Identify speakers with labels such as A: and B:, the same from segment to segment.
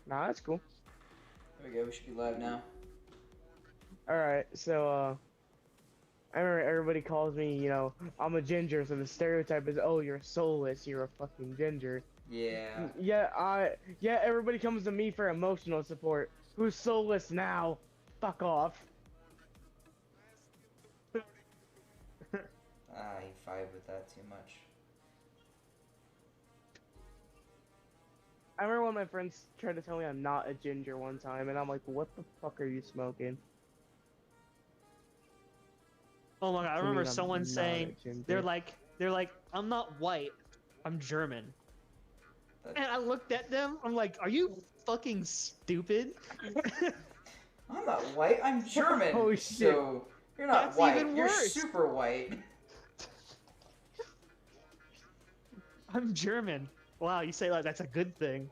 A: Nah, that's cool.
B: There we go. We should be live now.
A: All right, so I remember everybody calls me, I'm a ginger, so the stereotype is, oh, you're soulless, you're a fucking ginger.
B: Yeah.
A: Yeah, everybody comes to me for emotional support. Who's soulless now? Fuck off.
B: I vibe with that too much.
A: I remember when my friends tried to tell me I'm not a ginger one time, and I'm like, what the fuck are you smoking?
C: Oh my god, I
A: To
C: remember
A: mean I'm
C: someone
A: not a
C: saying
A: ginger.
C: they're like, I'm not white, I'm German.
B: That,
C: And I looked at them, I'm like, are you fucking stupid?
B: I'm not white. I'm German.
A: Oh shit.
B: So you're not
C: That's
B: white.
C: even
B: You're
C: worse.
B: super white.
C: I'm German. Wow, you say like that's a good thing.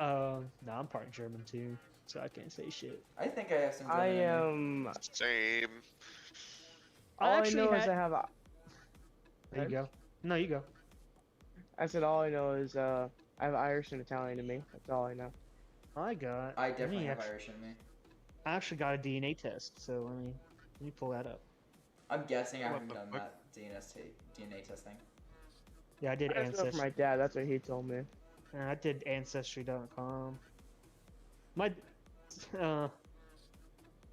C: No, I'm part German too, so I can't say shit.
B: I think I have some
A: I
B: German in me.
A: am.
D: Same.
C: I
A: All I
C: actually
A: know is
C: had.
A: I have.
C: There you go. No, you go.
A: I said all I know is I have Irish and Italian in me. That's all I know.
C: I got.
B: I definitely have
C: actually,
B: Irish in me.
C: I actually got a DNA test, so let me pull that up.
B: I'm guessing I
D: What
B: haven't
D: the
B: done
D: fuck?
B: that DNA testing.
C: Yeah, I did
A: I just know from
C: ancestry.
A: my dad. That's what he told me.
C: I did ancestry.com. My. Uh.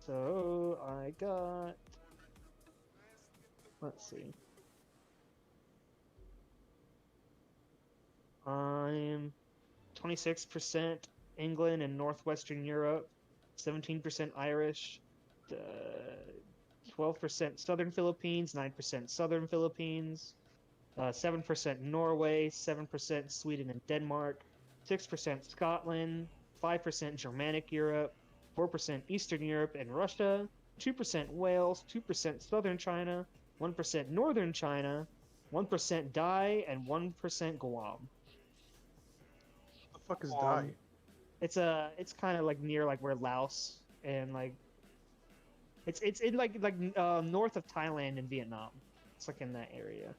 C: So I got. Let's see. I'm 26% England and Northwestern Europe, 17% Irish, 12% Southern Philippines, 9% Southern Philippines, 7% Norway, 7% Sweden and Denmark, 6% Scotland, 5% Germanic Europe, 4% Eastern Europe and Russia, 2% Wales, 2% Southern China, 1% Northern China, 1% Dai, and 1% Guam.
D: What the fuck is
A: Um,
D: die?
C: It's kind of like near like where Laos and like it's in like north of Thailand and Vietnam. It's like in that area.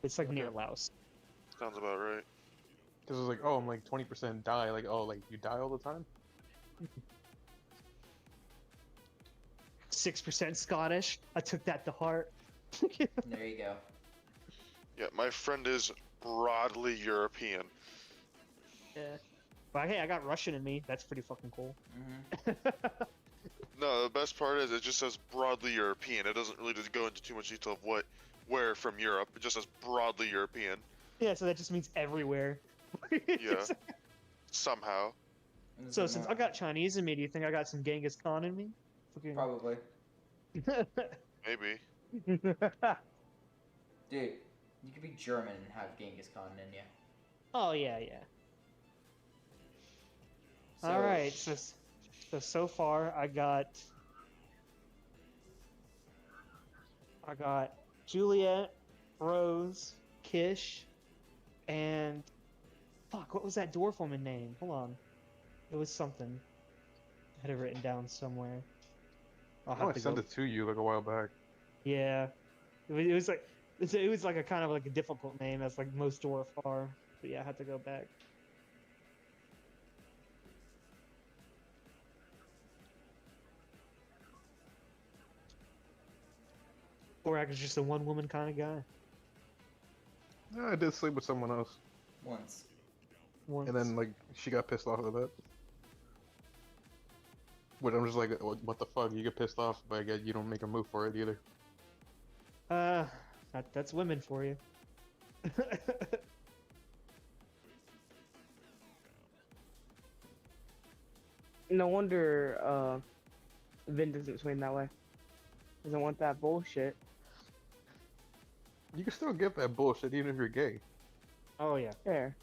C: It's like near
D: Okay.
C: Laos.
D: Sounds about right.
E: Because it's like, oh, I'm like 20% die. Like, oh, like you die all the time?
C: 6% Scottish. I took that to heart.
B: There you go.
D: Yeah, my friend is broadly European.
C: Yeah. But hey, I got Russian in me. That's pretty fucking cool.
D: No, the best part is it just says broadly European. It doesn't really just go into too much detail of where from Europe. It just says broadly European.
C: Yeah, so that just means everywhere.
D: Yeah. Somehow.
C: So since I got Chinese in me, do you think I got some Genghis Khan in me? Fucking...
B: Probably.
D: Maybe.
B: Dude, you could be German and have Genghis Khan in you.
C: Oh yeah, yeah.
B: So,
C: All right, so far I got Juliet, Rose, Kish, and fuck, what was that dwarf woman name? Hold on, it was something. I had it written down somewhere. I'll
E: Oh,
C: have
E: I
C: to
E: sent
C: go.
E: it to you like a while back.
C: Yeah, it was like it was like a kind of like a difficult name, as like most dwarf are. But yeah, I had to go back. Borak is just a one woman kind of guy.
E: Yeah, I did sleep with someone else.
B: once.
C: Once.
E: And then, like, she got pissed off at that. But I'm just like, what the fuck? You get pissed off, but I guess you don't make a move for it either.
C: That's women for you.
A: No wonder Vin doesn't swing that way. Doesn't want that bullshit.
E: You can still get that bullshit even if you're gay.
C: Oh yeah.
A: There.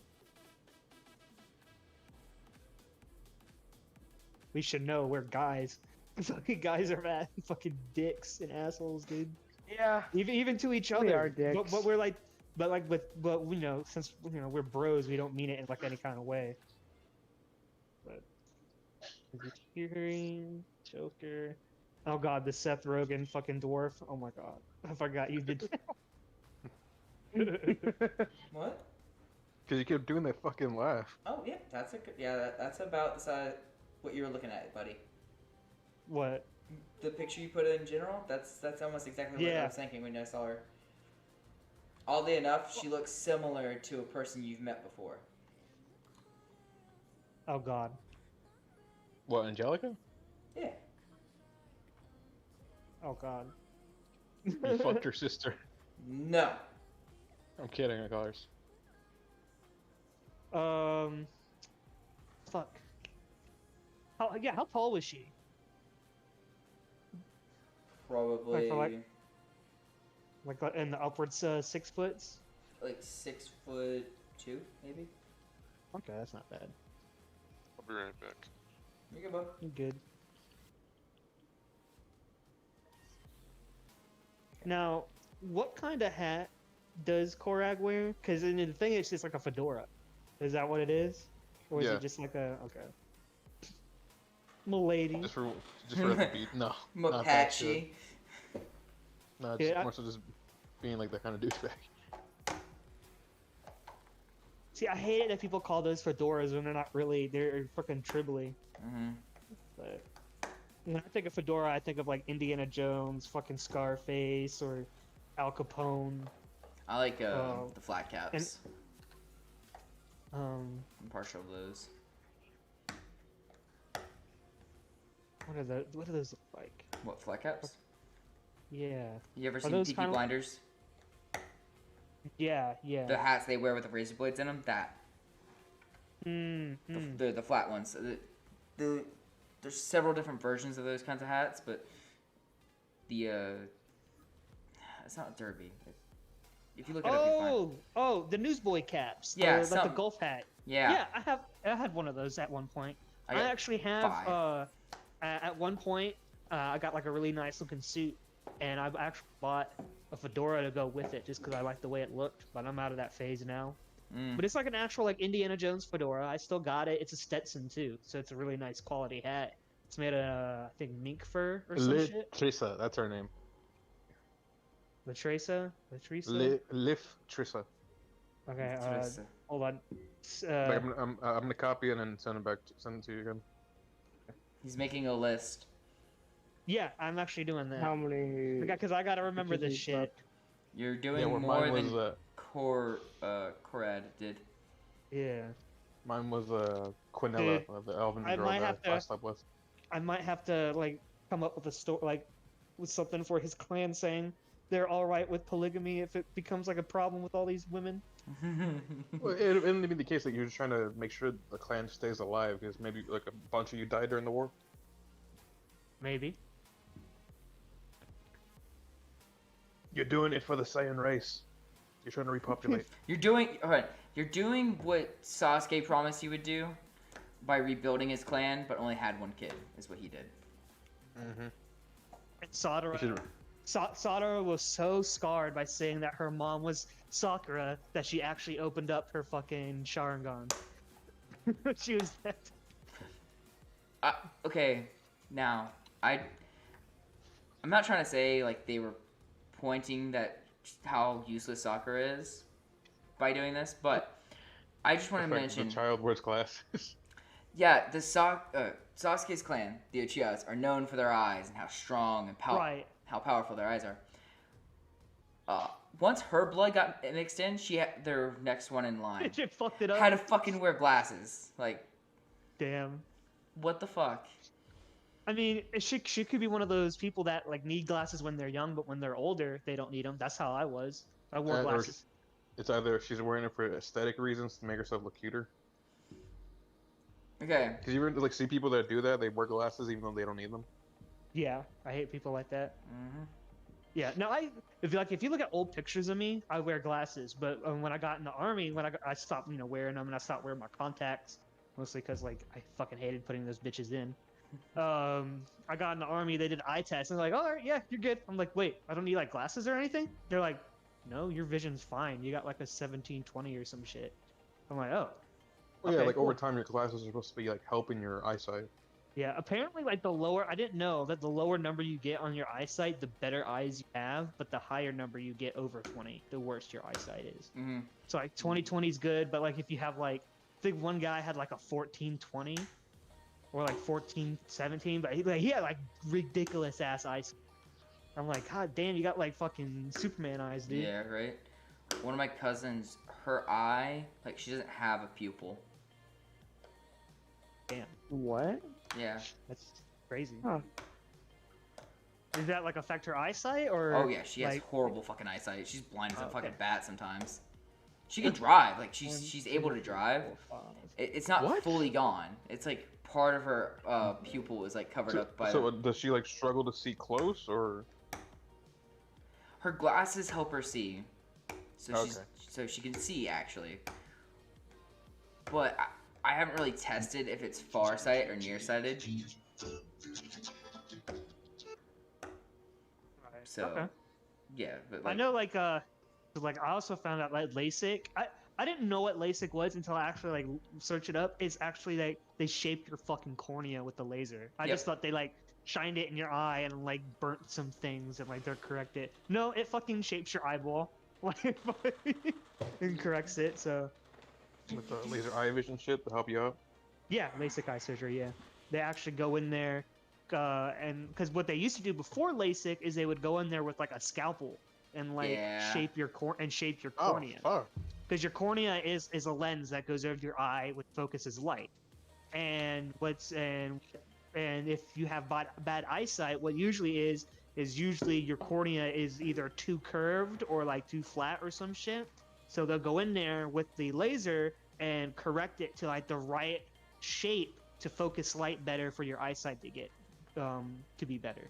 C: We should know we're guys. Fucking guys are mad fucking dicks and assholes, dude.
A: Yeah.
C: Even to each
A: We
C: other.
A: are dicks.
C: But we're like but you know, since you know we're bros, we don't mean it in like any kind of way. But hearing Joker. Oh god, the Seth Rogen fucking dwarf. Oh my god. I forgot you did
B: What?
E: Because you kept doing that fucking laugh.
B: Oh yeah, that's a good. Yeah, that's about the size. What you were looking at, buddy.
C: What?
B: The picture you put in general. That's almost exactly what I
C: Yeah.
B: was thinking when I saw her. Oddly enough, she looks similar to a person you've met before.
C: Oh God.
E: What, Angelica?
B: Yeah.
C: Oh God.
E: You fucked her sister.
B: No.
E: I'm kidding, of course.
C: Fuck. How tall was she?
B: Probably
C: Like in the upwards 6 foot?
B: like 6'2", maybe.
C: Okay, that's not bad.
D: I'll be right back.
B: You good, bud?
C: You're good. Now, what kind of hat does Korag wear? Because in the thing, it's just like a fedora. Is that what it is? Or is
E: Yeah.
C: it just like a... Okay. Milady.
E: Just for the beat. No. not that shit.
B: Mapache.
E: No, it's
C: Yeah,
E: more so just being like that kind of douchebag.
C: See, I hate it that people call those fedoras when they're not really. They're fucking tribbly.
B: Mm-hmm.
C: But when I think of fedora, I think of like Indiana Jones, fucking Scarface, or Al Capone.
B: I like
C: Oh.
B: the flat caps.
C: Um,
B: I'm partial to those.
C: what do those look like?
B: What, flat caps?
C: Yeah,
B: You ever
C: Are
B: seen
C: those
B: Peaky
C: kinda-
B: Blinders?
C: yeah.
B: The hats they wear with the razor blades in them? That.
C: Mm, mm.
B: The flat ones. There's several different versions of those kinds of hats, but the it's not derby. If you look it up, you find.
C: Oh, the newsboy caps.
B: Yeah,
C: like the
B: some-
C: golf hat.
B: Yeah.
C: I had one of those at one point. I
B: got
C: actually have
B: 5.
C: at one point I got like a really nice looking suit, and I've actually bought a fedora to go with it just because I like the way it looked. But I'm out of that phase now.
B: Mm.
C: But it's like an actual like Indiana Jones fedora. I still got it. It's a Stetson too, so it's a really nice quality hat. It's made of I think mink fur or some shit.
E: Trissa, that's her name.
C: Latresa.
E: Lif Trissa.
C: Okay.
B: It's
C: Hold on.
E: Like, I'm gonna copy it and send it to you again.
B: He's making a list.
C: Yeah, I'm actually doing that.
A: How many?
C: Because I gotta remember this
A: Pictures
C: shit.
A: left?
B: You're doing
E: Yeah, well,
B: more
E: mine
B: than
E: was
B: Corad did.
C: Yeah.
E: mine was Quinella,
C: Dude,
E: the elven
C: I
E: girl
C: might
E: that
C: have to-
E: I slept with.
C: I might have to like come up with a story like with something for his clan saying they're all right with polygamy if it becomes like a problem with all these women.
E: Well, it wouldn't be the case that you're just trying to make sure the clan stays alive because maybe like a bunch of you died during the war.
C: Maybe.
E: You're doing it for the Saiyan race. You're trying to repopulate.
B: You're doing what Sasuke promised he would do by rebuilding his clan, but only had one kid. Is what he did.
E: Mm-hmm.
C: And Sadara,
E: You should.
C: Sadara was so scarred by saying that her mom was Sakura that she actually opened up her fucking Sharingan. She was dead.
B: Okay, now I'm not trying to say like they were pointing that how useless Sakura is by doing this, but I just want to mention
E: the child wears glasses.
B: yeah, the Sasuke's clan, the Uchihas, are known for their eyes and how strong and
C: Right.
B: how powerful their eyes are. Once her blood got mixed in, their next one in line
C: She fucked it up.
B: had to fucking wear glasses. Like,
C: Damn.
B: what the fuck?
C: I mean, she could be one of those people that like need glasses when they're young, but when they're older, they don't need them. That's how I was. I wore
E: Or
C: glasses.
E: it's either she's wearing it for aesthetic reasons to make herself look cuter.
B: Okay.
E: Because you ever like see people that do that, they wear glasses even though they don't need them.
C: Yeah, I hate people like that.
B: Mm-hmm.
C: Yeah, no, if you look at old pictures of me, I wear glasses. But when I got in the army, I stopped wearing them and I stopped wearing my contacts, mostly because like I fucking hated putting those bitches in. I got in the army, they did eye tests, and they're like, "Oh, all right, yeah, you're good." I'm like, "Wait, I don't need like glasses or anything?" They're like, "No, your vision's fine. You got like a 1720 or some shit." I'm like, "Oh."
E: Well, yeah,
C: Okay,
E: like
C: cool.
E: over time, your glasses are supposed to be like helping your eyesight.
C: Yeah, apparently, like the lower, I didn't know that the lower number you get on your eyesight, the better eyes you have, but the higher number you get over 20, the worse your eyesight is.
B: Mm-hmm.
C: So like 20/20 is good, but like if you have like, I think one guy had like a 14/20 or like 14/17, but he had like ridiculous ass eyes. I'm like, God damn, you got like fucking Superman eyes, dude.
B: Yeah, right. One of my cousins, her eye, like she doesn't have a pupil.
C: Damn,
A: What?
B: Yeah.
C: that's crazy.
A: Huh.
C: Does that like affect her eyesight or?
B: Oh yeah, she has
C: like,
B: horrible fucking eyesight. She's blind as a
C: Oh,
B: fucking
C: okay.
B: bat sometimes. She can drive, like
C: One,
B: she's able to
C: two,
B: drive.
C: 4, 5.
B: It's not
A: What?
B: fully gone. It's like part of her pupil is like covered up by
E: So does she like struggle to see close or?
B: her glasses help her see, so
E: Okay.
B: so she can see actually. But I haven't really tested if it's farsight or nearsighted. So
C: Okay.
B: yeah, but
C: I
B: like,
C: know, like I also found out like LASIK. I didn't know what LASIK was until I actually like search it up. It's actually like they shape your fucking cornea with the laser. I
B: Yep.
C: just thought they like shined it in your eye and like burnt some things and like they're corrected. No, it fucking shapes your eyeball like and corrects it. So
E: With the laser eye vision shit to help you out.
C: yeah, LASIK eye surgery. Yeah, they actually go in there. And because what they used to do before LASIK is they would go in there with like a scalpel and like
B: Yeah.
C: shape your
E: Oh
C: cornea.
E: fuck.
C: Because your cornea is a lens that goes over your eye, which focuses light. And if you have bad eyesight, what usually is usually your cornea is either too curved or like too flat or some shit. So they'll go in there with the laser and correct it to like the right shape to focus light better for your eyesight to get to be better.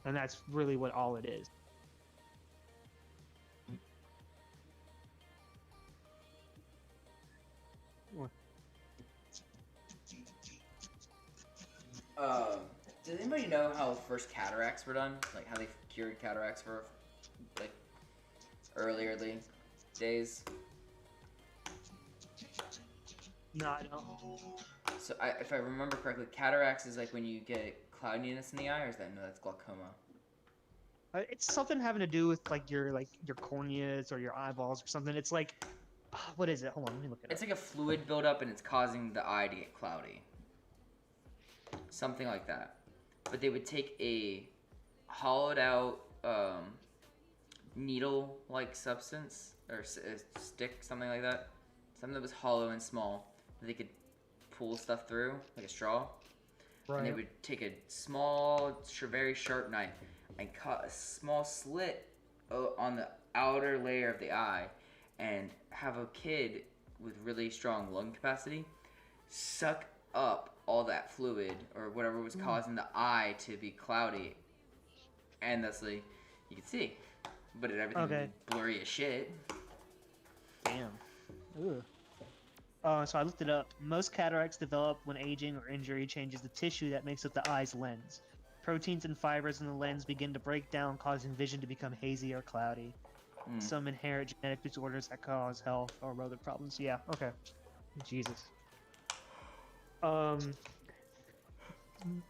C: And that's really what all it is.
B: does anybody know how first cataracts were done? Like how they cured cataracts for like earlier days?
C: No, I don't.
B: So if I remember correctly, cataracts is like when you get cloudiness in the eye, or is that no? That's glaucoma.
C: It's something having to do with like your corneas or your eyeballs or something. It's like, what is it? Hold on, let me look it up.
B: It's like a fluid buildup, and it's causing the eye to get cloudy. Something like that. But they would take a hollowed out needle-like substance or a stick, something like that. Something that was hollow and small that they could pull stuff through, like a straw.
C: Right.
B: And they would take a small, very sharp knife and cut a small slit on the outer layer of the eye and have a kid with really strong lung capacity suck up all that fluid or whatever was causing the eye to be cloudy, and thusly you could see, but everything would be blurry as shit.
C: Damn. Ugh. So I looked it up. Most cataracts develop when aging or injury changes the tissue that makes up the eye's lens. Proteins and fibers in the lens begin to break down, causing vision to become hazy or cloudy. Some inherent genetic disorders that cause health or other problems. Yeah, okay. Jesus.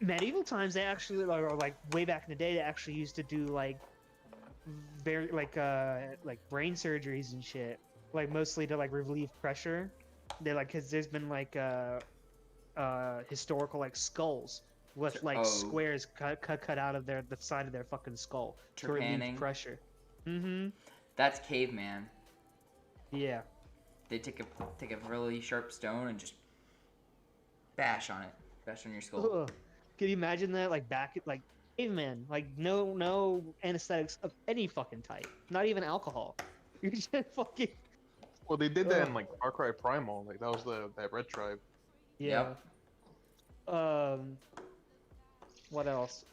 C: Medieval times, they actually, or like way back in the day, they actually used to do like very like brain surgeries and shit, like mostly to like relieve pressure. They like, because there's been like historical like skulls with like squares cut out of the side of their fucking skull to relieve pressure.
B: That's caveman.
C: Yeah.
B: They take a really sharp stone and just bash on your skull.
C: Ugh. Can you imagine that? Like back at like caveman, like no anesthetics of any fucking type, not even alcohol. You just fucking.
E: Well, they did that in like Far Cry Primal. Like that was that red tribe.
C: Yeah. Yep. What else?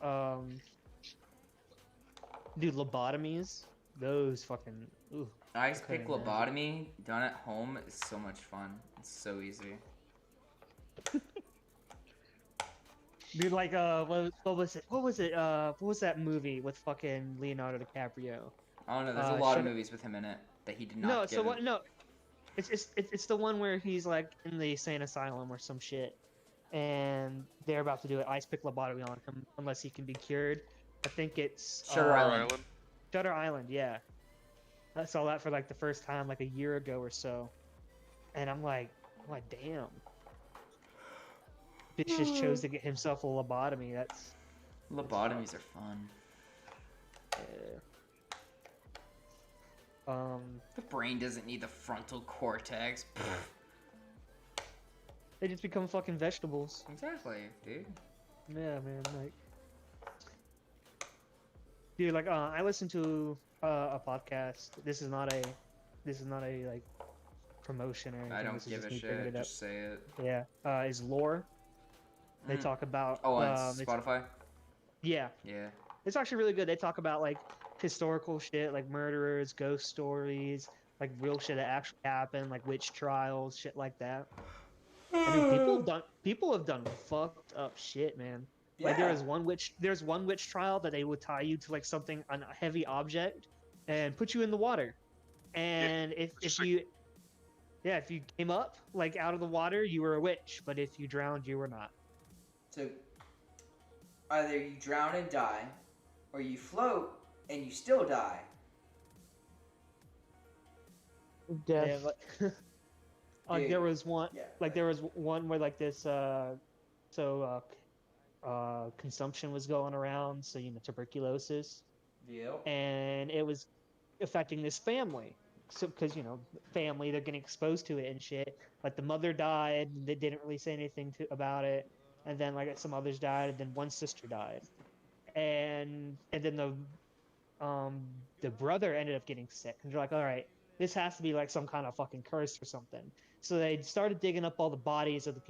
C: Dude, lobotomies. Those fucking. Ooh.
B: Ice pick lobotomy done at home is so much fun. It's so easy.
C: Dude, like what was it? What was that movie with fucking Leonardo DiCaprio?
B: I don't know. There's a lot of movies with him in it that he did not.
C: No, so what? No, it's the one where he's like in the insane asylum or some shit. and they're about to do an ice pick lobotomy on him unless he can be cured. I think it's
B: Shutter Island.
C: Shutter Island, yeah. I saw that for like the first time like a year ago or so, and I'm like, damn, bitch just chose to get himself a lobotomy. That's
B: Lobotomies are fun. The brain doesn't need the frontal cortex.
C: They just become fucking vegetables.
B: Exactly, dude.
C: Yeah, man. Like, dude, like, I listened to a podcast. This is not a like promotion or anything.
B: I don't
C: This is
B: give
C: just
B: a
C: me bringing
B: shit.
C: it up.
B: Just say it.
C: Yeah, is lore. They
B: Mm.
C: talk about.
B: Oh, on
C: it's-
B: Spotify.
C: Yeah,
B: Yeah.
C: it's actually really good. They talk about like historical shit, like murderers, ghost stories, like real shit that actually happened, like witch trials, shit like that. I mean, people have done fucked up shit, man. Like there's one witch trial that they would tie you to like something on a heavy object and put you in the water, and if you came up like out of the water, you were a witch, but if you drowned, you were not.
B: So either you drown and die, or you float and you still die.
A: Death.
C: Yeah, like, there was one.
B: Yeah.
C: Like there was one where like this consumption was going around, so tuberculosis,
B: Yep.
C: and it was affecting this family. So because family, they're getting exposed to it and shit. Like the mother died, and they didn't really say anything about it, and then like some others died, and then one sister died, and then the brother ended up getting sick, and they're like, all right, this has to be like some kind of fucking curse or something. So they started digging up all the bodies of the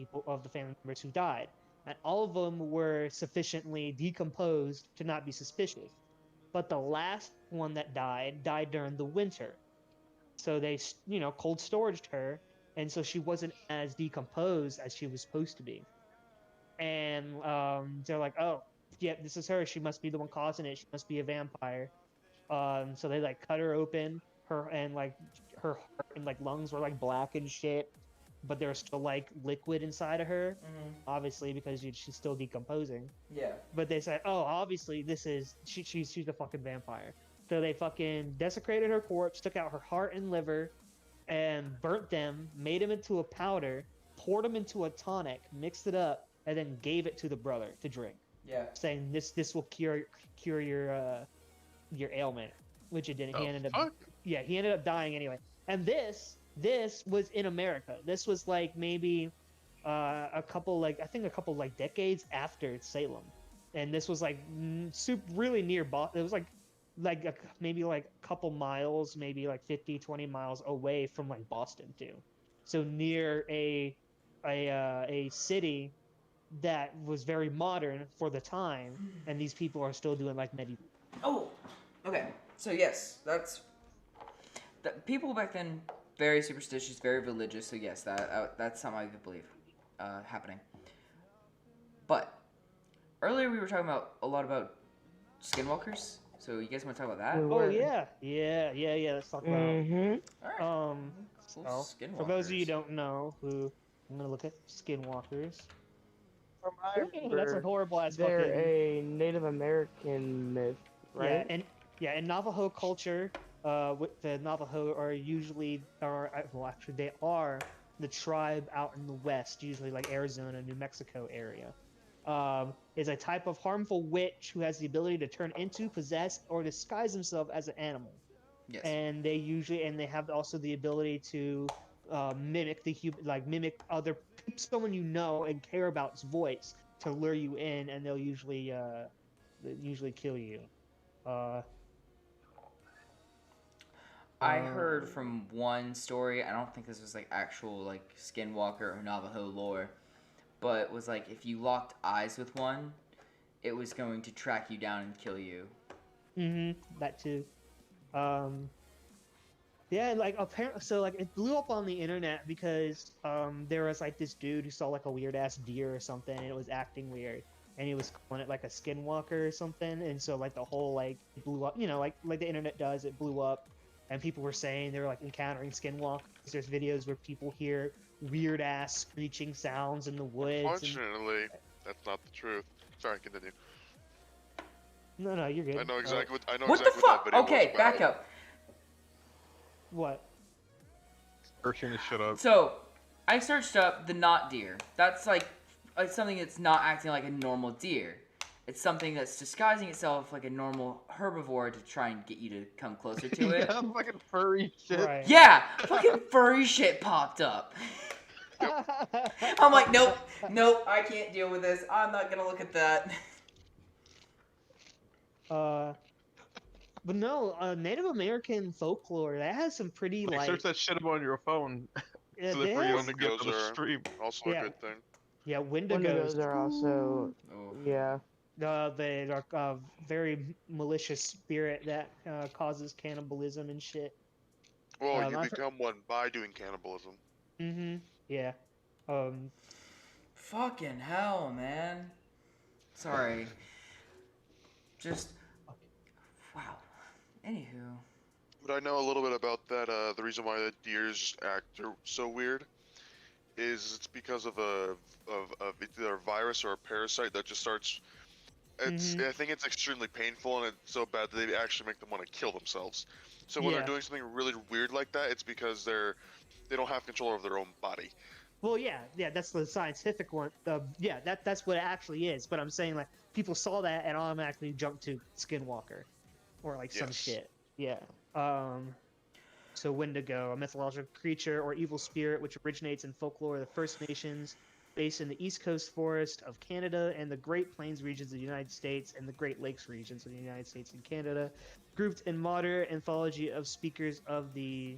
C: family members who died, and all of them were sufficiently decomposed to not be suspicious. But the last one that died during the winter, so they cold storaged her, and so she wasn't as decomposed as she was supposed to be. And they're like, oh yeah, this is her. She must be the one causing it. She must be a vampire. So they like cut her open, her heart and like lungs were like black and shit, but there's still like liquid inside of her, obviously because she's still decomposing.
B: Yeah.
C: But they said, oh, obviously she's a fucking vampire. So they fucking desecrated her corpse, took out her heart and liver, and burnt them, made them into a powder, poured them into a tonic, mixed it up, and then gave it to the brother to drink,
B: Yeah.
C: saying this will cure your ailment, which it didn't. He ended up dying anyway. And this was in America. This was like maybe a couple decades after Salem, and this was like really near Boston. It was maybe like a couple miles, maybe like 20 miles away from like Boston too. So near a city that was very modern for the time, and these people are still doing like medieval.
B: Oh, okay. So yes, people back then very superstitious, very religious. So yes, that's something I could believe happening. But earlier we were talking about a lot about skinwalkers. So you guys want to talk about that?
C: Oh yeah. Let's talk about.
A: Mm-hmm.
C: Well, for those of you who don't know, I'm gonna look at skinwalkers.
A: From what I remember,
C: That's a horrible ass
A: they're
C: fucking.
A: a Native American myth, right?
C: In Navajo culture, with the Navajo are usually they are the tribe out in the west, usually like Arizona, New Mexico area. Is a type of harmful witch who has the ability to turn into, possess, or disguise himself as an animal.
B: Yes.
C: And they have also the ability to mimic other someone you know and care about's voice to lure you in, and they'll usually kill you.
B: I heard from one story. I don't think this was like actual like skinwalker or Navajo lore, but it was like if you locked eyes with one, it was going to track you down and kill you.
C: That too. Yeah, like apparently, so like it blew up on the internet because there was like this dude who saw like a weird ass deer or something, and it was acting weird, and he was calling it like a skinwalker or something, and so like the whole like it blew up, like the internet does, it blew up, and people were saying they were like encountering skinwalkers. There's videos where people hear weird ass screeching sounds in the woods.
D: Unfortunately, that's not the truth. Sorry, continue.
C: No, you're good.
D: I know exactly what
B: What the
D: that
B: fuck?
D: video
B: Okay,
D: was
B: back
D: about.
B: up.
C: What?
E: Urchin to shut up.
B: So, I searched up the not deer. That's like something that's not acting like a normal deer. It's something that's disguising itself like a normal herbivore to try and get you to come closer to it.
E: Yeah, fucking furry shit.
C: Right.
B: Yeah, fucking furry shit popped up. I'm like, nope, I can't deal with this. I'm not gonna look at that.
C: But no, Native American folklore that has some pretty
E: Like, search that shit up on your phone.
C: yeah,
E: So
C: they
E: therefore you
C: have-
E: don't get
D: Wendigos
E: to the
D: are
E: stream.
D: also
C: Yeah.
D: a good thing.
C: yeah, Wendigos.
A: Wendigos are also,
B: Oh.
A: yeah.
C: They are a very malicious spirit that causes cannibalism and shit.
D: Well, you
C: I've-
D: become one by doing cannibalism.
C: Mm-hmm. Yeah.
B: Fucking hell, man. Sorry. Just. Wow. Anywho.
D: But I know a little bit about that. The reason why the deers act so weird is it's because of either a virus or a parasite that just starts. I think it's extremely painful, and it's so bad that they actually make them want to kill themselves. So when
C: Yeah.
D: they're doing something really weird like that, it's because they don't have control of their own body.
C: Well, yeah, that's the scientific one. Yeah, that's what it actually is. But I'm saying like people saw that and automatically jumped to Skinwalker, or like some
D: Yes.
C: shit. Yeah. So Wendigo, a mythological creature or evil spirit which originates in folklore of the First Nations, based in the East Coast forest of Canada and the Great Plains regions of the United States and the Great Lakes regions of the United States and Canada, grouped in modern anthology of speakers of the,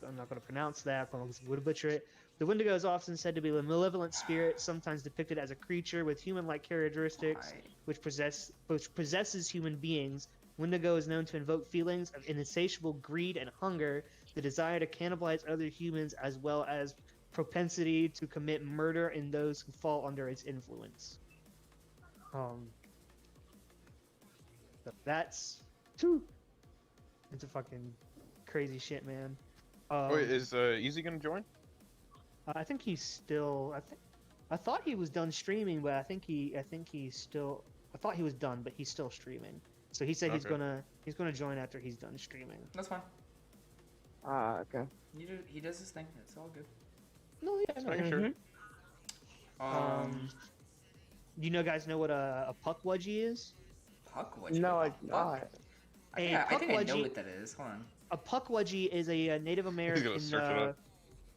C: I'm not going to pronounce that, but I would butcher it. The Wendigo is often said to be a malevolent spirit, sometimes depicted as a creature with human-like characteristics, which possesses human beings. Wendigo is known to invoke feelings of insatiable greed and hunger, the desire to cannibalize other humans, as well as propensity to commit murder in those who fall under its influence. That's it's a fucking crazy shit, man.
E: Wait, is Easy gonna join?
C: I think he's still. I thought he was done streaming, but I think he's still. I thought he was done, but he's still streaming. So he said he's
E: Okay.
C: gonna join after he's done streaming.
B: That's fine.
A: Okay.
B: He does his thing. It's all good.
C: No, yeah, no.
E: Making sure.
C: Do you guys know what a puckwudgie is?
B: Puckwudgie?
A: No,
B: What
A: I
B: the fuck?
C: A
B: Yeah, I think I know
C: puckwudgie-
B: what that is. Hold on.
C: A puckwudgie is a Native American
E: search it up.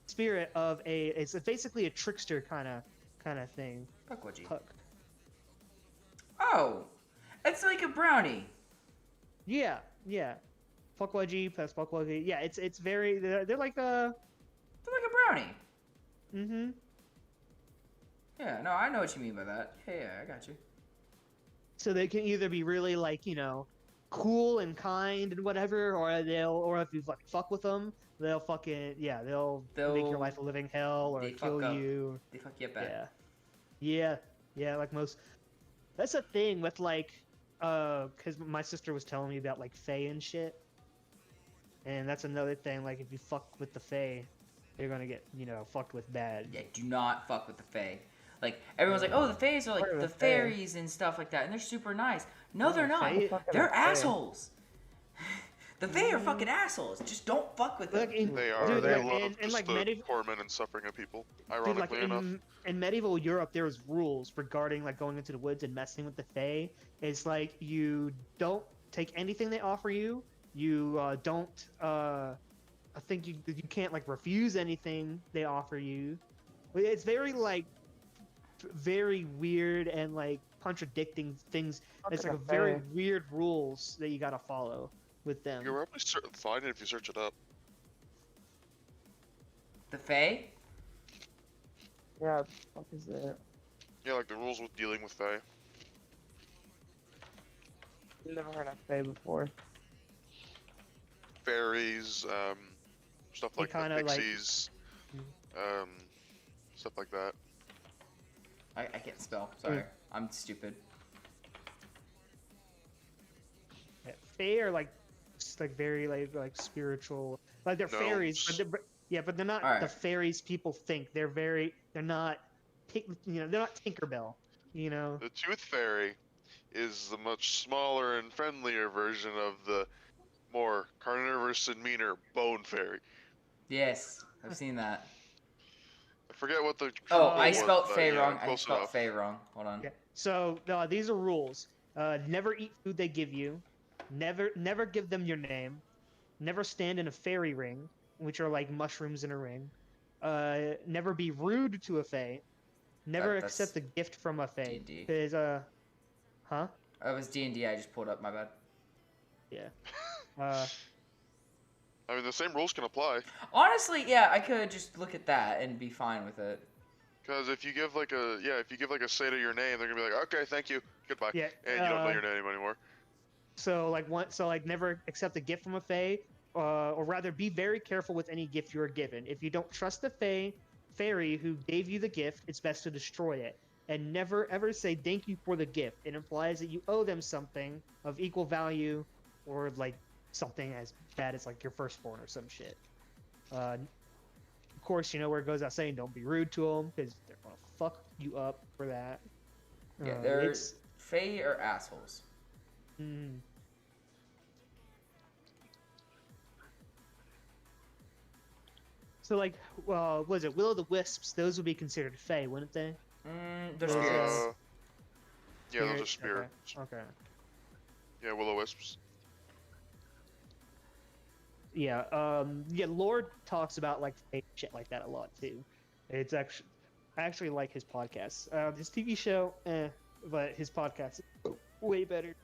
C: spirit of a. It's basically a trickster kind of thing.
B: Puckwudgie.
C: Puck.
B: Oh, it's like a brownie.
C: Yeah. Puckwudgie plus puckwudgie. Yeah, it's very. They're like a.
B: They're like a brownie.
C: Mm-hmm.
B: Yeah, no, I know what you mean by that. Yeah, I got you.
C: So they can either be really like cool and kind and whatever, or if you like fuck with them, they'll fucking they'll make your life a living hell or
B: they
C: kill
B: fuck up.
C: you.
B: They fuck you up bad.
C: Yeah. Like most. That's a thing with because my sister was telling me about like Fae and shit, and that's another thing. Like if you fuck with the Fae, you're gonna get fucked with bad.
B: Yeah, do not fuck with the Fae. Like, everyone's like, oh, the Faes are like
A: Part of
B: the
A: the Fae.
B: fairies and stuff like that, and they're super nice. No, they're not.
C: Fae-
B: They're
A: Fae.
B: assholes. The Fae are fucking assholes. Just don't fuck with them.
C: Like in,
D: They are.
C: dude,
D: They
C: like,
D: love
C: in
D: just
C: like
D: the
C: medieval.
D: torment and suffering of people.
C: Dude, like
D: Ironically enough.
C: in medieval Europe, there was rules regarding like going into the woods and messing with the Fae. It's like you don't take anything they offer you. You don't. I think you can't like refuse anything they offer you. It's very like very weird and like contradicting things. It's like a very weird rules that you gotta follow with them.
D: You're probably find it if you search it up.
B: The Fae?
A: Yeah, what the fuck is that?
D: Yeah, like the rules with dealing with Fae.
A: Never heard of Fae before.
D: Fairies, stuff like the
C: kinda like-
D: pixies, stuff like that.
B: I can't spell. Sorry. I'm stupid.
C: Yeah, Fae are like very like spiritual. Like they're fairies,
D: Gnomes.
C: but Yeah, but they're not
B: All
C: the
B: right.
C: fairies people think. They're not, they're not Tinkerbell. You know.
D: The Tooth Fairy is the much smaller and friendlier version of the more carnivorous and meaner Bone Fairy.
B: Yes, I've seen that.
D: I forget what the true
B: Oh,
C: Yeah,
B: I
D: quote
C: yeah.
D: was,
B: spelt
D: but
B: Fey
D: yeah,
B: wrong. I
D: close
B: spelt
D: enough.
B: Fey wrong. Hold on.
C: Yeah. So these are rules. Never eat food they give you. Never give them your name. Never stand in a fairy ring, which are like mushrooms in a ring. Never be rude to a fae. Never
B: That's
C: accept a gift from a fae.
B: D&D.
C: Cause huh?
B: That was D&D. I just pulled up. My bad.
C: Yeah. Uh,
D: I mean, the same rules can apply.
B: Honestly, yeah, I could just look at that and be fine with it.
D: Because if you give like a say to your name, they're gonna be like, okay, thank you, goodbye,
C: yeah.
D: and you don't know your name anymore.
C: So never accept a gift from a fae, or rather, be very careful with any gift you are given. If you don't trust the fairy who gave you the gift, it's best to destroy it. And never ever say thank you for the gift. It implies that you owe them something of equal value, or like something as bad as like your firstborn or some shit. Of course, you know where it goes out saying don't be rude to them because they're gonna fuck you up for that.
B: Yeah, they're
C: It's
B: Fey or assholes.
C: mm, so like, what is it? Will o' the Wisps? Those would be considered Fey, wouldn't they?
B: They're
C: Those,
B: spirits.
D: Yeah, those are
C: Spirit?
D: spirits.
C: Okay.
D: Yeah, will-o-wisps.
C: Yeah. Yeah. Lord talks about like Fey shit like that a lot too. It's actually, I actually like his podcast. His TV show, but his podcast is way better,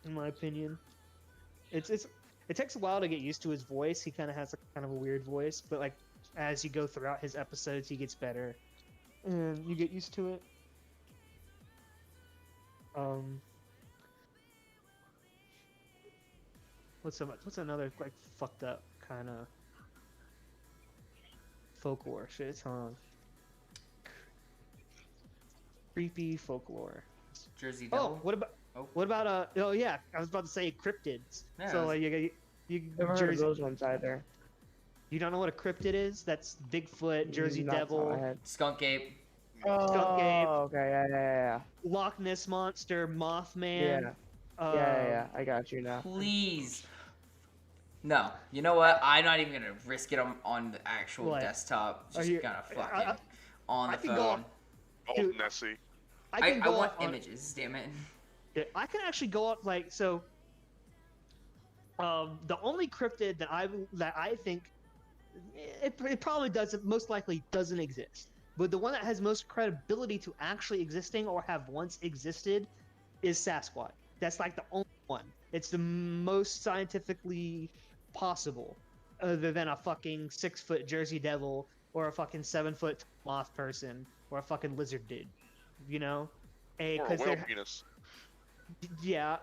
C: in my opinion. It takes a while to get used to his voice. He kind of has a kind of a weird voice, but like as you go throughout his episodes, he gets better, and you get used to it. Um, what's another like fucked up kind of folklore shit? It's creepy folklore.
B: Jersey Devil.
C: Oh, what about
B: Oh.
C: what about Oh yeah, I was about to say cryptids.
B: Yeah,
C: So
B: that's-
C: like you
A: Never heard of
C: Jersey.
A: those ones either.
C: You don't know what a cryptid is? That's Bigfoot, Jersey
A: Not off the top of my
C: Devil,
A: head.
B: Skunk Ape.
C: Skunk Ape,
A: Oh, okay, yeah.
C: Loch Ness monster,
A: Yeah,
C: Mothman.
A: yeah. I got you now.
B: Please. No. You know what? I'm not even gonna risk it on the actual
C: What?
B: desktop.
C: Are
B: Just
C: you-
B: kind of fucking on
C: I
B: the
C: can go
B: phone.
C: off-
D: Old
C: Dude.
D: Nessie.
C: I
B: I
C: can go
B: want
C: off on,
B: images. Damn it.
C: I can actually go up like so. The only cryptid that I think it probably doesn't, most likely doesn't exist, but the one that has most credibility to actually existing or have once existed is Sasquatch. That's like the only one. It's the most scientifically possible, other than a fucking 6-foot Jersey Devil or a fucking 7-foot moth person or a fucking lizard dude. You know,
D: Or a
C: because
D: whale penis.
C: yeah,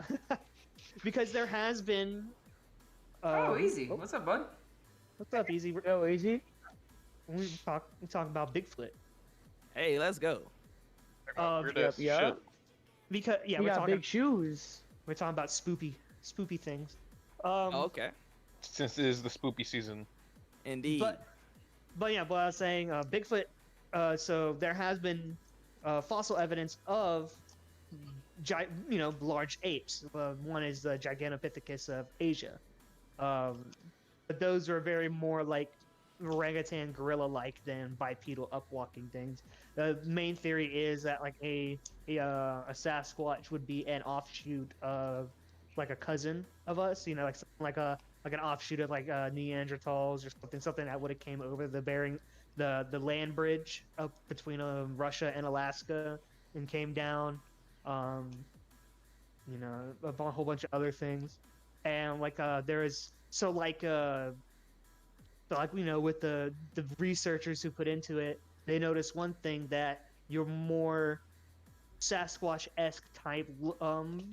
C: because there has been.
B: Oh, easy. What's up, bud?
C: What's up, Easy?
A: Oh, easy.
C: We talk about Bigfoot.
F: Hey, let's go.
E: Weird
A: Yep,
E: ass
A: yep.
E: shit.
C: Because yeah,
A: You
C: we're
A: got
C: talking
A: big shoes.
C: about spoopy things.
F: Oh, okay.
E: Since it is the spoopy season.
F: Indeed.
C: But yeah, but I was saying Bigfoot. So there has been fossil evidence of large apes. One is the Gigantopithecus of Asia. But those are very more like orangutan gorilla-like than bipedal upwalking things. The main theory is that like a Sasquatch would be an offshoot of like a cousin of us, like an offshoot of like Neanderthals or something that would have came over the land bridge up between Russia and Alaska and came down, a whole bunch of other things, and like there is with the researchers who put into it, they noticed one thing, that you're more Sasquatch-esque type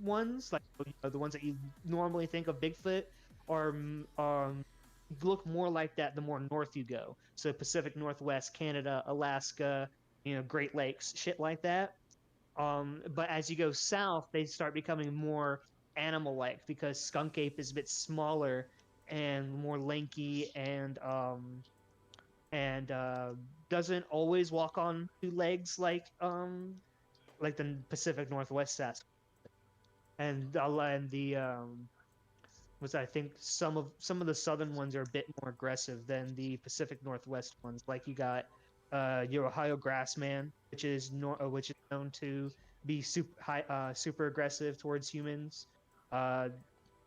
C: ones, like the ones that you normally think of Bigfoot, are look more like that the more north you go. So Pacific Northwest, Canada, Alaska, Great Lakes, shit like that. But as you go south, they start becoming more animal-like because skunk ape is a bit smaller and more lanky and and doesn't always walk on two legs like the Pacific Northwest Sasquatch. And the was I think some of the southern ones are a bit more aggressive than the Pacific Northwest ones. Like you got your Ohio grassman, which is known to be super aggressive towards humans. Uh,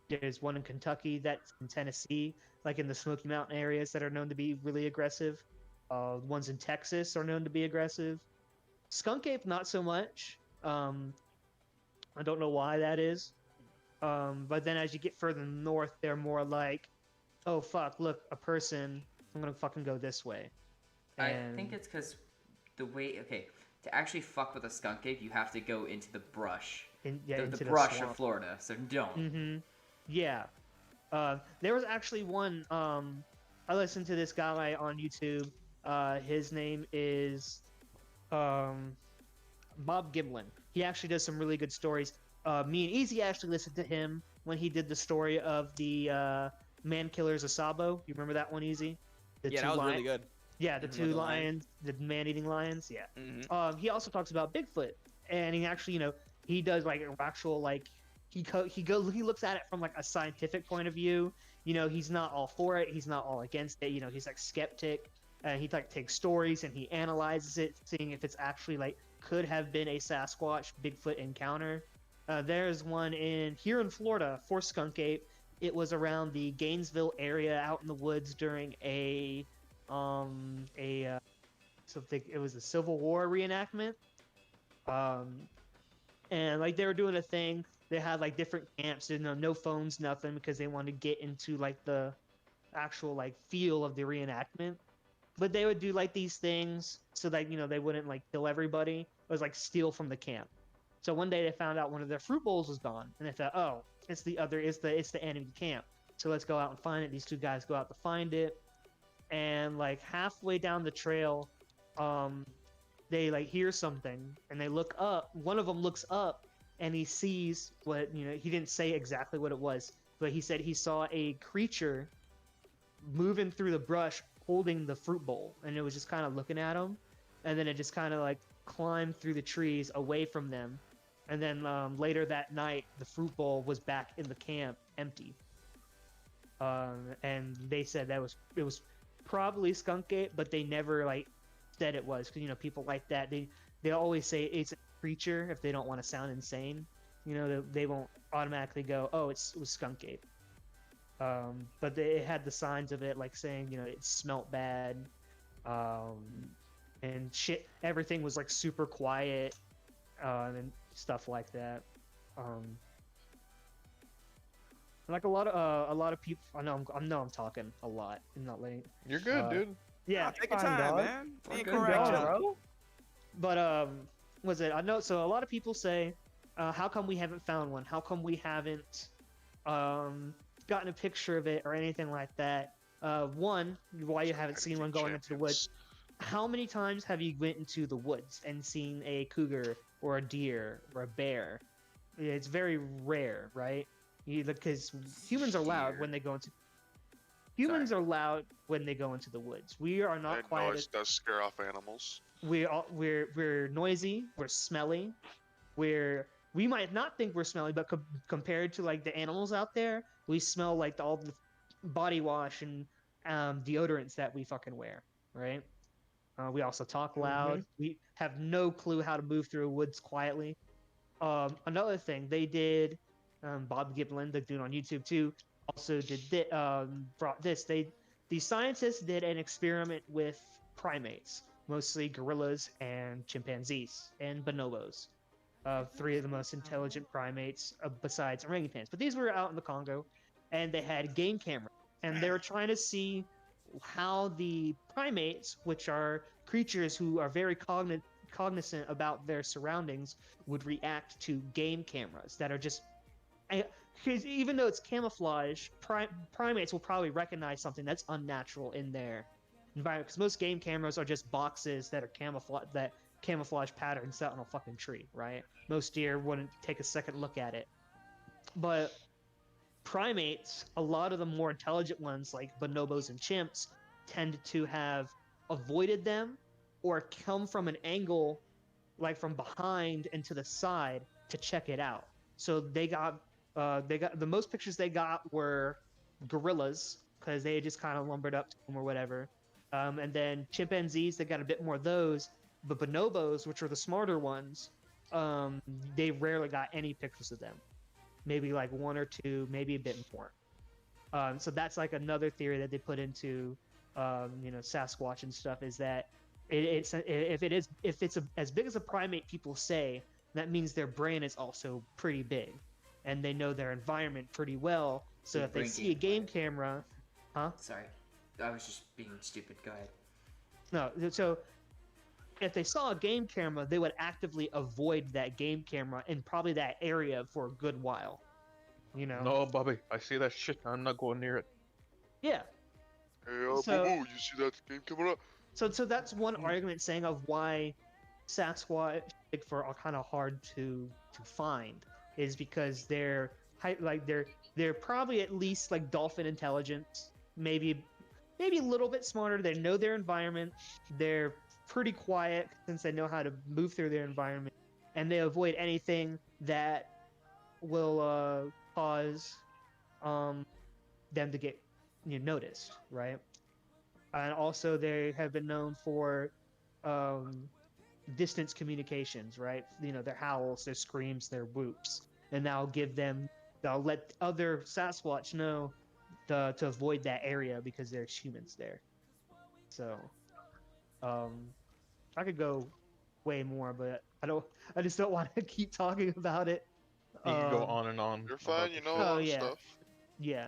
C: there's one in Kentucky, that's in Tennessee, like in the Smoky Mountain areas that are known to be really aggressive. Ones in Texas are known to be aggressive. Skunk ape, not so much. I don't know why that is. But then as you get further north, they're more like, oh fuck, look, a person. I'm gonna fucking go this way.
B: I think it's because the way, okay, to actually fuck with a skunk ape, you have to go into the brush.
C: Into
B: the brush
C: swamp.
B: of Florida, so don't.
C: Mm-hmm. Yeah. There was actually one. I listened to this guy on YouTube. His name is Bob Giblin. He actually does some really good stories. Me and Easy actually listened to him when he did the story of the man killers of Sabo. You remember that one, Easy?
F: Yeah, that was really good.
C: Yeah, the two lions, the man-eating lions. Yeah.
F: Mm-hmm.
C: He also talks about Bigfoot, and he actually, he does like actual like he looks at it from like a scientific point of view. He's not all for it. He's not all against it. He's like skeptic. He like takes stories and he analyzes it, seeing if it's actually like could have been a Sasquatch Bigfoot encounter. There's one here in Florida for skunk ape. It was around the Gainesville area, out in the woods during it was a Civil War reenactment. And like they were doing a thing. They had like different camps, no phones, nothing, because they wanted to get into like the actual like feel of the reenactment. But they would do like these things so that they wouldn't like kill everybody. It was like steal from the camp. So one day they found out one of their fruit bowls was gone, and they thought, oh, it's the enemy camp. So let's go out and find it. These two guys go out to find it, and like halfway down the trail, they like hear something, and they look up. One of them looks up, and he sees what he didn't say exactly what it was, but he said he saw a creature moving through the brush, holding the fruit bowl, and it was just kind of looking at him, and then it just kind of like climbed through the trees away from them. And then later that night, the fruit bowl was back in the camp, empty. And they said it was probably skunk ape, but they never like said it was, because people like that, they always say it's a creature if they don't want to sound insane. They won't automatically go, oh, it was skunk ape. But they had the signs of it, like saying it smelt bad, and shit. Everything was like super quiet, and stuff like that. Like a lot of people. I know I'm talking a lot. I'm not letting.
E: You're good, dude.
C: Yeah,
F: Take your time,
A: dog.
F: man.
A: Good
F: Incorrect.
A: going, bro.
C: but was it? I know. So a lot of people say, how come we haven't found one? How come we haven't gotten a picture of it or anything like that? One, why you haven't seen one going into the woods? How many times have you went into the woods and seen a cougar or a deer or a bear? It's very rare, right? Because humans are loud when they go into the woods. We are not quiet.
D: Noise does scare off animals.
C: We're noisy. We're smelly. We might not think we're smelly, but compared to like the animals out there, we smell like all the body wash and deodorants that we fucking wear, right? We also talk loud. We have no clue how to move through woods quietly. Another thing they did, Bob Giblin, the dude on YouTube too, also brought this. The scientists did an experiment with primates, mostly gorillas and chimpanzees and bonobos, three of the most intelligent primates besides orangutans. But these were out in the Congo, and they had game cameras, and they were trying to see how the primates, which are creatures who are very cognizant about their surroundings, would react to game cameras that are just, because even though it's camouflage, primates will probably recognize something that's unnatural in their environment, because most game cameras are just boxes that are camouflage patterns out on a fucking tree, right? Most deer wouldn't take a second look at it. But primates, a lot of the more intelligent ones, like bonobos and chimps, tend to have avoided them or come from an angle like from behind and to the side to check it out. So they got the most pictures they got were gorillas because they just kind of lumbered up to them or whatever. And then chimpanzees, they got a bit more of those. But bonobos, which are the smarter ones, they rarely got any pictures of them. Maybe like one or two, maybe a bit more. So that's like another theory that they put into, Sasquatch and stuff is that if it's as big as a primate people say, that means their brain is also pretty big, and they know their environment pretty well. So
B: Big
C: if they
B: brain
C: see a
B: gain.
C: game camera, huh?
B: Sorry, I was just being stupid. Go ahead.
C: No, so if they saw a game camera, they would actively avoid that game camera in probably that area for a good while. You know?
E: No, Bobby, I see that shit. I'm not going near it.
C: Yeah.
D: Hey,
C: So-
D: boo, you see that game coming up?
C: So that's one argument saying of why Sasquatch Bigfoot are kind of hard to find is because they're they're probably at least like dolphin intelligence, maybe a little bit smarter. They know their environment. They're pretty quiet since they know how to move through their environment, and they avoid anything that will cause them to get noticed, right? And also they have been known for distance communications, right? Their howls, their screams, their whoops, and they'll let other Sasquatch know to avoid that area because there's humans there. So I could go way more, but I just don't want to keep talking about it.
E: You can go on and on.
D: You're fine,
E: about
D: you
E: this
D: know a
E: shit.
D: lot of
C: yeah.
D: stuff.
C: Yeah,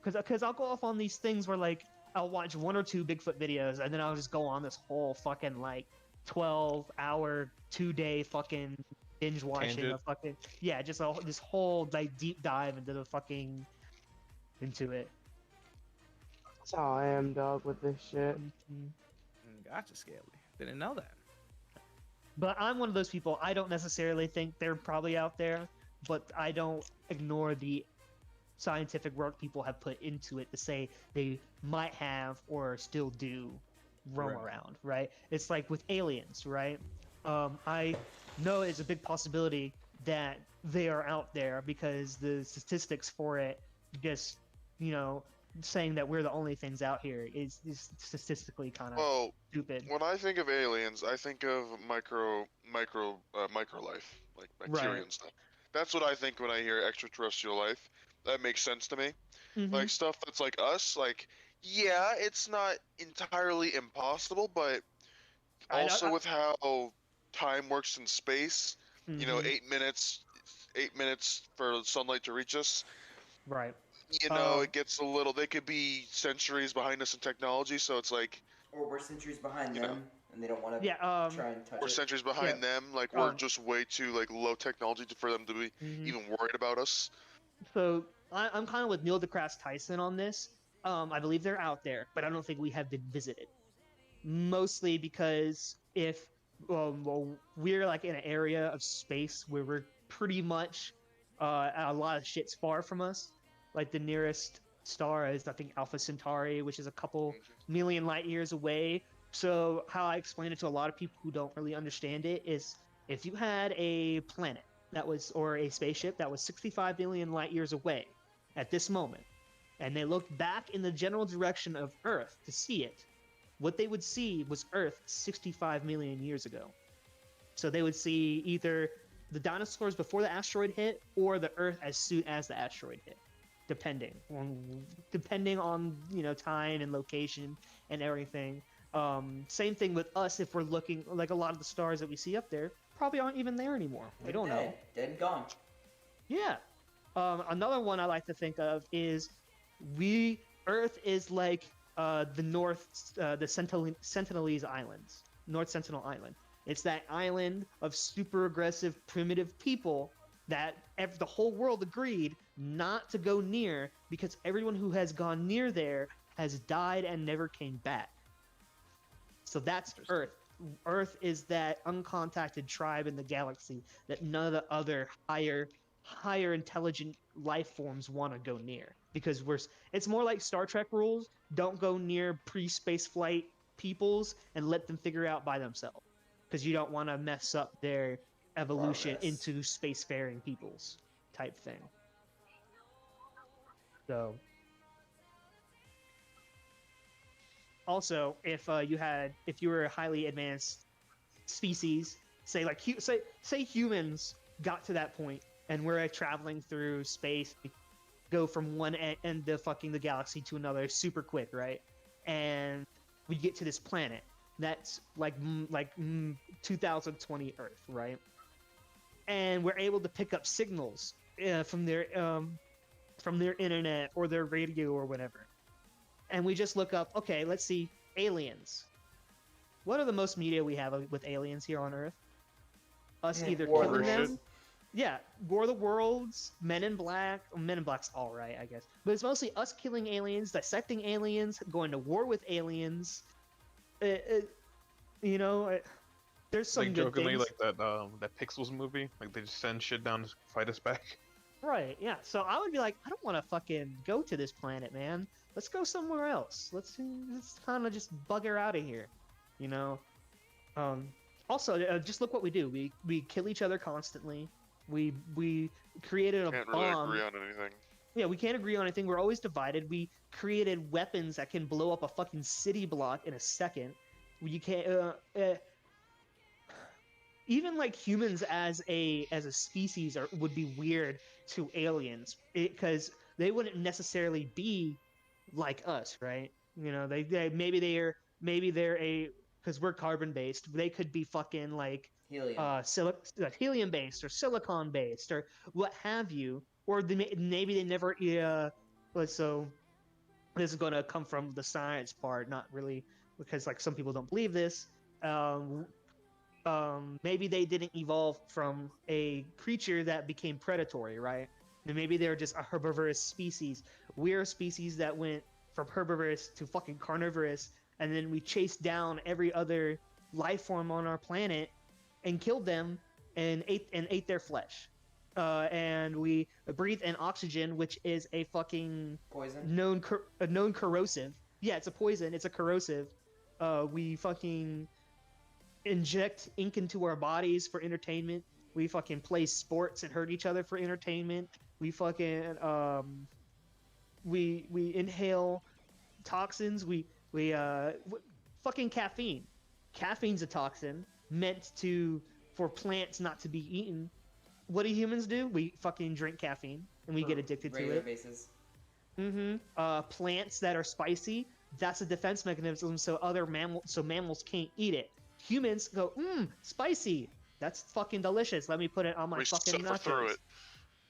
C: because I'll go off on these things where like I'll watch one or two Bigfoot videos and then I'll just go on this whole fucking like 12-hour 2-day fucking binge watching
E: Tangent.
C: of fucking just this whole like deep dive into it.
A: That's how I am, dog, with this shit.
F: Gotcha, Scaly. Didn't know that.
C: But I'm one of those people. I don't necessarily think they're probably out there, but I don't ignore the scientific work people have put into it to say they might have or still do roam
F: Right.
C: around, right? It's like with aliens, right? I know it's a big possibility that they are out there because the statistics for it just, saying that we're the only things out here is statistically kind of
D: Well,
C: stupid.
D: when I think of aliens, I think of micro life, like bacteria
C: Right.
D: and stuff. That's what I think when I hear extraterrestrial life. That makes sense to me.
C: Mhm.
D: Like stuff that's like us, like yeah, it's not entirely impossible, but
C: I-
D: also
C: I-
D: with how time works in space,
C: Mhm.
D: 8 minutes for sunlight to reach us.
C: Right.
D: It gets a little. They could be centuries behind us in technology, so it's like
B: Or we're centuries behind
D: You know.
B: them, and they don't want to
C: Yeah.
B: try and touch
D: we're
B: it.
D: centuries behind them. Like we're just way too like low technology for them to be
C: Mhm.
D: even worried about us.
C: So I'm kind of with Neil deGrasse Tyson on this. I believe they're out there, but I don't think we have been visited. Mostly because if we're like in an area of space where we're pretty much a lot of shit's far from us. Like the nearest star is I think Alpha Centauri, which is a couple million light years away. So how I explain it to a lot of people who don't really understand it is if you had a planet or a spaceship that was 65 million light years away at this moment, and they looked back in the general direction of Earth to see it, what they would see was Earth 65 million years ago. So they would see either the dinosaurs before the asteroid hit or the Earth as soon as the asteroid hit, depending on time and location and everything. Same thing with us. If we're looking, like a lot of the stars that we see up there probably aren't even there anymore. We don't know.
B: Dead and gone.
C: Yeah. Another one I like to think of is Earth is like the Sentinelese Islands, North Sentinel Island. It's that island of super aggressive, primitive people that the whole world agreed not to go near because everyone who has gone near there has died and never came back. So that's Earth. Earth is that uncontacted tribe in the galaxy that none of the other higher intelligent life forms want to go near because it's more like Star Trek rules. Don't go near pre-space flight peoples and let them figure out by themselves, because you don't want to mess up their evolution
B: Progress.
C: into spacefaring peoples type thing. So, also, if you were a highly advanced species, say like say humans got to that point, and we're traveling through space, go from one end of fucking the galaxy to another super quick, right? And we get to this planet that's like 2020 Earth, right? And we're able to pick up signals from their internet or their radio or whatever. And we just look up, okay, let's see, aliens. What are the most media we have with aliens here on Earth? Us either
B: War
C: killing
B: Worlds.
C: them. Yeah, War of the Worlds, Men in Black. Men in Black's all right, I guess. But it's mostly us killing aliens, dissecting aliens, going to war with aliens. You know, there's some
E: Like
C: good
E: jokingly,
C: things.
E: like that Pixels movie, like they just send shit down to fight us back.
C: Right, yeah. So I would be like, I don't want to fucking go to this planet, man. Let's go somewhere else. Let's kind of just bugger out of here, you know. Also, just look what we do. We kill each other constantly. We created a
D: Can't really
C: bomb.
D: agree on anything.
C: Yeah, we can't agree on anything. We're always divided. We created weapons that can blow up a fucking city block in a second. You can't. Even like humans as a species would be weird to aliens, because they wouldn't necessarily be like us, right? You know, maybe they're a, because we're carbon based. They could be fucking like
B: Helium.
C: helium based or silicon based or what have you, or maybe they never. So this is going to come from the science part, not really, because like some people don't believe this. Maybe they didn't evolve from a creature that became predatory, right? And maybe they're just a herbivorous species. We're a species that went from herbivorous to fucking carnivorous, and then we chased down every other life form on our planet and killed them and ate their flesh. And we breathe in oxygen, which is a fucking
B: Poison.
C: known corrosive. Yeah, it's a poison. It's a corrosive. We fucking inject ink into our bodies for entertainment. We fucking play sports and hurt each other for entertainment. We fucking we inhale toxins. Fucking caffeine. Caffeine's a toxin meant for plants not to be eaten. What do humans do? We fucking drink caffeine and we get addicted to
B: Regular
C: it.
B: basis.
C: Plants that are spicy, that's a defense mechanism so mammals can't eat it. Humans go, spicy. That's fucking delicious. Let me put it on my
D: We
C: fucking
D: suffer
C: nachos.
D: through it.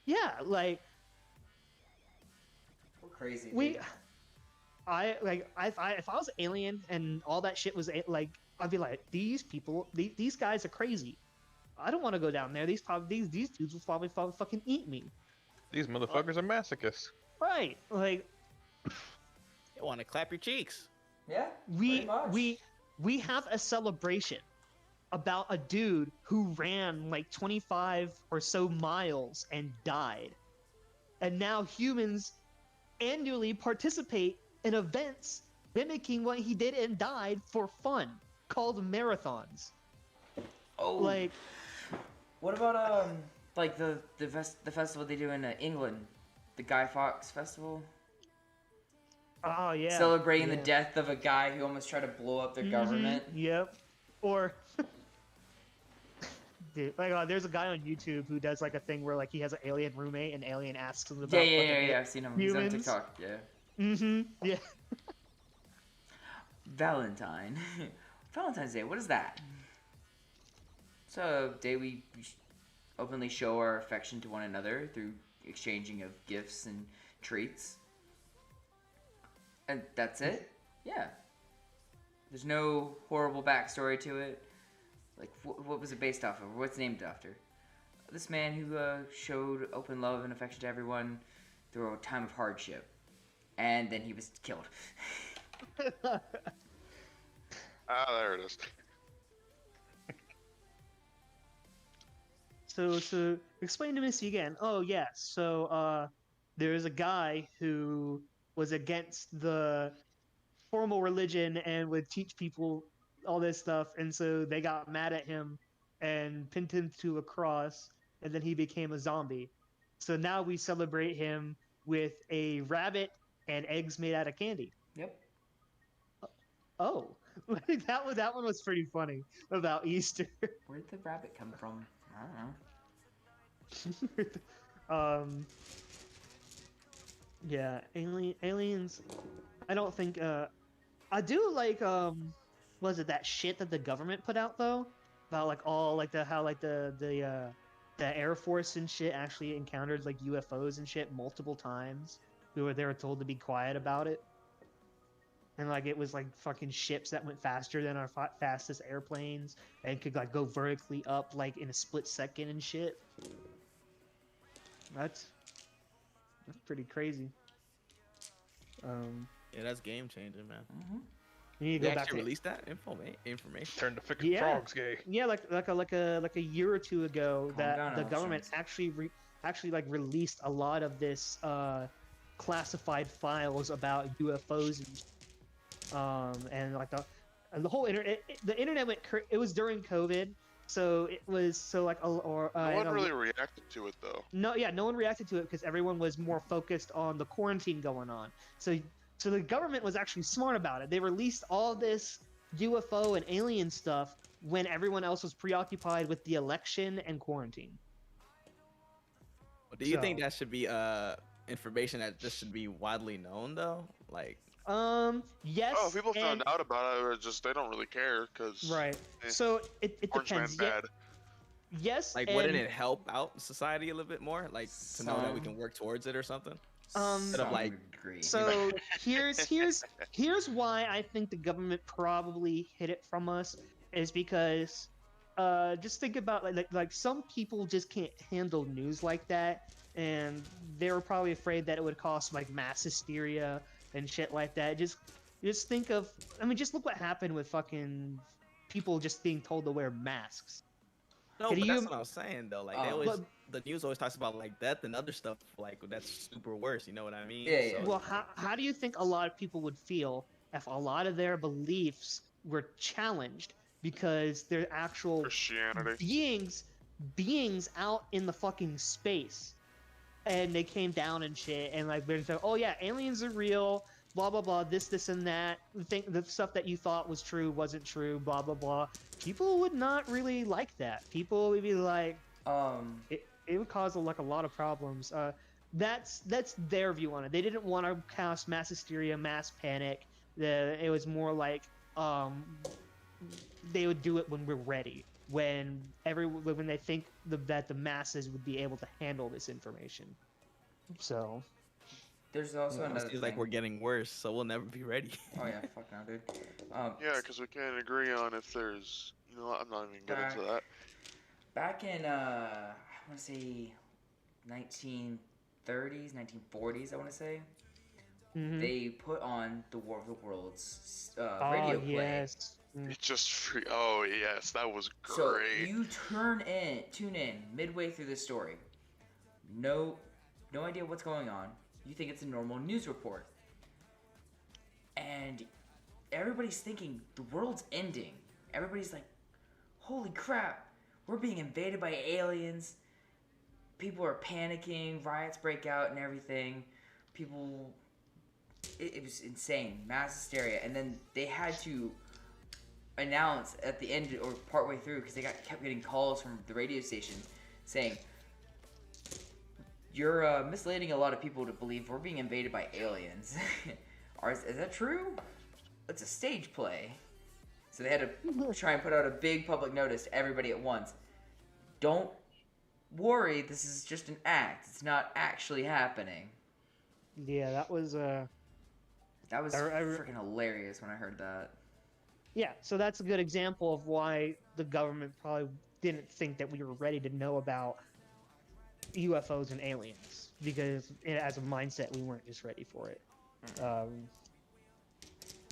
C: Yeah, like
B: We're crazy.
C: we,
B: dude.
C: if I was an alien and all that shit was like, I'd be like, these people, these guys are crazy. I don't want to go down there. These dudes will probably fucking eat me.
E: These motherfuckers are masochists.
C: Right? Like
F: You want to clap your cheeks.
B: Yeah.
C: we
B: pretty much.
C: we have a celebration about a dude who ran like 25 or so miles and died. And now humans annually participate in events mimicking what he did and died for fun, called marathons.
B: Oh.
C: Like,
B: What about like the festival they do in England, the Guy Fawkes Festival,
C: oh yeah,
B: celebrating the
C: yeah.
B: death of a guy who almost tried to blow up their government.
C: Yep. Or dude, like there's a guy on YouTube who does like a thing where like he has an alien roommate and alien asks him about
B: Yeah. I've seen him. He's on
C: humans.
B: TikTok. Yeah.
C: Yeah.
B: Valentine's Day. What is that? It's a day we openly show our affection to one another through exchanging of gifts and treats. And that's it? Yeah. There's no horrible backstory to it. Like, what was it based off of? What's it named after? This man who showed open love and affection to everyone through a time of hardship. And then he was killed.
D: There it is.
C: So explain to Missy again. Oh yeah, so there's a guy who was against the formal religion and would teach people all this stuff, and so they got mad at him and pinned him to a cross, and then he became a zombie. So now we celebrate him with a rabbit and eggs made out of candy.
B: Yep.
C: Oh, that one was pretty funny about Easter.
B: Where did the rabbit come from? I don't know.
C: Yeah, aliens. I don't think. I do like. Was it that shit that the government put out though? About like all like the how like the Air Force and shit actually encountered like UFOs and shit multiple times. They were told to be quiet about it. And like it was like fucking ships that went faster than our fastest airplanes and could like go vertically up like in a split second and shit. That's pretty crazy.
F: Yeah, that's game changing, man.
C: You need to
F: They
C: go back
F: actually
C: to
F: released that information.
E: Turn the fucking
C: Yeah.
E: frogs gay.
C: yeah, like a year or two ago
B: Calm
C: that
B: down,
C: the government
B: Alexis.
C: actually like released a lot of this classified files about UFOs and like the whole internet. The internet went. It was during COVID, so it was so like
D: No one really reacted to it though.
C: no one reacted to it because everyone was more focused on the quarantine going on. So the government was actually smart about it. They released all this UFO and alien stuff when everyone else was preoccupied with the election and quarantine.
F: But do you think
C: So-
F: that should be information that just should be widely known though? Like,
C: Yes.
D: Oh, people found
C: and-
D: out about it, or just they don't really care because
C: Right.
D: Eh,
C: So it
D: Orange
C: depends.
D: Man's bad.
C: Yes.
F: like,
C: and,
F: wouldn't it help out society a little bit more? Like, to know that we
B: Some-
F: can work towards it or something?
C: Instead
F: of,
B: Some
F: like-
B: degree.
C: So here's why I think the government probably hid it from us is because just think about like some people just can't handle news like that, and they were probably afraid that it would cause like mass hysteria and shit like that. Just think of, I mean, just look what happened with fucking people just being told to wear masks.
F: No,
C: Can
F: but
C: you-
F: that's what I was saying though. Like, they always,
C: But-
F: the news always talks about like death and other stuff like that's super worse. You know what I mean?
B: Yeah, yeah.
C: Well, how do you think a lot of people would feel if a lot of their beliefs were challenged because they're actual
D: Christianity.
C: beings out in the fucking space, and they came down and shit, and like they're like, oh yeah, aliens are real, blah blah blah, this and that. The stuff that you thought was true wasn't true, blah blah blah. People would not really like that. People would be like, it would cause like a lot of problems. That's their view on it. They didn't want to cause mass hysteria, mass panic. It was more like they would do it when we're ready, when they think that the masses would be able to handle this information. So
B: There's also
F: It
B: another
F: seems like
B: thing.
F: we're getting worse, so we'll never be ready.
B: Oh yeah, fuck no, dude.
D: Yeah, because we can't agree on if there's. You know what? I'm not even getting into that.
B: Back in I want to say 1930s, 1940s. I want to say
C: mhm.
B: they put on the War of the Worlds
C: Oh
B: radio play.
C: yes.
D: It just free. Oh yes, that was
B: So
D: great.
B: you tune in midway through the story. No idea what's going on. You think it's a normal news report, and everybody's thinking the world's ending. Everybody's like, "Holy crap, we're being invaded by aliens." People are panicking. Riots break out and everything. It was insane, mass hysteria, and then they had to announce at the end or partway through because they kept getting calls from the radio station saying, "You're misleading a lot of people to believe we're being invaded by aliens." Is that true? It's a stage play. So they had to try and put out a big public notice to everybody at once. Don't worry, this is just an act. It's not actually happening.
C: Yeah, that was
B: That was
C: I-
B: freaking hilarious when I heard that.
C: yeah. So that's a good example of why the government probably didn't think that we were ready to know about UFOs and aliens, because as a mindset we weren't just ready for it.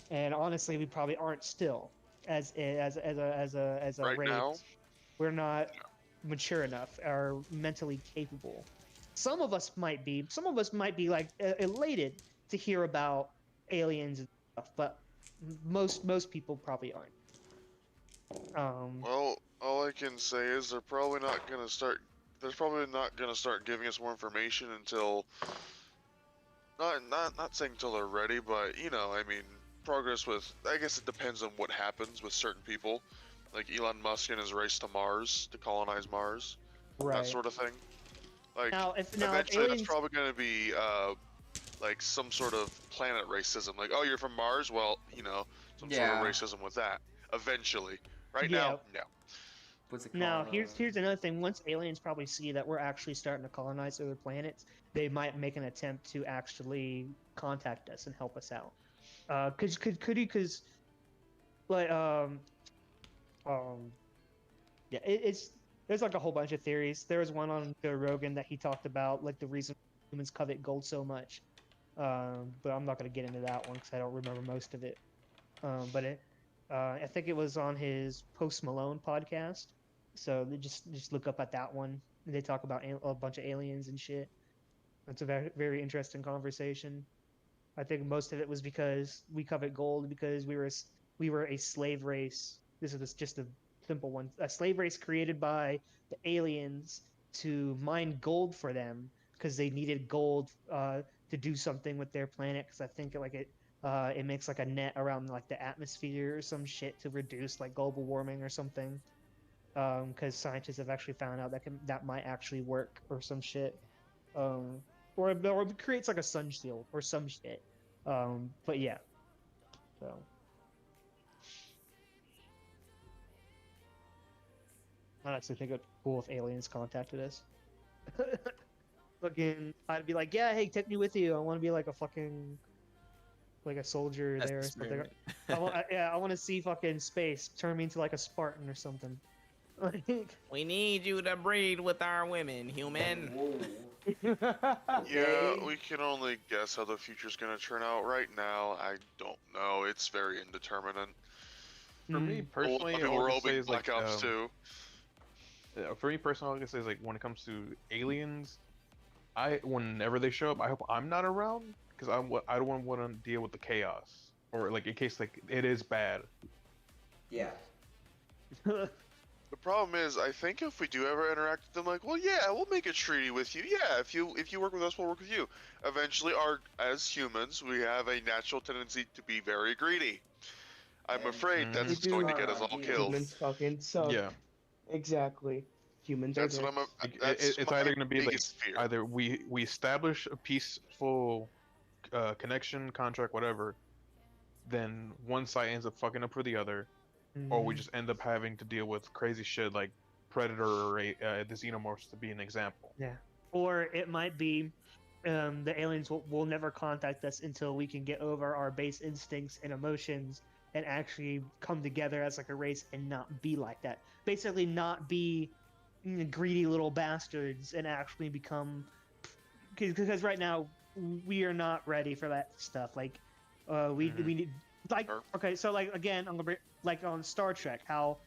C: And honestly, we probably aren't still as a
D: Right
C: race.
D: now?
C: We're not mature enough or mentally capable. Some of us might be. Some of us might be like elated to hear about aliens and stuff, but Most people probably aren't.
D: Well, all I can say is they're probably not gonna start. They're probably not gonna start giving us more information until not saying until they're ready, but I mean, progress with. I guess it depends on what happens with certain people, like Elon Musk and his race to Mars to colonize Mars, that
C: Right.
D: sort of thing. Like,
C: Now, if
D: eventually,
C: aliens,
D: that's probably gonna be like some sort of planet racism. Like, oh, you're from Mars? Well, some sort of
B: Yeah.
D: racism with that. Eventually. Right
C: Yeah.
D: now, no.
B: What's it
C: Now,
B: called?
C: here's another thing. Once aliens probably see that we're actually starting to colonize other planets, they might make an attempt to actually contact us and help us out. Because like yeah, it's there's like a whole bunch of theories. There was one on Joe Rogan that he talked about like the reason humans covet gold so much. But I'm not gonna get into that one because I don't remember most of it. But I think it was on his Post Malone podcast. So they just look up at that one. They talk about a bunch of aliens and shit. It's a very interesting conversation. I think most of it was because we covet gold because we were a slave race. This is just a simple one. A slave race created by the aliens to mine gold for them because they needed gold to do something with their planet. Because I think it makes like a net around like the atmosphere or some shit to reduce like global warming or something. Because scientists have actually found out that might actually work or some shit. Or it creates like a sun shield or some shit. But yeah. So I actually think it'd be cool if aliens contacted us. Fucking, I'd be like, yeah, hey, take me with you. I want to be like a fucking, like a soldier
F: That's
C: there or
F: the
C: something.
F: spirit.
C: I want to see fucking space. Turn me into like a Spartan or something. Like,
F: We need you to breed with our women, human.
B: Whoa.
D: Yeah, we can only guess how the future's gonna turn out. Right now, I don't know. It's very indeterminate.
E: For me
C: mm,
D: A lot of
E: personally,
D: people
E: all
D: were
E: I can
D: hoping
E: say is
D: Black
E: like,
D: Ops 2.
E: for me personally, all I can say is like when it comes to aliens, whenever they show up, I hope I'm not around because I don't want to deal with the chaos or like in case like it is bad.
B: Yeah.
D: The problem is, I think if we do ever interact with them, like, well, yeah, we'll make a treaty with you. Yeah, if you work with us, we'll work with you. Eventually, as humans, we have a natural tendency to be very greedy. I'm
B: And
D: afraid
E: Mhm.
D: that's
A: We
D: what's going to
A: do.
D: get us all killed.
A: Humans fucking suck.
E: Yeah,
A: Exactly. Humans are
D: That's what
A: dicks.
E: like,
D: that's
E: it's
D: my
E: either gonna be like
D: biggest fear.
E: either we establish a peaceful connection, contract, whatever, then one side ends up fucking up for the other, or we
C: mm,
E: just end up having to deal with crazy shit like Predator or the Xenomorphs to be an example.
C: yeah. Or it might be the aliens will never contact us until we can get over our base instincts and emotions and actually come together as like a race and not be like that. Basically, not be greedy little bastards and actually become because right now we are not ready for that stuff. Like,
E: Mhm.
C: we need like
D: Sure.
C: okay, so like again, I'm gonna bring like on Star Trek, how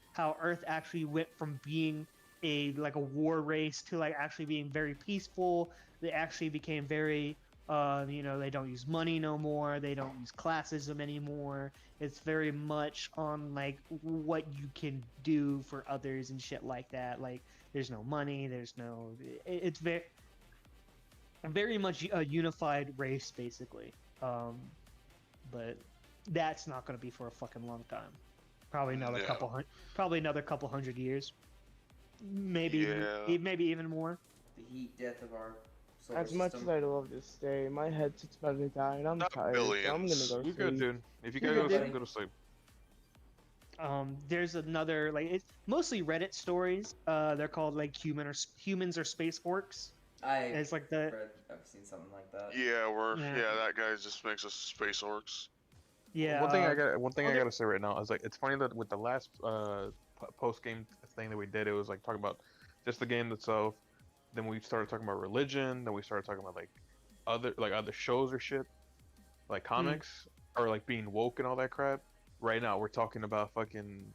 C: Earth actually went from being a war race to like actually being very peaceful. They actually became very they don't use money no more. They don't use classism anymore. It's very much on like what you can do for others and shit like that. Like there's no money. There's no. It's very much a unified race basically. But that's not going to be for a fucking long time. Probably another
D: Yeah.
C: probably another couple hundred years. Maybe
D: Yeah.
C: maybe even more.
B: The heat death of our solar
A: As much
B: system.
A: as I'd love to stay, my headset's about to die and I'm
D: Not
A: tired, so I'm gonna
D: billions.
A: go
E: You're good,
A: sleep.
E: dude. If you
B: You're
E: gotta go
B: good,
E: sleep,
B: buddy.
E: go to sleep.
C: There's another like it's mostly Reddit stories. They're called like humans or space orcs.
B: I've
C: It's like the
B: I've seen something like that.
D: Yeah,
C: Yeah.
D: that guy just makes us space orcs.
C: yeah.
E: One thing I
C: other-
E: gotta say right now is like it's funny that with the last post game thing that we did, it was like talking about just the game itself. Then we started talking about religion. Then we started talking about like other shows or shit, like comics or like being woke and all that crap. Right now we're talking about fucking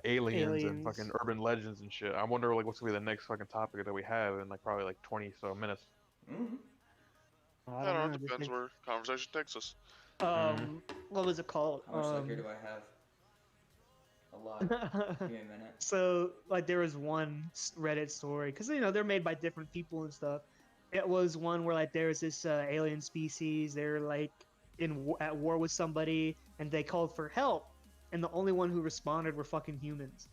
E: aliens and
C: Aliens.
E: fucking urban legends and shit. I wonder like what's gonna be the next fucking topic that we have in like probably like 20 so minutes.
B: Mm-hmm.
C: I
D: I
C: don't
D: don't know,
C: know.
D: it depends where conversation takes us.
C: What was it called?
B: How much liquor do I have? A lot. Give me a minute.
C: So like there was one Reddit story because they're made by different people and stuff. It was one where like there's this alien species. They're like at war with somebody, and they called for help, and the only one who responded were fucking humans.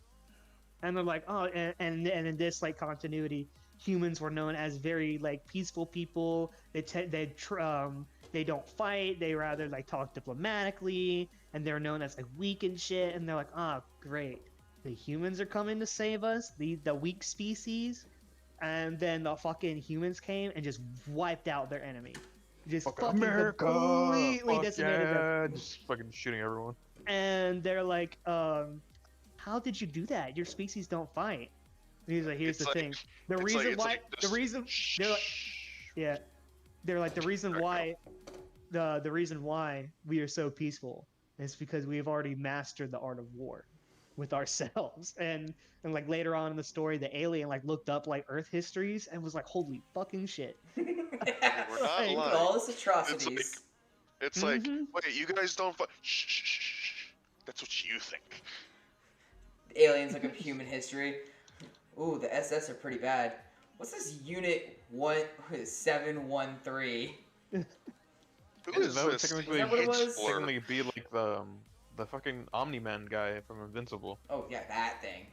C: And they're like, oh, and in this like continuity, humans were known as very like peaceful people. They don't fight. They rather like talk diplomatically, and they're known as like weak and shit. And they're like, ah, great, the humans are coming to save us, the weak species. And then the fucking humans came and just wiped out their enemy, just fucking
E: America,
C: completely
E: fuck
C: decimated
E: yeah,
C: them.
E: just fucking shooting everyone.
C: And they're like, how did you do that? Your species don't fight. And he's like, here's the thing. The reason why the reason why we are so peaceful is because we have already mastered the art of war with ourselves. And like later on in the story, the alien like looked up like Earth histories and was like, holy fucking shit.
D: We're not
C: Like,
D: lying.
B: All this atrocities.
D: It's like, wait, you guys don't fight. Shh, shh, shh, shh. That's what you think.
B: The aliens look up human history. Ooh, the SS are pretty bad. What's this unit 713?
D: Who
E: Yeah,
D: is
E: that would
D: this?
E: technically,
B: Is that what it was?
E: technically be like the fucking Omni-Man guy from Invincible.
B: Oh yeah, that thing.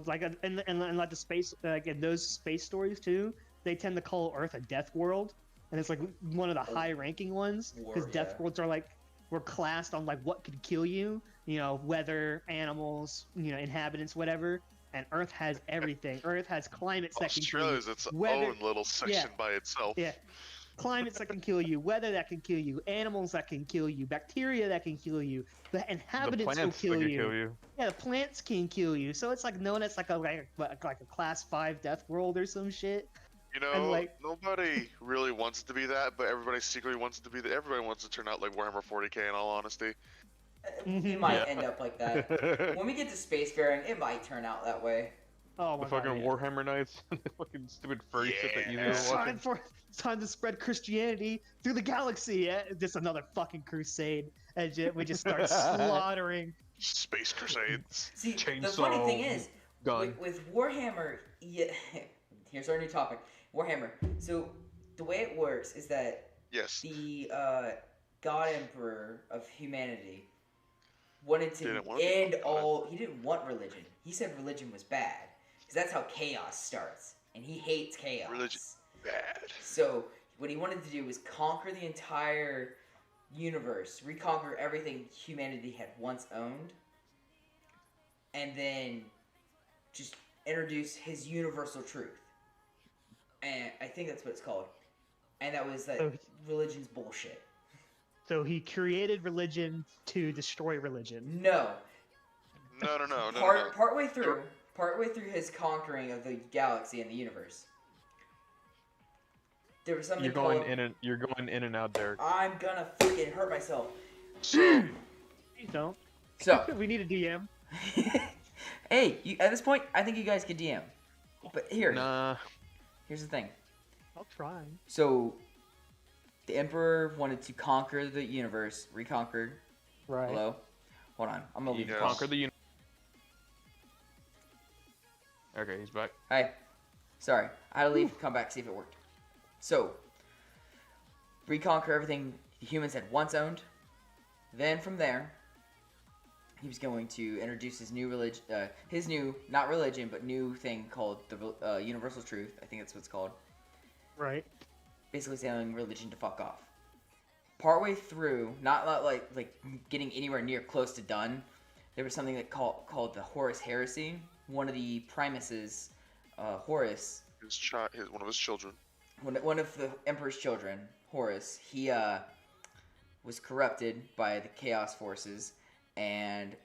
C: Like and like the space, like in those space stories too, they tend to call Earth a death world, and it's like one of the high-ranking ones because death worlds are like were classed on like what could kill you, weather, animals, inhabitants, whatever. And Earth has everything. Earth has climates that can kill you.
D: Australia's its
C: Weather,
D: own little section by itself.
C: yeah, climates that can kill you, weather that can kill you, animals that can kill you, bacteria that can kill you, the
E: The
C: inhabitants will
E: plants
C: kill
E: that could
C: you.
E: kill you.
C: Yeah, the plants can kill you. So it's like known as like a class 5 death world or some shit.
D: You know,
C: And, like-
D: nobody really wants it to be that, but everybody secretly wants it to be that. Everybody wants to turn out like Warhammer 40k in all honesty.
B: It might
E: Yeah.
B: end up like that. When we get to spacefaring, it might turn out that way.
C: Oh
E: The
C: my
E: fucking
C: god.
E: Warhammer Knights, the fucking stupid furry shit that you
D: Yeah.
E: were
C: It's
E: watching.
C: it's time to spread Christianity through the galaxy. Yeah? Just another fucking crusade. And we just start slaughtering.
D: Space Crusades.
B: See, the
E: Chainsaw
B: funny thing is,
E: gun.
B: with Warhammer, yeah, here's our new topic, Warhammer. So the way it works is that
D: Yes.
B: the God Emperor of humanity wanted to
D: Didn't want
B: end
D: God.
B: all. He didn't want religion. He said religion was bad because that's how chaos starts, and he hates chaos.
D: Religion. Bad.
B: So what he wanted to do was conquer the entire universe, reconquer everything humanity had once owned, and then just introduce his universal truth. And I think that's what it's called. And that was that
C: So-
B: religion's bullshit.
C: So he created religion to destroy religion.
B: No.
D: No.
B: Partway through his conquering of the galaxy and the universe, there was something
E: You're
B: called.
E: you're going in and out, Derek.
B: I'm gonna fucking hurt myself.
D: So,
C: Please don't.
B: So,
C: We need a DM.
B: hey, at this point, I think you guys could DM. But here's
E: Nah.
B: the thing.
C: I'll try.
B: So, the Emperor wanted to conquer the universe, reconquered.
C: Right.
B: Hello? Hold on, I'm gonna leave
D: Yes.
B: the call.
E: Conquer the universe. Okay, he's back.
B: Hi. Sorry, I had to leave, come back, see if it worked. So, reconquer everything the humans had once owned. Then from there, he was going to introduce his new religion, not religion, but new thing called the Universal Truth. I think that's what it's called.
C: Right.
B: Basically telling religion to fuck off. Partway through, not like getting anywhere near close to done, there was something that called the Horus Heresy. One of the Primuses, Horus,
D: one of his children.
B: one of the Emperor's children, Horus, he was corrupted by the Chaos Forces, and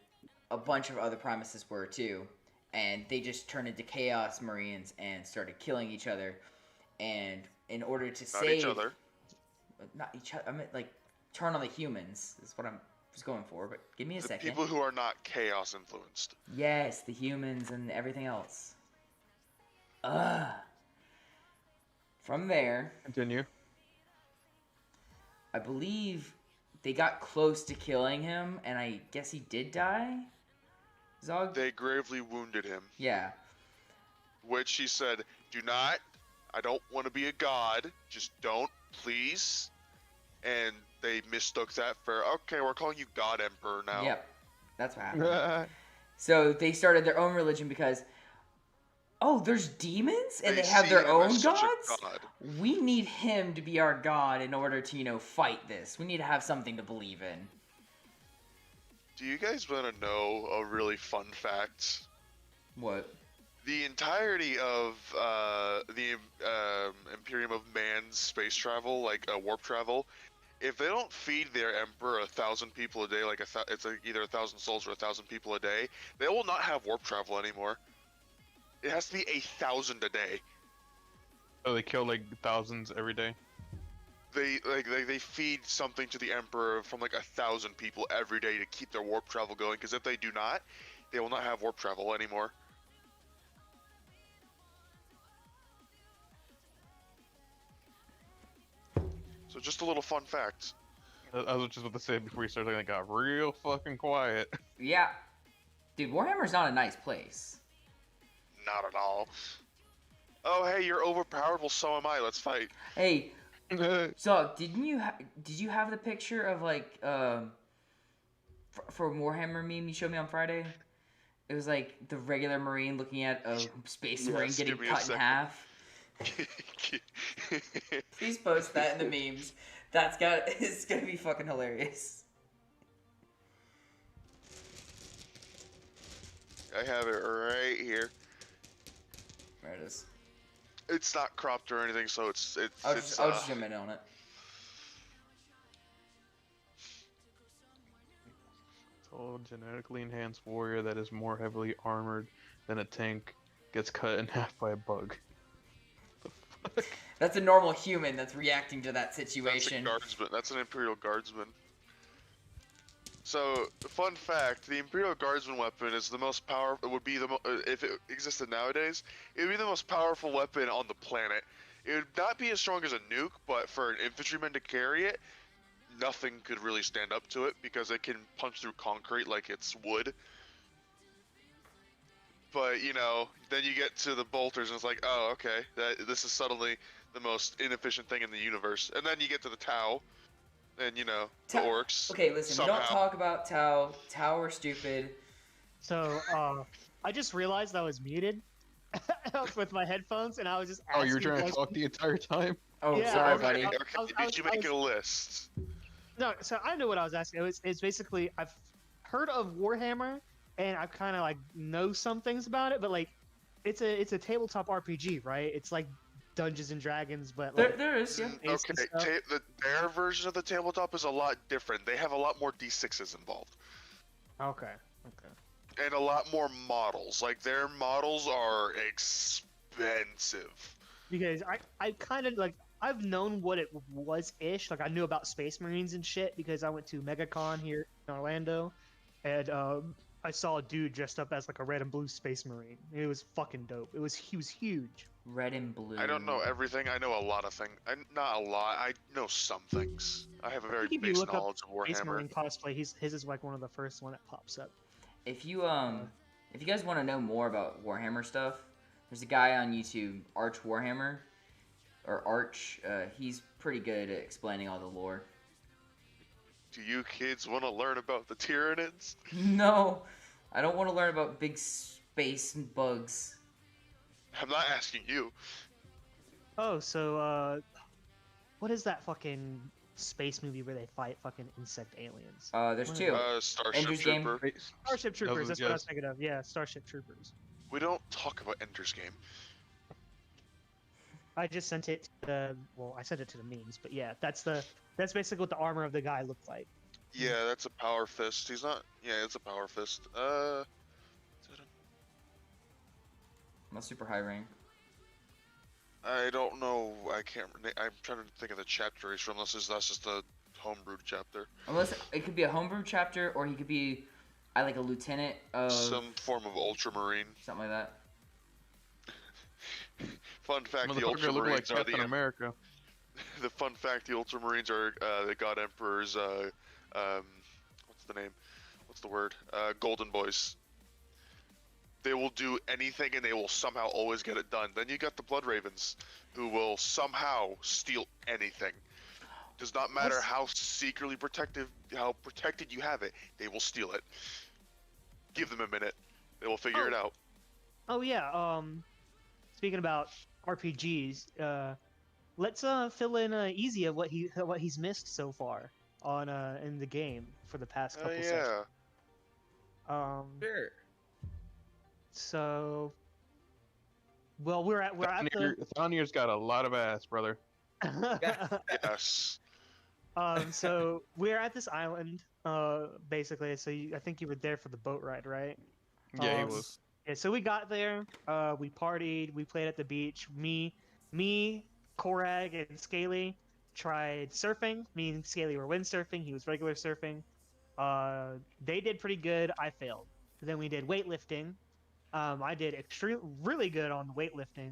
B: a bunch of other Primuses were too, and they just turned into Chaos Marines and started killing each other, and in order to
D: Not
B: save
D: each other.
B: not each other, I meant like turn on the humans is what I was going for, but give me a
D: The
B: second.
D: people who are not chaos influenced.
B: Yes, the humans and everything else. From there,
E: Continue.
B: I believe they got close to killing him, and I guess he did die. Zog.
D: They gravely wounded him,
B: Yeah.
D: which he said, "Do not. I don't want to be a god. Just don't, please." And they mistook that for, okay, we're calling you God Emperor now.
B: Yep. That's what happened. So they started their own religion because, oh, there's demons and they have
D: see
B: their
D: him
B: own
D: as such a
B: gods?
D: god.
B: We need him to be our god in order to, fight this. We need to have something to believe in.
D: Do you guys want to know a really fun fact?
B: What?
D: The entirety of the Imperium of Man's space travel, like warp travel, if they don't feed their emperor 1,000 people a day, like it's either 1,000 souls or 1,000 people a day, they will not have warp travel anymore. It has to be 1,000 a day.
E: Oh, they kill like thousands every day.
D: They feed something to the emperor from like 1,000 people every day to keep their warp travel going. Because if they do not, they will not have warp travel anymore. So just a little fun fact.
E: I was just about to say before you started, it got real fucking quiet.
B: Yeah. Dude, Warhammer's not a nice place.
D: Not at all. Oh, hey, you're overpowered. Well, so am I. Let's fight.
B: Hey, so did you have the picture of like for Warhammer meme you showed me on Friday? It was like the regular Marine looking at a Space Marine
D: Yes,
B: getting
D: give me a
B: cut in
D: second.
B: half. Please post that in the memes. It's gonna be fucking hilarious.
D: I have it right here.
B: There it is.
D: It's not cropped or anything, so it's
B: I'll just zoom in on it.
E: Tall, genetically enhanced warrior that is more heavily armored than a tank gets cut in half by a bug. The fuck?
B: That's a normal human that's reacting to that
D: That's a
B: situation.
D: guardsman. That's an Imperial Guardsman. So, fun fact: the Imperial Guardsman weapon is the most powerful. It would be if it existed nowadays, it would be the most powerful weapon on the planet. It would not be as strong as a nuke, but for an infantryman to carry it, nothing could really stand up to it because it can punch through concrete like it's wood. But then you get to the bolters and it's like, oh, okay, this is suddenly the most inefficient thing in the universe. And then you get to the Tau, and the orcs.
B: Okay, listen, we
D: somehow.
B: don't talk about Tau. Tau are stupid.
C: So, I just realized I was muted with my headphones, and I was just
E: Oh,
C: asking
E: you were trying to
C: questions.
E: talk the entire time?
B: Oh,
C: Yeah,
B: sorry,
C: okay.
B: buddy.
D: Okay,
C: I
D: did you
C: was-
D: make a list?
C: No, so I know what I was asking. It's basically I've heard of Warhammer, and I kind of like know some things about it, but like it's a tabletop RPG, right? It's like Dungeons and Dragons, but like
B: There is, yeah.
C: space and
D: Okay,
C: stuff.
D: their version of the tabletop is a lot different. They have a lot more D6s involved.
C: Okay.
D: And a lot more models. Like, their models are expensive.
C: Because I kind of like I've known what it was ish. Like I knew about Space Marines and shit because I went to MegaCon here in Orlando, and I saw a dude dressed up as like a red and blue Space Marine. It was fucking dope. He was huge.
B: Red and blue.
D: I don't know everything. I know a lot of things. Not a lot. I know some things. I have a very
C: I think if you
D: base
C: look up
D: knowledge of
C: Space
D: Warhammer.
C: Marine cosplay, his is like one of the first one that pops up.
B: If you guys want to know more about Warhammer stuff, there's a guy on YouTube, Arch Warhammer, or Arch. He's pretty good at explaining all the lore.
D: Do you kids want to learn about the Tyranids?
B: No, I don't want to learn about big space bugs.
D: I'm not asking you.
C: Oh, so what is that fucking space movie where they fight fucking insect aliens?
B: There's
C: What?
B: two.
D: Starship
B: Ender's Game.
D: Trooper.
C: Starship Troopers. That's what I was
E: Yes.
C: thinking of. Yeah, Starship Troopers.
D: We don't talk about Ender's Game.
C: I just sent it to I sent it to the memes, but yeah, that's basically what the armor of the guy looked like.
D: Yeah, that's a power fist. He's not. Yeah, it's a power fist.
B: I'm a super high rank.
D: I don't know. I can't. I'm trying to think of the chapter he's from. That's just a homebrewed chapter.
B: Unless it could be a homebrew chapter, or he could be, like a lieutenant of
D: Some form of ultramarine.
B: something like that.
D: Fun fact: the
E: Motherfucker look like
D: ultramarines are
E: Captain America.
D: the fun fact: the ultramarines are the God Emperor's what's the name? What's the word? Golden Boys. They will do anything and they will somehow always get it done. Then you got the Blood Ravens, who will somehow steal anything. Does not matter how secretly how protected you have it, they will steal it. Give them a minute. They will figure it out.
C: Oh yeah. Speaking about RPGs, let's fill in Easy of what he's missed so far on in the game for the past couple sessions.
F: Sure.
C: So, well, we're at
E: Thonier's got a lot of ass, brother.
D: Yes.
C: So we're at this island, basically. So I think you were there for the boat ride, right?
E: Yeah, he was.
C: Yeah. So we got there. We partied. We played at the beach. Me, Korag, and Scaly tried surfing. Me and Scaly were windsurfing. He was regular surfing. They did pretty good. I failed. Then we did weightlifting. I did really good on the weightlifting.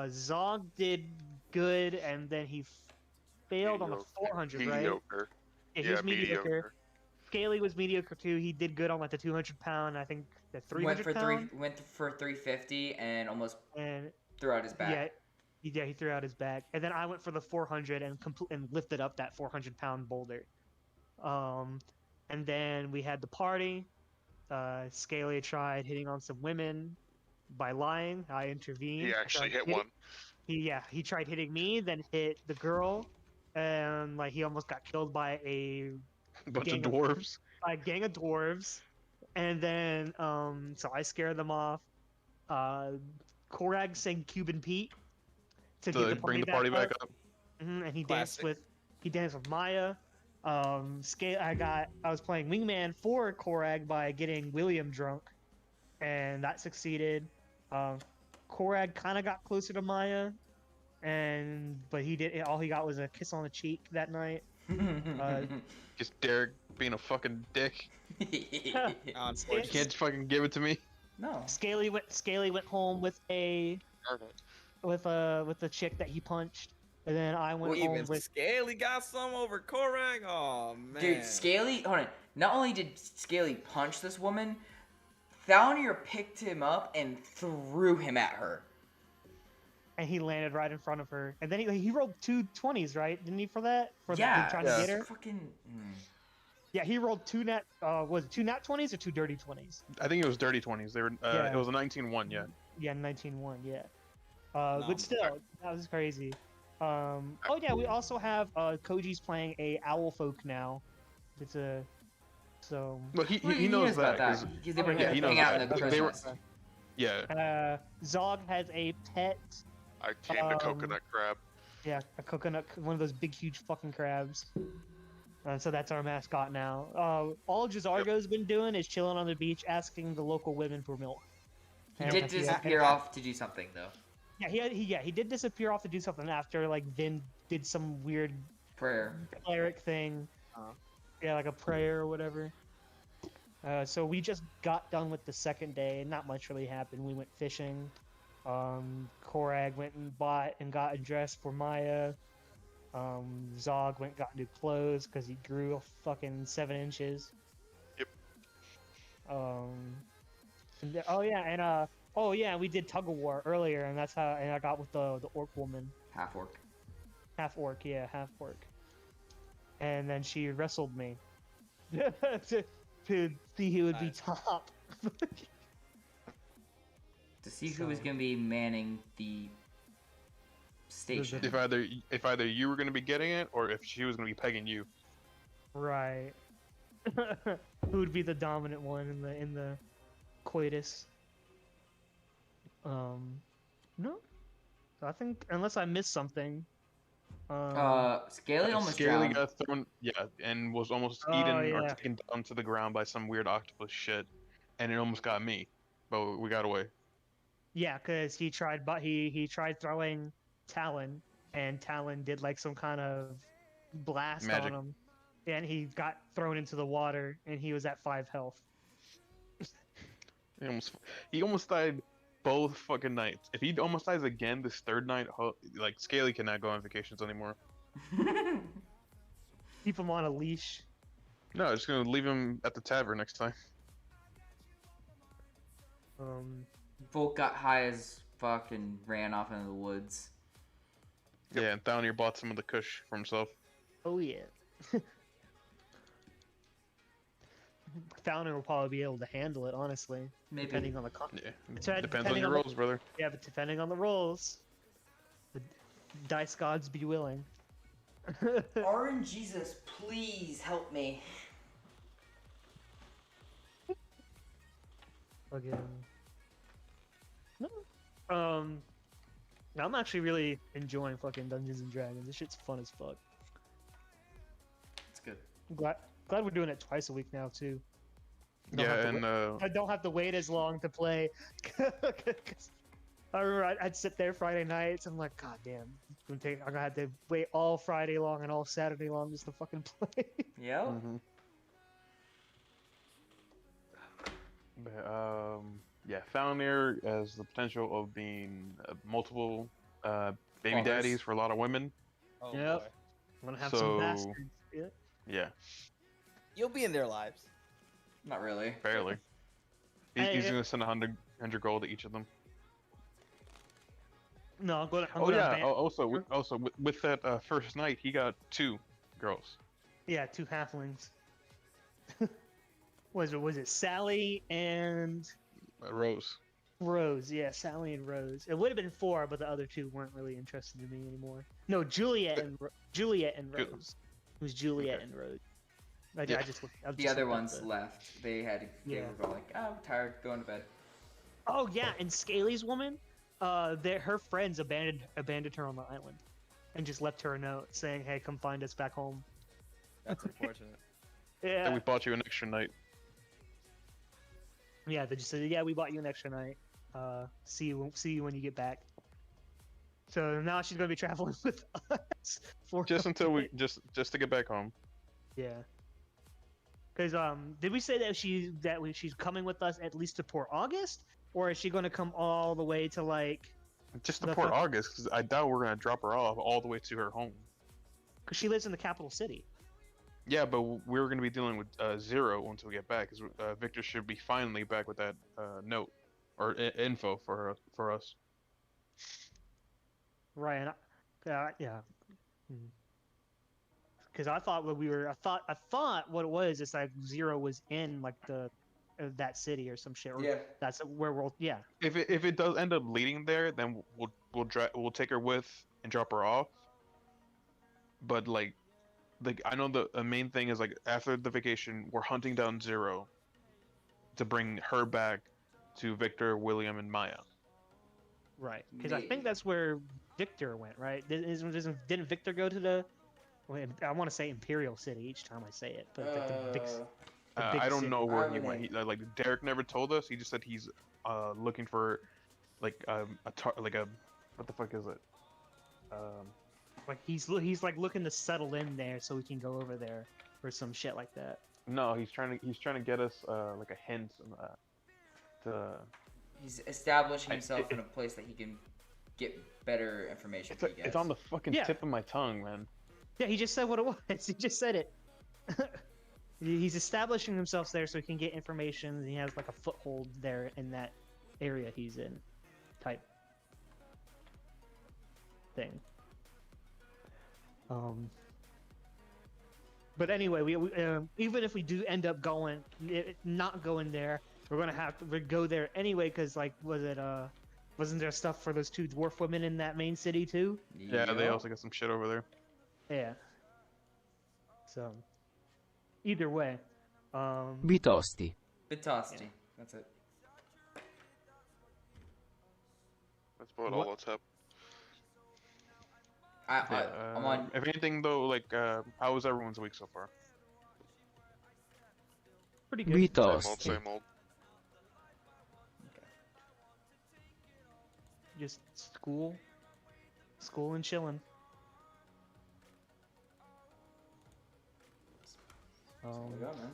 C: Zog did good, and then he failed on the 400, right?
D: Mediocre.
C: Yeah, he was mediocre. Scaly was mediocre too. He did good on like the 200 pound. I think the 300 pound.
B: Went for 350 and almost threw out his back.
C: Yeah, he threw out his back. And then I went for the 400 and lifted up that 400-pound boulder. And then we had the party. Scaly tried hitting on some women by lying. I intervened.
D: He actually hit one.
C: He tried hitting me, then hit the girl, and like he almost got killed by a
E: bunch of dwarves.
C: A gang of dwarves, and then so I scared them off. Korag sang Cuban Pete to bring the party back up. And he danced with Maya. I was playing wingman for Korag by getting William drunk, and that succeeded. Korag kind of got closer to Maya, but all he got was a kiss on the cheek that night.
E: Just Derek being a fucking dick. You can't fucking give it to me.
B: No.
C: Scaly went home with a chick that he punched. And then I went home with
F: Scaly got some over Korag. Oh man,
B: dude, Scaly. Hold on. Not only did Scaly punch this woman, Thalnir picked him up and threw him at her.
C: And he landed right in front of her. And then he rolled 2 20s, right? Didn't he for that?
B: Yeah.
C: Trying to get her.
B: Fucking.
C: Yeah, he rolled 2 nat 20s or 2 dirty 20s?
E: I think it was dirty 20s. They were. It was a 19-1, yeah.
C: Yeah, 19-1, yeah. But still, that was crazy. We also have Koji's playing a owl folk now.
E: Well, he knows that
B: because they were hanging out in the Christmas.
E: Yeah.
C: Zog has a pet.
D: I tamed a coconut crab.
C: Yeah, a coconut, one of those big, huge fucking crabs. So that's our mascot now. All Jazargo's been doing is chilling on the beach, asking the local women for milk.
B: He did disappear off to do something though.
C: Yeah, he did disappear off to do something after Vin did some weird
B: prayer
C: cleric thing. Yeah, like a prayer or whatever. So we just got done with the second day. Not much really happened. We went fishing. Korag went and bought and got a dress for Maya. Zog went and got new clothes because he grew a fucking 7 inches.
D: Yep.
C: We did tug of war earlier, and that's how. And I got with the orc woman.
B: Half orc.
C: Half orc. And then she wrestled me to see who would be top.
B: To see who was gonna be manning the station.
E: If either you were gonna be getting it, or if she was gonna be pegging you.
C: Right. Who would be the dominant one in the coitus? No. So I think unless I missed something.
B: Scaly almost drowned.
E: Got thrown, and was almost eaten or taken down to the ground by some weird octopus shit, and it almost got me, but we got away.
C: Yeah, because he tried throwing Talon, and Talon did like some kind of blast
E: magic
C: on him, and he got thrown into the water, and he was at 5 health.
E: He almost died both fucking nights. If he almost dies again this third night, Scaly cannot go on vacations anymore.
C: Keep him on a leash.
E: No, just gonna leave him at the tavern next time.
B: Volk got high as fuck and ran off into the woods.
E: Yeah, and Thaunir bought some of the kush for himself.
C: Oh yeah. Founder will probably be able to handle it, honestly.
B: Maybe.
C: Depending on the
E: Yeah,
C: Depending
E: depends on your
C: on the-
E: rolls, brother.
C: yeah, but depending on the rolls, the dice gods be willing.
B: Orange Jesus, please help me.
C: Again. No. I'm actually really enjoying fucking Dungeons and Dragons. This shit's fun as fuck.
B: It's good.
C: I'm glad we're doing it twice a week now too.
E: Yeah, and
C: I don't have to wait as long to play. 'Cause I remember I'd sit there Friday nights. And I'm like, God damn, I'm gonna have to wait all Friday long and all Saturday long just to fucking play.
B: Yep.
E: Mm-hmm. Yeah, Thaunir has the potential of being multiple baby
B: Fathers.
E: daddies for a lot of women.
F: Oh
C: Yep.
F: boy.
C: I'm gonna have
E: So-
C: some bastards. Yeah.
E: Yeah,
F: You'll be in their lives.
B: Not really.
E: barely.
C: Hey,
E: He's gonna send 100 gold to each of them.
C: No, I'm gonna.
E: Also with that first night, he got 2 girls.
C: Yeah, 2 halflings. Was it Sally and
E: Rose.
C: Rose? Yeah, Sally and Rose. It would have been 4, but the other 2 weren't really interested in me anymore. No, Juliet and
E: Good.
C: Rose. It was Juliet
E: Okay.
C: and Rose.
E: Yeah.
C: I
B: The
C: just
B: other
C: looked up
B: ones left. They had. They
C: Yeah.
B: were like, "Oh, I'm tired. Going to bed."
C: Oh yeah, and Scaly's woman, her friends abandoned her on the island, and just left her a note saying, "Hey, come find us back home."
F: That's unfortunate.
C: Yeah.
E: And we bought you an extra night.
C: Yeah, they just said, "Yeah, we bought you an extra night. See you when you get back." So now she's gonna be traveling with us for
E: Just until we just to get back home.
C: yeah. Because did we say that she's coming with us at least to Port August, or is she gonna come all the way to like?
E: Just to
C: The
E: Port
C: fuck-
E: August, because I doubt we're gonna drop her off all the way to her home.
C: Because she lives in the capital city.
E: Yeah, but we're gonna be dealing with Zero once we get back, because Victor should be finally back with that note or info for us.
C: Right. And yeah. Because I thought I thought what it was is like Zero was in like that city or some shit. Or
B: Yeah.
C: That's where we'll yeah.
E: If it does end up leading there, then we'll take her with and drop her off. But like I know the main thing is like after the vacation, we're hunting down Zero to bring her back to Victor, William, and Maya.
C: Right. Because I
B: Maybe.
C: think that's where Victor went. Right. Didn't Victor go to the? Well, I want to say Imperial City each time I say it, but like the big
E: I don't
C: city.
E: know where he
B: Irony.
E: went. Like Derek never told us. He just said he's looking for like what the fuck is it?
C: Like he's like looking to settle in there so we can go over there or some shit like that.
E: No, he's trying to get us like a hint to.
B: He's establishing himself in a place that he can get better information.
E: It's on the fucking
C: Yeah.
E: tip of my tongue, man.
C: Yeah, he just said what it was. He just said it. He's establishing himself there so he can get information. And he has like a foothold there in that area he's in, type thing. But anyway, we even if we do end up not going there, we're gonna have to go there anyway because like wasn't there stuff for those 2 dwarf women in that main city too?
E: Yeah, they also got some shit over there.
C: Yeah. So, either way,
G: Bitosti.
B: Bitosti.
C: Yeah.
B: That's it.
D: That's about
C: What-
D: all that's happened.
B: I'm on.
E: If anything, though, like, how was everyone's week so far?
C: pretty good.
D: Same old,
G: Bitosti.
D: same old.
C: Just school and chilling.
B: What we got, man?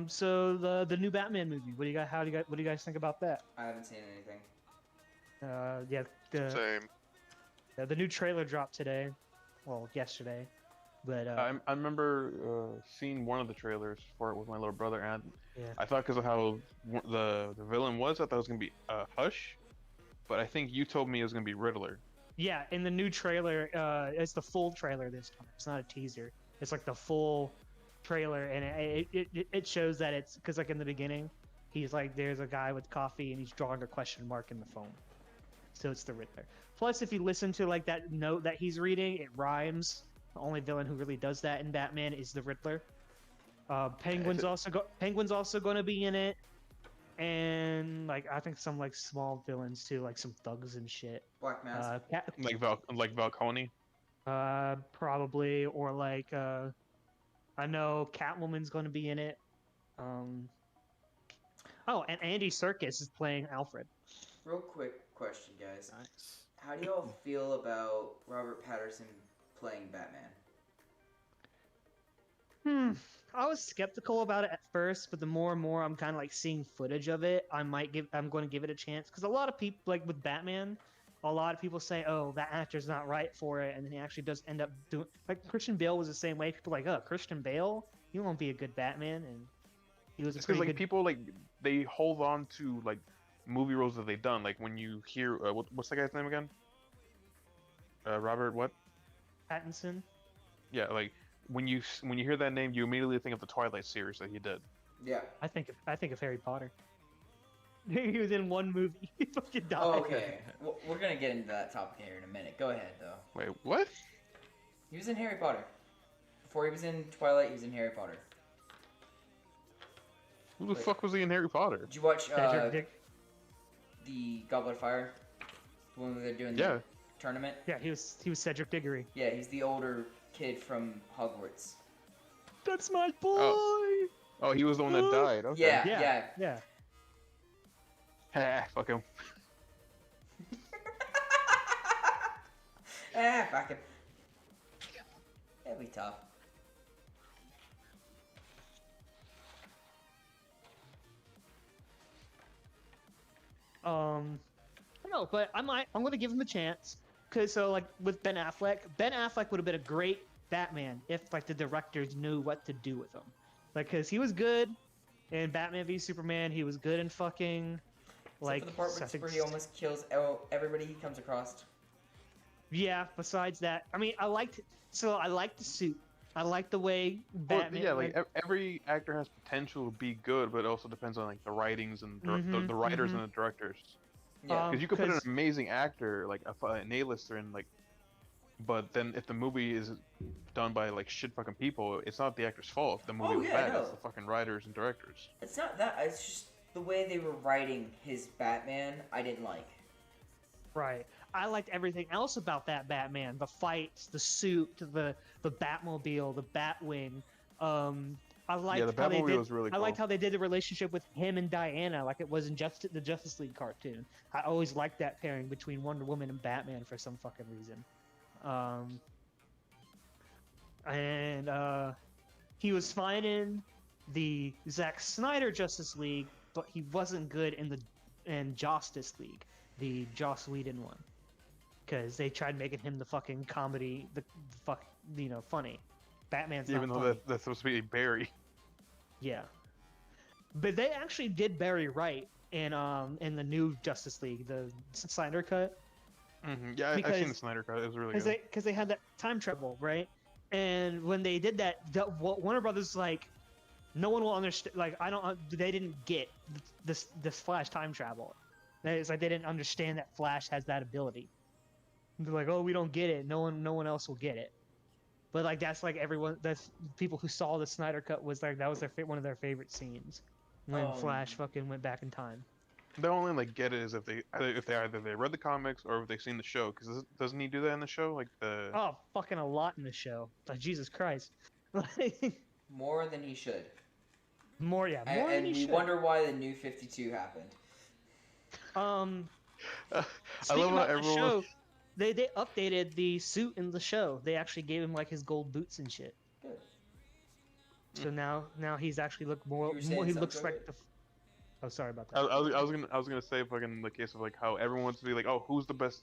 C: So the new Batman movie. What do you guys think about that?
B: I haven't seen anything.
C: Yeah,
D: Same.
C: the new trailer dropped today. Well, yesterday. But
E: I remember seeing one of the trailers for it with my little brother, and
C: yeah,
E: I thought because of how the villain was, I thought it was gonna be Hush, but I think you told me it was gonna be Riddler.
C: yeah. In the new trailer, it's the full trailer this time. It's not a teaser. It's like the full trailer, and it shows that it's because like in the beginning, he's like there's a guy with coffee and he's drawing a question mark in the phone. So it's the Riddler. Plus, if you listen to like that note that he's reading, it rhymes. The only villain who really does that in Batman is the Riddler. Penguin's also going to be in it, and like I think some like small villains too, like some thugs and shit.
B: Black Mask.
E: Like Falcone.
C: Probably, or like I know Catwoman's going to be in it. Oh, and Andy Serkis is playing Alfred.
B: Real quick question, guys.
F: Nice.
B: How do y'all feel about Robert Patterson playing Batman?
C: I was skeptical about it at first, but the more and more I'm kind of like seeing footage of it, I'm going to give it a chance because a lot of people like with Batman, a lot of people say, "Oh, that actor's not right for it," and then he actually does end up doing. Like Christian Bale was the same way. People were like, "Oh, Christian Bale, he won't be a good Batman," and he was a
E: It's
C: pretty
E: because like
C: good.
E: people like they hold on to like movie roles that they've done. Like when you hear what's that guy's name again? Robert what?
C: Pattinson.
E: Yeah, like when you hear that name, you immediately think of the Twilight series that he did.
B: Yeah.
C: I think of Harry Potter. He was in one movie. He fucking died.
B: Oh, okay. We're gonna get into that topic here in a minute. Go ahead, though.
E: Wait, what?
B: He was in Harry Potter. Before he was in Twilight, he was in Harry Potter.
E: Who the
B: Wait.
E: fuck was he in Harry Potter?
B: Did you watch
C: Cedric Dick.
B: the Goblet of Fire? The one where they're doing
E: Yeah.
B: the tournament?
C: Yeah, he was Cedric Diggory.
B: Yeah, he's the older kid from Hogwarts.
C: That's my boy.
E: Oh, he was the one that died. Okay.
B: Yeah.
C: Yeah.
E: Ha, fuck him.
B: Fuck him. It'll be tough.
C: I don't know, but I'm gonna give him a chance. Cause so like with Ben Affleck would have been a great Batman if like the directors knew what to do with him. Like, cause he was good in Batman v Superman. He was good in fucking like
B: Except for the part where he almost kills everybody he comes across.
C: Yeah. Besides that, I mean, I liked the suit. I like the way
E: Well,
C: Batman.
E: yeah, like every actor has potential to be good, but it also depends on like the writings and the writers and the directors.
B: Yeah.
E: Because you could put an amazing actor, like an A-lister, in like, but then if the movie is done by like shit fucking people, it's not the actor's fault if the movie was bad. It's the fucking writers and directors.
B: It's not that. It's just the way they were writing his Batman. I didn't like.
C: Right. I liked everything else about that Batman. The fights, the suit, the Batmobile, the Batwing. I liked
E: the
C: how they
E: Batmobile
C: did.
E: was really
C: I liked
E: cool.
C: how they did the relationship with him and Diana, like it was in the Justice League cartoon. I always liked that pairing between Wonder Woman and Batman for some fucking reason. He was fine in the Zack Snyder Justice League, but he wasn't good in Justice League, the Joss Whedon one, because they tried making him the fucking comedy, funny. Batman's
E: Even
C: not
E: though
C: funny.
E: that's supposed to be Barry.
C: Yeah, but they actually did Barry right in the new Justice League, the Snyder cut.
E: Yeah, I've seen the Snyder cut. It was really good.
C: Because they had that time travel, right? And when they did that, Warner Brothers like, no one will understand. Like, they didn't get this Flash time travel. It's like they didn't understand that Flash has that ability. They're like, oh, we don't get it. No one else will get it. But like that's like everyone. That's people who saw the Snyder cut was like that was one of their favorite scenes when Flash fucking went back in time.
E: They only like get it is if they either read the comics or if they've seen the show. Because doesn't he do that in the show? Like the
C: fucking a lot in the show. Like Jesus Christ.
B: More than he should.
C: More than he should.
B: And you wonder why the New 52 happened.
E: I love how everyone.
C: Show, they updated the suit in the show. They actually gave him like his gold boots and shit.
B: Good.
C: So now he's actually look more. He looks like the. Oh, sorry about that.
E: I was gonna say fucking the case of like how everyone wants to be like, oh, who's the best,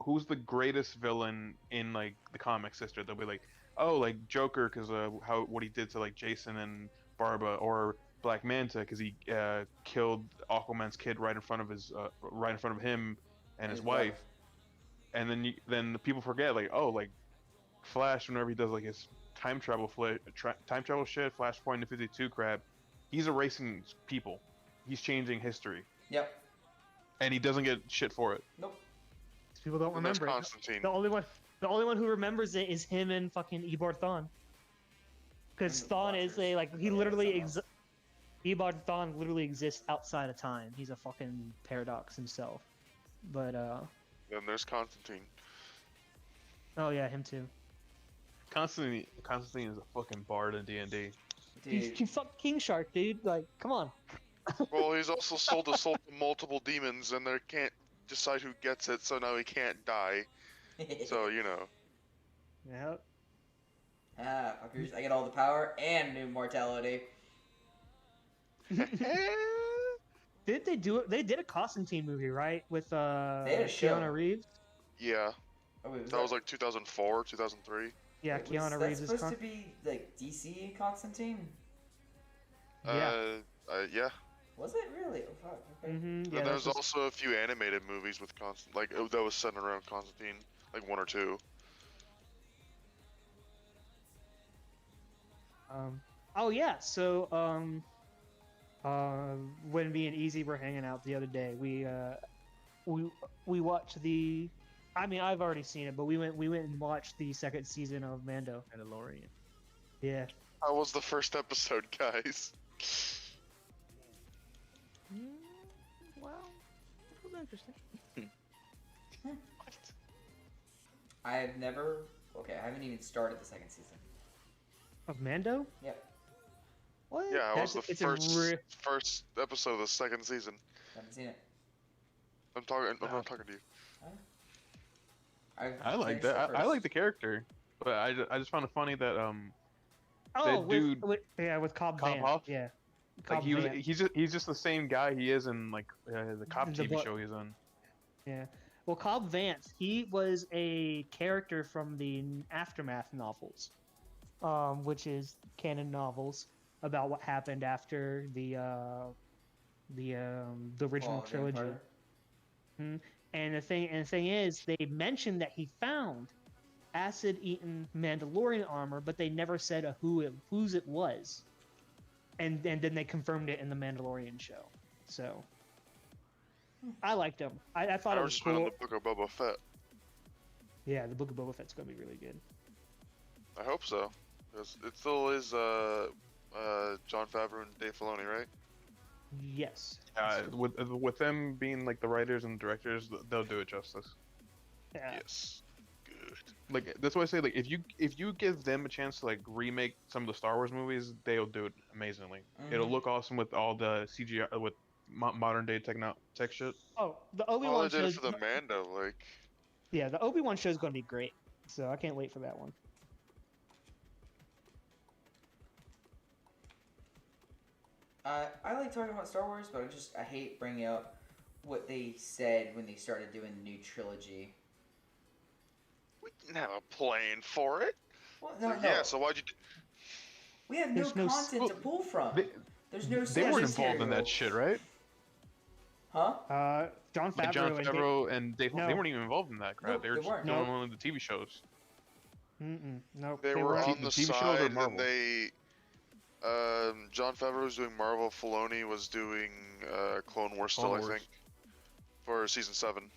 E: who's the greatest villain in like the comics history? They'll be like, oh, like Joker because how what he did to like Jason and Barba, or Black Manta because he killed Aquaman's kid right in front of him and his wife. And then the people forget, like, oh, like Flash, whenever he does like his time travel shit, Flashpoint to 52 crap, he's erasing people. He's changing history.
B: Yep.
E: And he doesn't get shit for it.
B: Nope.
C: People don't
D: And there's
C: remember it.
D: Constantine.
C: The only one who remembers it is him and fucking Eobard Thawne. Because Thawne is he literally Eobard Thawne literally exists outside of time. He's a fucking paradox himself. But
D: Then there's Constantine.
C: oh yeah, him too.
E: Constantine is a fucking bard in D&D.
C: He's fucking King Shark, dude. Like, come on.
D: Well, he's also sold a soul to multiple demons, and they can't decide who gets it, so now he can't die. So, you know.
C: Yeah.
B: Ah, fuckers. I get all the power and immortality.
C: Did they do it? They did a Constantine movie, right? With
B: They had a show.
C: Keanu Reeves.
D: Yeah.
B: Oh, wait,
D: That was like 2004, 2003.
C: Yeah,
B: wait,
C: Keanu
B: was
C: Reeves
B: that
C: is
B: supposed to be like DC Constantine?
C: Yeah.
D: Yeah.
B: Was it really? Oh fuck. Okay.
C: Mm-hmm.
D: And
C: Yeah,
D: there's also a few animated movies with that was centered around Constantine, like one or two.
C: Oh yeah. So when me and Easy were hanging out the other day, we watched the. I mean, I've already seen it, but we went and watched the second season of Mando.
F: Mandalorian.
C: Yeah.
D: How was the first episode, guys?
F: Well, it was interesting.
B: I have never. Okay, I haven't even started the second season.
C: Of Mando?
B: Yep.
C: What?
D: Yeah, it was the
C: It's a
D: first episode of the second season.
B: Haven't seen it.
D: I'm not talking to you.
E: I like
B: finished the
E: that. I
B: first.
E: like the character, but I just found it funny that
C: Oh,
E: that dude
C: with Cobb
E: Cobb
C: Vanth.
E: Hoff?
C: Yeah.
E: like
C: Cobb
E: he was
C: Vanth.
E: he's just the same guy he is in like the cop
C: In the
E: TV
C: book.
E: show he's on.
C: Yeah. Well, Cobb Vanth, he was a character from the Aftermath novels, which is canon novels about what happened after the original
B: Fall of the
C: trilogy.
B: Empire.
C: And the thing is, they mentioned that he found acid-eaten Mandalorian armor, but they never said whose it was. And then they confirmed it in the Mandalorian show. So I liked him. I thought it was
D: just read on
C: cool.
D: the Book of Boba Fett.
C: Yeah, the Book of Boba Fett's gonna be really good.
D: I hope so. 'Cause it still is Jon Favreau and Dave Filoni, right?
C: Yes.
E: With them being like the writers and directors, they'll do it justice.
C: Yeah.
D: Yes. Good.
E: Like that's why I say, like, if you give them a chance to like remake some of the Star Wars movies, they'll do it amazingly. It'll look awesome with all the CGI with modern day tech shit.
C: Oh, the
D: Well,
C: Obi-Wan
D: they did it
C: show.
D: for the Mando, like.
C: Yeah, the Obi-Wan show is gonna be great. So I can't wait for that one.
B: I like talking about Star Wars, but I hate bringing up what they said when they started doing the new trilogy.
D: We didn't have a plan for it.
B: Well,
D: So,
B: no.
D: yeah, so why'd you
B: We have no
C: There's no
B: content to pull from. There's no
E: They weren't
B: source
E: involved in that
B: material.
E: shit, right?
B: Huh?
C: Jon
E: Like
C: Favreau,
E: Jon Favreau and Dave,
C: No.
E: they weren't even involved in that crap.
B: No,
E: they were
B: they
E: just
B: weren't.
E: doing
C: No.
E: one of the TV shows.
C: Nope.
D: They were
C: weren't.
D: on the
E: TV shows or
D: side,
E: Marvel?
D: and they. Jon Favreau was doing Marvel. Filoni was doing Clone Wars still,
E: Clone
D: I
E: Wars.
D: think, for season 7.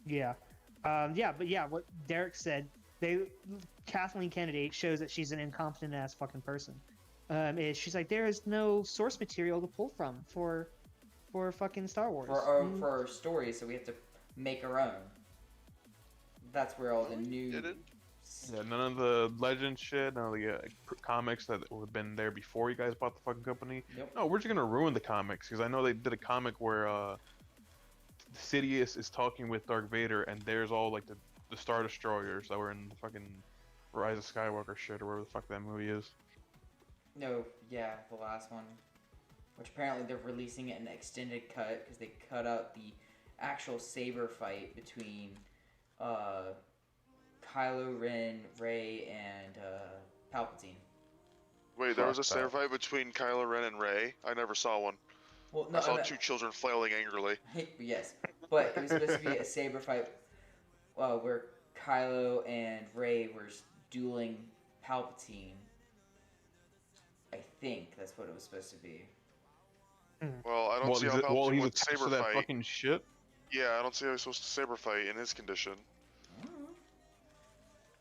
C: Yeah. What Derek said, Kathleen Kennedy shows that she's an incompetent ass fucking person. She's like, there is no source material to pull from for fucking Star Wars.
B: For our stories, so we have to make our own. That's where all the new.
D: Did it?
E: Yeah, none of the legend shit, none of the comics that have been there before you guys bought the fucking company.
B: Yep.
E: No, we're just gonna ruin the comics because I know they did a comic where Sidious is talking with Darth Vader, and there's all like the Star Destroyers that were in the fucking Rise of Skywalker shit or whatever the fuck that movie is.
B: No, yeah, the last one. Which apparently they're releasing it in an extended cut because they cut out the actual saber fight between Kylo Ren, Rey, and Palpatine.
D: Wait, there was a
E: Fuck
D: saber
E: that.
D: fight between Kylo Ren and Rey? I never saw one.
B: Well, no,
D: I saw two children flailing angrily.
B: yes, but it was supposed to be a saber fight where Kylo and Rey were dueling Palpatine. I think that's what it was supposed to be.
D: Well, I don't see how
E: Well,
D: Palpatine
E: he's
D: would
E: attached
D: saber
E: to that
D: fight.
E: fucking shit.
D: Yeah, I don't see how he's supposed to saber fight in his condition.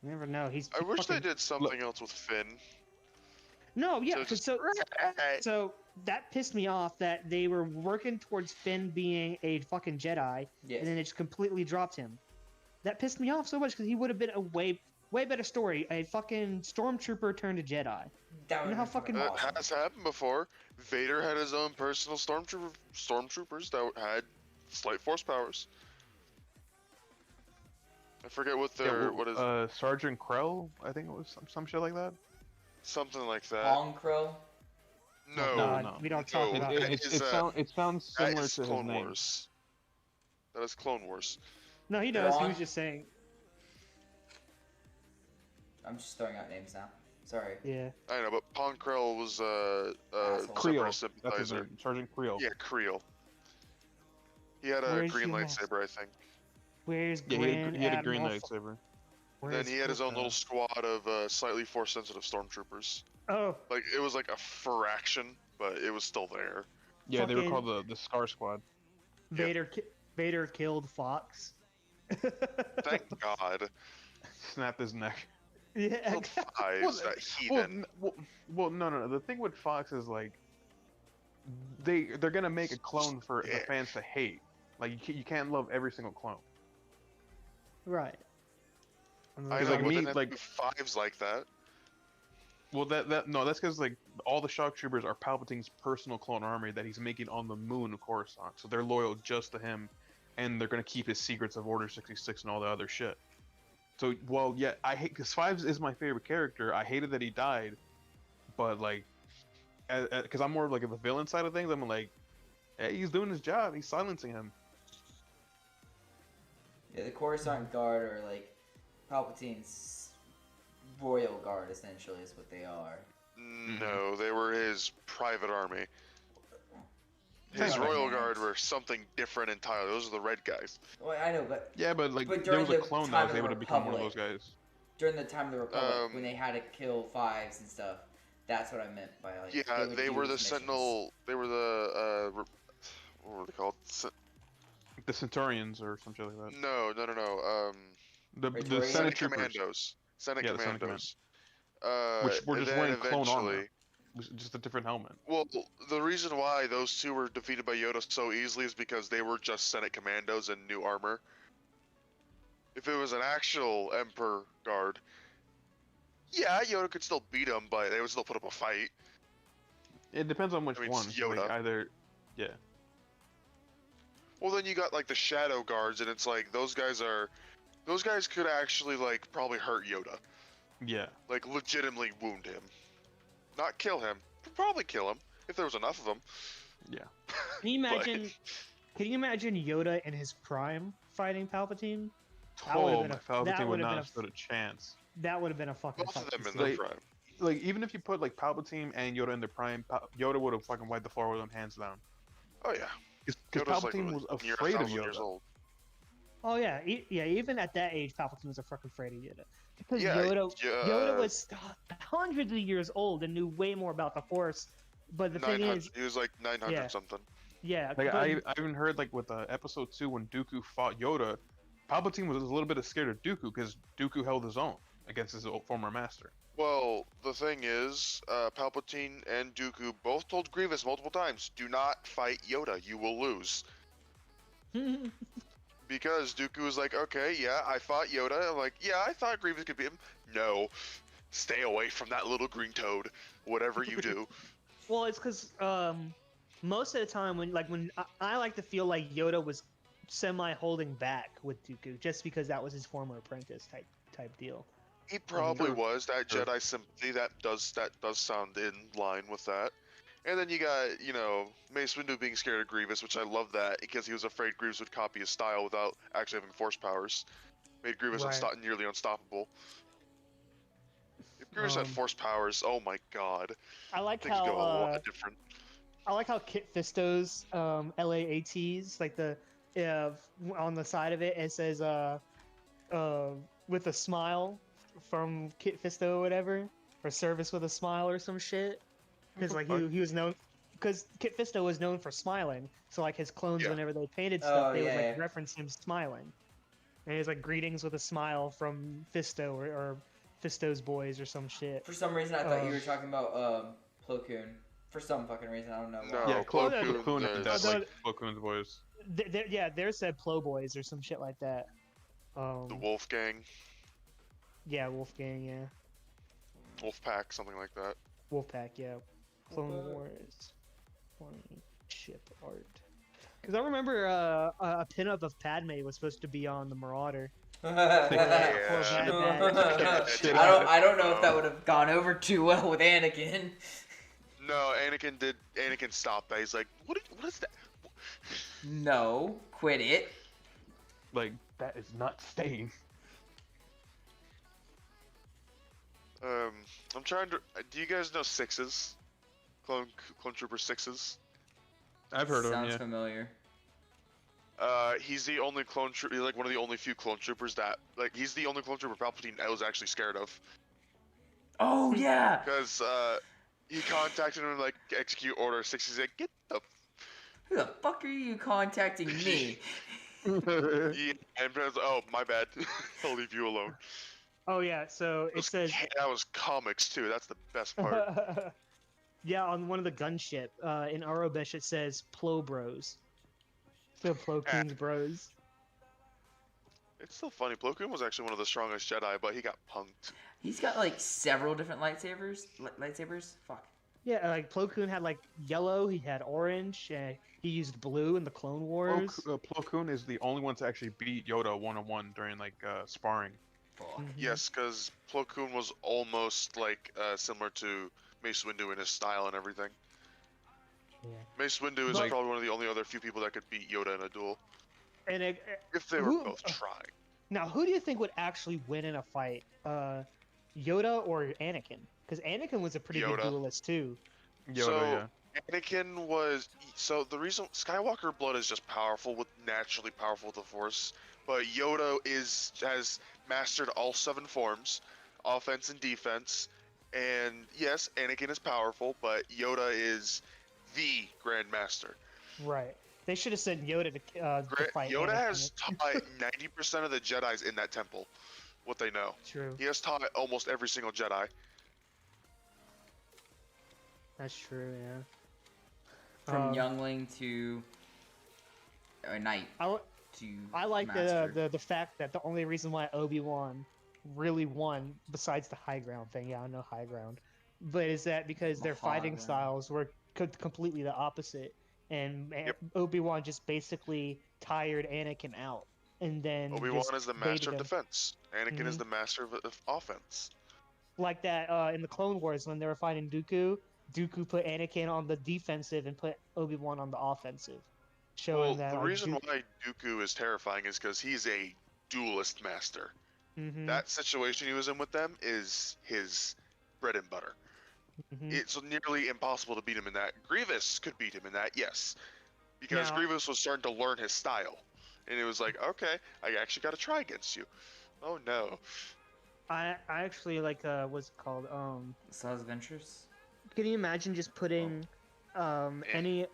C: You never know.
D: I wish they
C: fucking...
D: did something else with Finn.
C: No, yeah,
D: just-
C: so that pissed me off that they were working towards Finn being a fucking Jedi,
B: Yes.
C: and then they just completely dropped him. That pissed me off so much because he would have been a way better story. A fucking stormtrooper turned a Jedi.
B: That
C: You know how fucking
D: That
B: awesome.
D: has happened before. Vader had his own personal stormtroopers that had slight force powers. I forget what their what is
E: Sergeant Krell? I think it was some shit like that.
D: something like that.
B: Hong Krill.
D: No,
E: No.
C: We don't talk
D: No,
C: about
D: it-
C: that.
E: It sounds
D: that
E: similar
D: is
E: to his
D: Clone
E: name.
D: Wars. That is Clone Wars.
C: No, he
B: They're
C: does. He
B: on-
C: was just saying.
B: I'm just throwing out names now. Sorry.
C: Yeah.
D: I know, but Pon Krell was
B: Asshole.
E: Creel.
D: separate
E: That's his
D: sympathizer.
E: name. Sergeant Creel.
D: Yeah, Creel. He had a
C: Where's
D: green
C: your-
D: lightsaber, I think.
C: Where's
E: Yeah,
C: Grand
E: he had a green
C: Admiral
E: lightsaber.
D: Then he had his own
C: Fuka?
D: little squad of slightly force sensitive stormtroopers.
C: Oh,
D: Like it was like a fraction, but it was still there.
E: Yeah, they were
C: Fucking-
E: called the Scar Squad.
C: Vader killed Fox.
D: Thank God.
E: Snapped his neck.
C: Yeah.
D: Killed Fives,
E: Well,
D: that
E: Well,
D: heathen.
E: no. The thing with Fox is like, they're gonna make a clone for the
D: Yeah.
E: fans to hate. Like you can't love every single clone.
C: Right.
D: I
E: He's
D: know,
E: like
D: but
E: me,
D: then have
E: like-
D: to do Fives like that.
E: Well, that's because like all the shock troopers are Palpatine's personal clone army that he's making on the moon of Coruscant, so they're loyal just to him, and they're gonna keep his secrets of Order 66 and all the other shit. So, well, yeah, I hate because Fives is my favorite character. I hated that he died, but like, because I'm more of like the villain side of things. I'm like, hey, he's doing his job. He's silencing him.
B: Yeah, the Coruscant Guard are like Palpatine's royal guard, essentially, is what they are.
D: No, they were his private army. His
B: Yeah.
D: royal guard were something different entirely. Those are the red guys.
B: Well, I know, but
E: Yeah, but like
B: But
E: there was
B: during
E: a
B: the
E: clone
B: time
E: that
B: of
E: was
B: the
E: able to become one of those
B: Republic-
E: guys.
B: during the time of the Republic, when
D: Um,
B: they had to kill Fives and stuff, that's what I meant by like.
D: Yeah,
B: would
D: they
B: do
D: were the
B: these missions.
D: Sentinel. They were the what were they called?
E: The Centaurians or some shit like that.
D: No.
E: The
B: Praetorians?
E: Senate
D: Senate
E: troopers,
D: Commandos. Senate
E: Yeah, the Senate
D: Commandos.
E: which were
D: and
E: just
D: then
E: wearing clone armor,
D: eventually-
E: just a different helmet.
D: Well, the reason why those two were defeated by Yoda so easily is because they were just Senate Commandos and new armor. If it was an actual Emperor guard, yeah, Yoda could still beat them, but they would still put up a fight.
E: It depends on which
D: I mean,
E: one.
D: it's Yoda.
E: Like either, yeah.
D: Well, then you got like the Shadow Guards, and it's like those guys could actually like probably hurt Yoda,
E: Yeah.
D: like legitimately wound him, not kill him, but probably kill him if there was enough of them.
E: Yeah.
C: Can you
D: But-
C: imagine? Can you imagine Yoda in his prime fighting Palpatine? That would've
E: Oh,
C: been
E: my
C: a-
E: Palpatine
C: that
E: would
C: would've
E: not
C: been
E: have
C: a-
E: stood a chance.
C: That would have been a fucking.
D: Both of them in
C: fucking
D: their
E: Like-
D: prime.
E: Like even if you put like Palpatine and Yoda in their prime, Yoda would have fucking wiped the floor with them hands down.
D: Oh yeah,
E: Because
D: Yoda's like
E: Palpatine was
D: near
E: afraid of
D: 1,000 years
E: Yoda.
D: old.
C: Oh yeah, yeah. Even at that age, Palpatine was a fucking afraid of Yoda because
D: Yeah,
C: Yoda was hundreds of years old and knew way more about the Force. But the thing
D: 900.
C: is,
D: He was like 900
C: Yeah.
D: something.
C: yeah,
E: Like
C: but-
E: I even heard like with episode 2 when Dooku fought Yoda, Palpatine was a little bit scared of Dooku because Dooku held his own against his former master.
D: Well, the thing is, Palpatine and Dooku both told Grievous multiple times, "Do not fight Yoda. You will lose." Because Dooku was like, "Okay, yeah, I fought Yoda." I'm like, "Yeah, I thought Grievous could beat him." No, stay away from that little green toad. Whatever you do.
C: Well, it's because most of the time when I like to feel like Yoda was semi holding back with Dooku just because that was his former apprentice type deal.
D: He probably
E: Sure.
D: was that
E: Sure.
D: Jedi sympathy. That does sound in line with that. And then you got, Mace Windu being scared of Grievous, which I love that because he was afraid Grievous would copy his style without actually having Force powers. Made Grievous
A: Right.
D: nearly unstoppable. If Grievous had Force powers, oh my god,
C: I like
D: things go a
C: how
D: lot different.
C: I like how Kit Fisto's LAATs, like the uh, on the side of it says with a smile from Kit Fisto or whatever, or service with a smile or some shit. Because like he was known, because Kit Fisto was known for smiling, so like his clones,
D: Yeah.
C: whenever they painted
B: Oh,
C: stuff, they would
B: yeah,
C: like
B: yeah.
C: reference him smiling, and it was like greetings with a smile from Fisto or Fisto's boys or some shit.
B: For some reason, I thought you were talking about Plo Koon. For some fucking reason, I don't know why.
D: No,
E: Yeah,
D: Plo
C: no,
D: Koon
E: Koon had that,
D: is
E: like, Plo Koon's voice.
C: Yeah, theirs said Plo Boys or some shit like that.
D: the Wolfgang,
C: Yeah, Wolfgang, yeah.
D: Wolfpack, something like that.
C: Wolfpack, yeah. Clone Wars. Funny ship art. Because I remember a pinup of Padme was supposed to be on the Marauder.
B: I don't know if that would have gone over too well with Anakin.
D: No, Anakin stopped that. He's like, what is that?
B: No, quit it.
E: Like, that is not staying.
D: I'm trying to. Do you guys know Sixes? Clone Trooper Sixes.
E: I've heard of him,
B: Sounds
E: yeah.
B: familiar.
D: He's the only clone trooper. He's like one of the only few clone troopers that he's the only clone trooper Palpatine was actually scared of.
B: Oh yeah.
D: Because he contacted him like execute order 6. He's like, get the.
B: Who the fuck are you contacting me?
D: Yeah, and Brad's like, oh my bad. I'll leave you alone.
C: Oh yeah, so it says
D: That was comics too. That's the best part.
C: yeah, on one of the gunship in Aurobish it says Plo Bros. So Plo Koon's bros.
D: It's still funny. Plo Koon was actually one of the strongest Jedi, but he got punked.
B: He's got like several different lightsabers. Fuck.
C: Yeah, like Plo Koon had like yellow, he had orange, he used blue in the Clone Wars.
E: Plo Koon is the only one to actually beat Yoda one-on-one during like sparring.
B: Fuck.
D: Yes, because Plo Koon was almost like similar to Mace Windu in his style and everything.
C: Yeah.
D: Mace Windu is probably one of the only other few people that could beat Yoda in a duel.
C: And
D: If they were both trying.
C: Now, who do you think would actually win in a fight? Yoda or Anakin? Because Anakin was a pretty good duelist too.
E: Yoda, yeah.
D: Anakin was the reason Skywalker blood is just naturally powerful with the Force, but Yoda has mastered all 7 forms, offense and defense, and yes, Anakin is powerful, but Yoda is the Grand Master.
C: Right. They should have sent Yoda to fight
D: Yoda
C: Anakin.
D: has taught 90% of the Jedis in that temple what they know.
C: True.
D: He has taught almost every single Jedi.
C: That's true, yeah.
B: From youngling to a knight
C: I like
B: master.
C: the fact that the only reason why Obi-Wan really won, besides the high ground thing, yeah, I know high ground, but is that because their fighting styles were completely the opposite, and Obi-Wan just basically tired Anakin out, and then
D: Obi-Wan is the master of defense. Anakin is the master of offense.
C: Like that in the Clone Wars when they were fighting Dooku put Anakin on the defensive and put Obi-Wan on the offensive. Showing that
D: the reason why Dooku is terrifying is because he's a duelist master. That situation he was in with them is his bread and butter. It's nearly impossible to beat him in that. Grievous could beat him in that, yes. Because Grievous was starting to learn his style. And it was like, okay, I actually got to try against you. Oh no.
C: I actually like, what's it called?
B: Saw's Adventures?
C: Can you imagine just putting any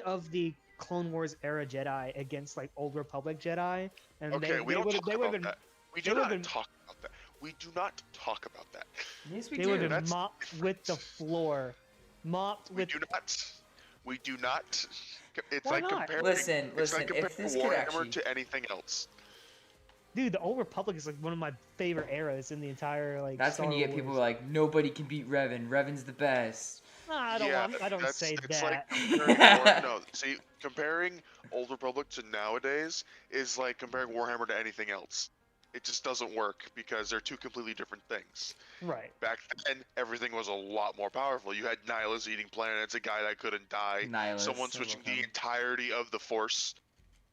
C: of the Clone Wars era Jedi against like Old Republic Jedi, and
D: we don't talk about that. We do not talk about that. We do not talk about that.
B: Yes,
C: they would have been mopped with the floor. We
D: do not. It's
C: Why
D: like
C: not?
D: comparing.
B: Listen,
D: it's like comparing
B: if this
D: Warhammer
B: could actually...
D: to anything else.
C: Dude, the Old Republic is like one of my favorite eras in the entire like.
B: That's
C: Star
B: when you get
C: Wars.
B: people like, nobody can beat Revan. Revan's the best.
C: I don't say that.
D: See, comparing Old Republic to nowadays is like comparing Warhammer to anything else. It just doesn't work because they're two completely different things.
C: Right.
D: Back then, everything was a lot more powerful. You had Nihilus eating planets, a guy that couldn't die, someone switching the entirety of the Force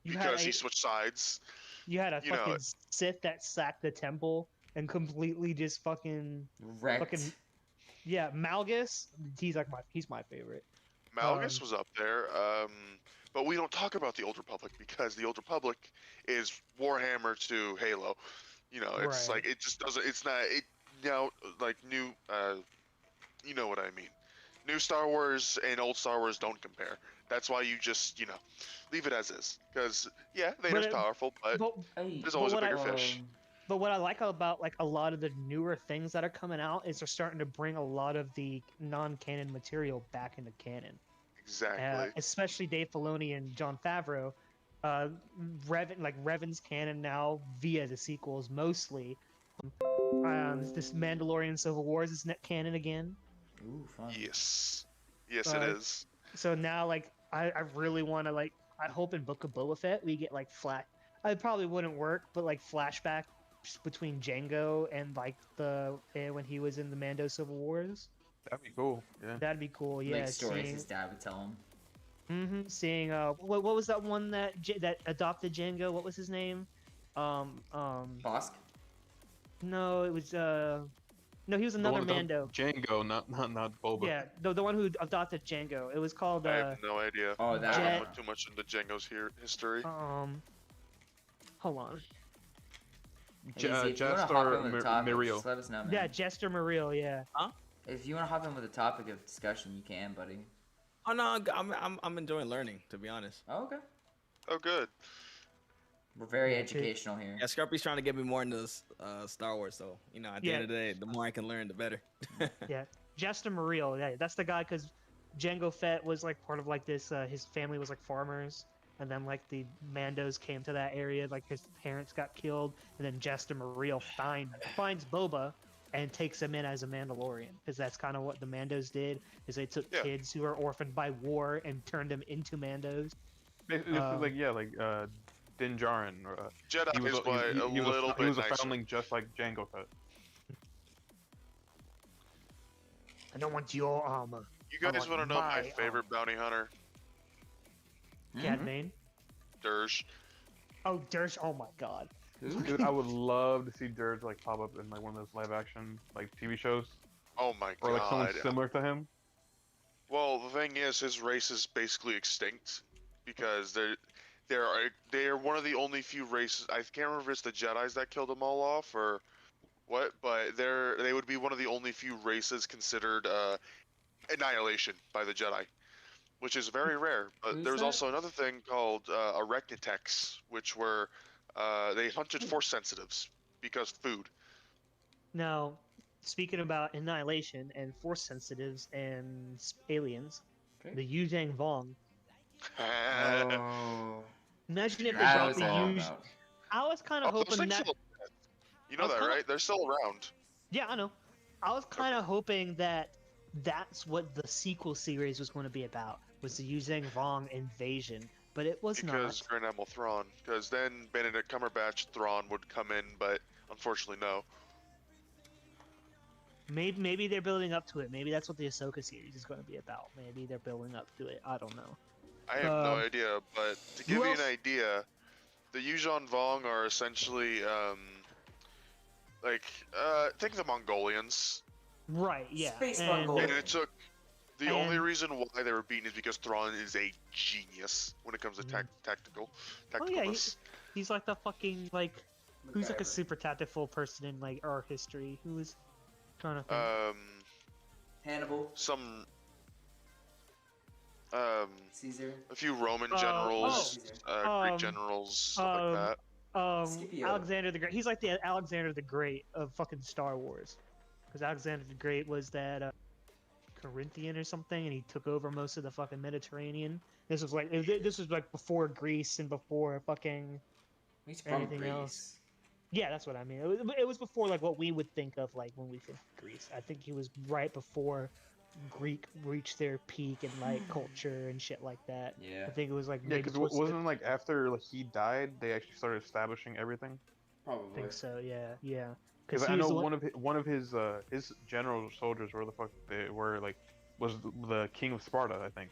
D: because he switched sides.
C: You had a
D: You know
C: fucking
D: it.
C: Sith that sacked the temple and completely just fucking
B: Wrecked.
C: yeah. Malgus, he's my favorite.
D: Malgus
C: Um,
D: was up there, but we don't talk about the Old Republic because the Old Republic is Warhammer to Halo. You know, it's
C: Right.
D: like it just doesn't. It's not. It now like new. You know what I mean. New Star Wars and old Star Wars don't compare. That's why you just leave it as is. Because yeah,
C: but
D: Vader's
C: it,
D: powerful, but
C: but
B: Hey,
D: there's
C: but
D: always a
C: what I
D: bigger fish.
C: but what I like about like a lot of the newer things that are coming out is they're starting to bring a lot of the non-canon material back into canon.
D: Exactly.
C: Especially Dave Filoni and Jon Favreau. Revan's canon now via the sequels mostly. This Mandalorian Civil Wars is net canon again.
B: ooh, fun.
D: Yes. Yes, it
C: Uh,
D: is.
C: so now like I really want to like I hope in Book of Boba Fett we get like flat. It probably wouldn't work, but like flashbacks between Django and like when he was in the Mando Civil Wars.
E: That'd be cool. Yeah.
C: That'd be cool. Yeah,
B: Like stories
C: seeing
B: his dad would tell him.
C: seeing what was that one that adopted Django? What was his name?
B: Bosk?
C: No, it was no, he was
E: The
C: another
E: one with
C: Mando.
E: Django, not Boba.
C: Yeah, the one who adopted Django. It was called
D: I have no idea.
B: Oh,
D: I
B: that.
D: don't
C: Jet-
D: look too much into Django's history.
C: hold on.
B: Hey, Izzy, if you wanna hop in with a topic,
E: Miriel.
B: just let us know, man.
C: Yeah, Jester Muriel, yeah.
B: If you want to hop in with a topic of discussion, you can, buddy.
F: Oh no, I'm enjoying learning, to be honest.
B: Oh, okay.
D: Oh, good.
B: We're very
C: Yeah,
B: educational here.
F: Yeah, Scrumpy's trying to get me more into Star Wars, so at the
C: Yeah.
F: end of the day, the more I can learn, the better.
C: Yeah, Jester Muriel, yeah, that's the guy because Jango Fett was like part of like this. His family was like farmers, and then like the Mandos came to that area. Like his parents got killed, and then Jester Muriel finds Boba and takes him in as a Mandalorian because that's kind of what the Mandos did. Is they took
D: Yeah.
C: kids who were orphaned by war and turned them into Mandos.
E: It's
C: Um,
E: like Din Djarin.
D: Jedi
E: He was
D: is by a
E: he was
D: little
E: he
D: bit
E: was a
D: nicer.
E: foundling just like Jango Fett.
C: I don't want your armor.
D: You
C: I
D: guys
C: want
D: want to know my
C: my
D: favorite bounty hunter?
C: Cad Bane.
D: Dirge.
C: Oh, Dirge. Oh my God.
E: Dude, I would love to see Dirge like pop up in like one of those live action like TV shows
D: Oh my
E: or like someone
D: god.
E: similar to him.
D: Well, the thing is, his race is basically extinct because they are one of the only few races. I can't remember if it's the Jedi's that killed them all off or what, but they would be one of the only few races considered annihilation by the Jedi, which is very rare. But
B: Who's
D: there's
B: that?
D: also another thing called arachnitex, which were they hunted force sensitives because food.
C: Now, speaking about annihilation and force sensitives and aliens,
B: Okay.
C: the Yuzhang Vong.
B: Oh.
C: Imagine if they
B: That
C: brought
B: was
C: the
B: all
C: Yuuzh.
B: about.
C: I was kind of
D: Oh, those
C: hoping
D: things
C: that.
D: still, you know
C: I was
D: that,
C: kinda-
D: right? They're still around.
C: Yeah, I know. I was kind of hoping that that's what the sequel series was going to be about, was the Yuzhang Vong invasion, but it was
D: Because
C: not.
D: Grand Admiral Thrawn. Because then Benedict Cumberbatch Thrawn would come in, but unfortunately no.
C: Maybe they're building up to it. Maybe that's what the Ahsoka series is going to be about. Maybe they're building up to it. I don't know.
D: I have no
C: Um,
D: idea, but to give
C: who
D: you
C: else-
D: an idea, the Yuuzhan Vong are essentially, think of the Mongolians.
C: Right, yeah.
B: Space
C: and-
B: Mongol.
D: And it took, the only
C: And-
D: reason why they were beaten is because Thrawn is a genius when it comes to
C: Oh yeah,
D: tacticalness.
C: he's like the fucking who's like a super tactful person in like our history. Who is trying to think.
B: Hannibal,
D: Some,
B: Caesar.
D: a few Roman
C: Oh,
D: generals,
C: oh,
D: Greek generals, stuff like that.
B: Scipio.
C: Alexander the Great. He's like the Alexander the Great of fucking Star Wars, because Alexander the Great was that Corinthian or something, and he took over most of the fucking Mediterranean. This was like before Greece and before fucking
B: He's from
C: anything
B: Greece.
C: else. Yeah, that's what I mean. It was before like what we would think of like when we think Greece. I think he was right before Greek reached their peak in like culture and shit like that.
B: Yeah.
C: I think it was like
E: Yeah,
C: maybe
E: because
C: towards the-
E: wasn't like after like he died, they actually started establishing everything.
C: I
B: Probably.
C: think so. Yeah.
E: Because
C: he
E: I
C: was
E: know
C: the
E: one of his general soldiers, where the fuck they were, like was the king of Sparta, I think.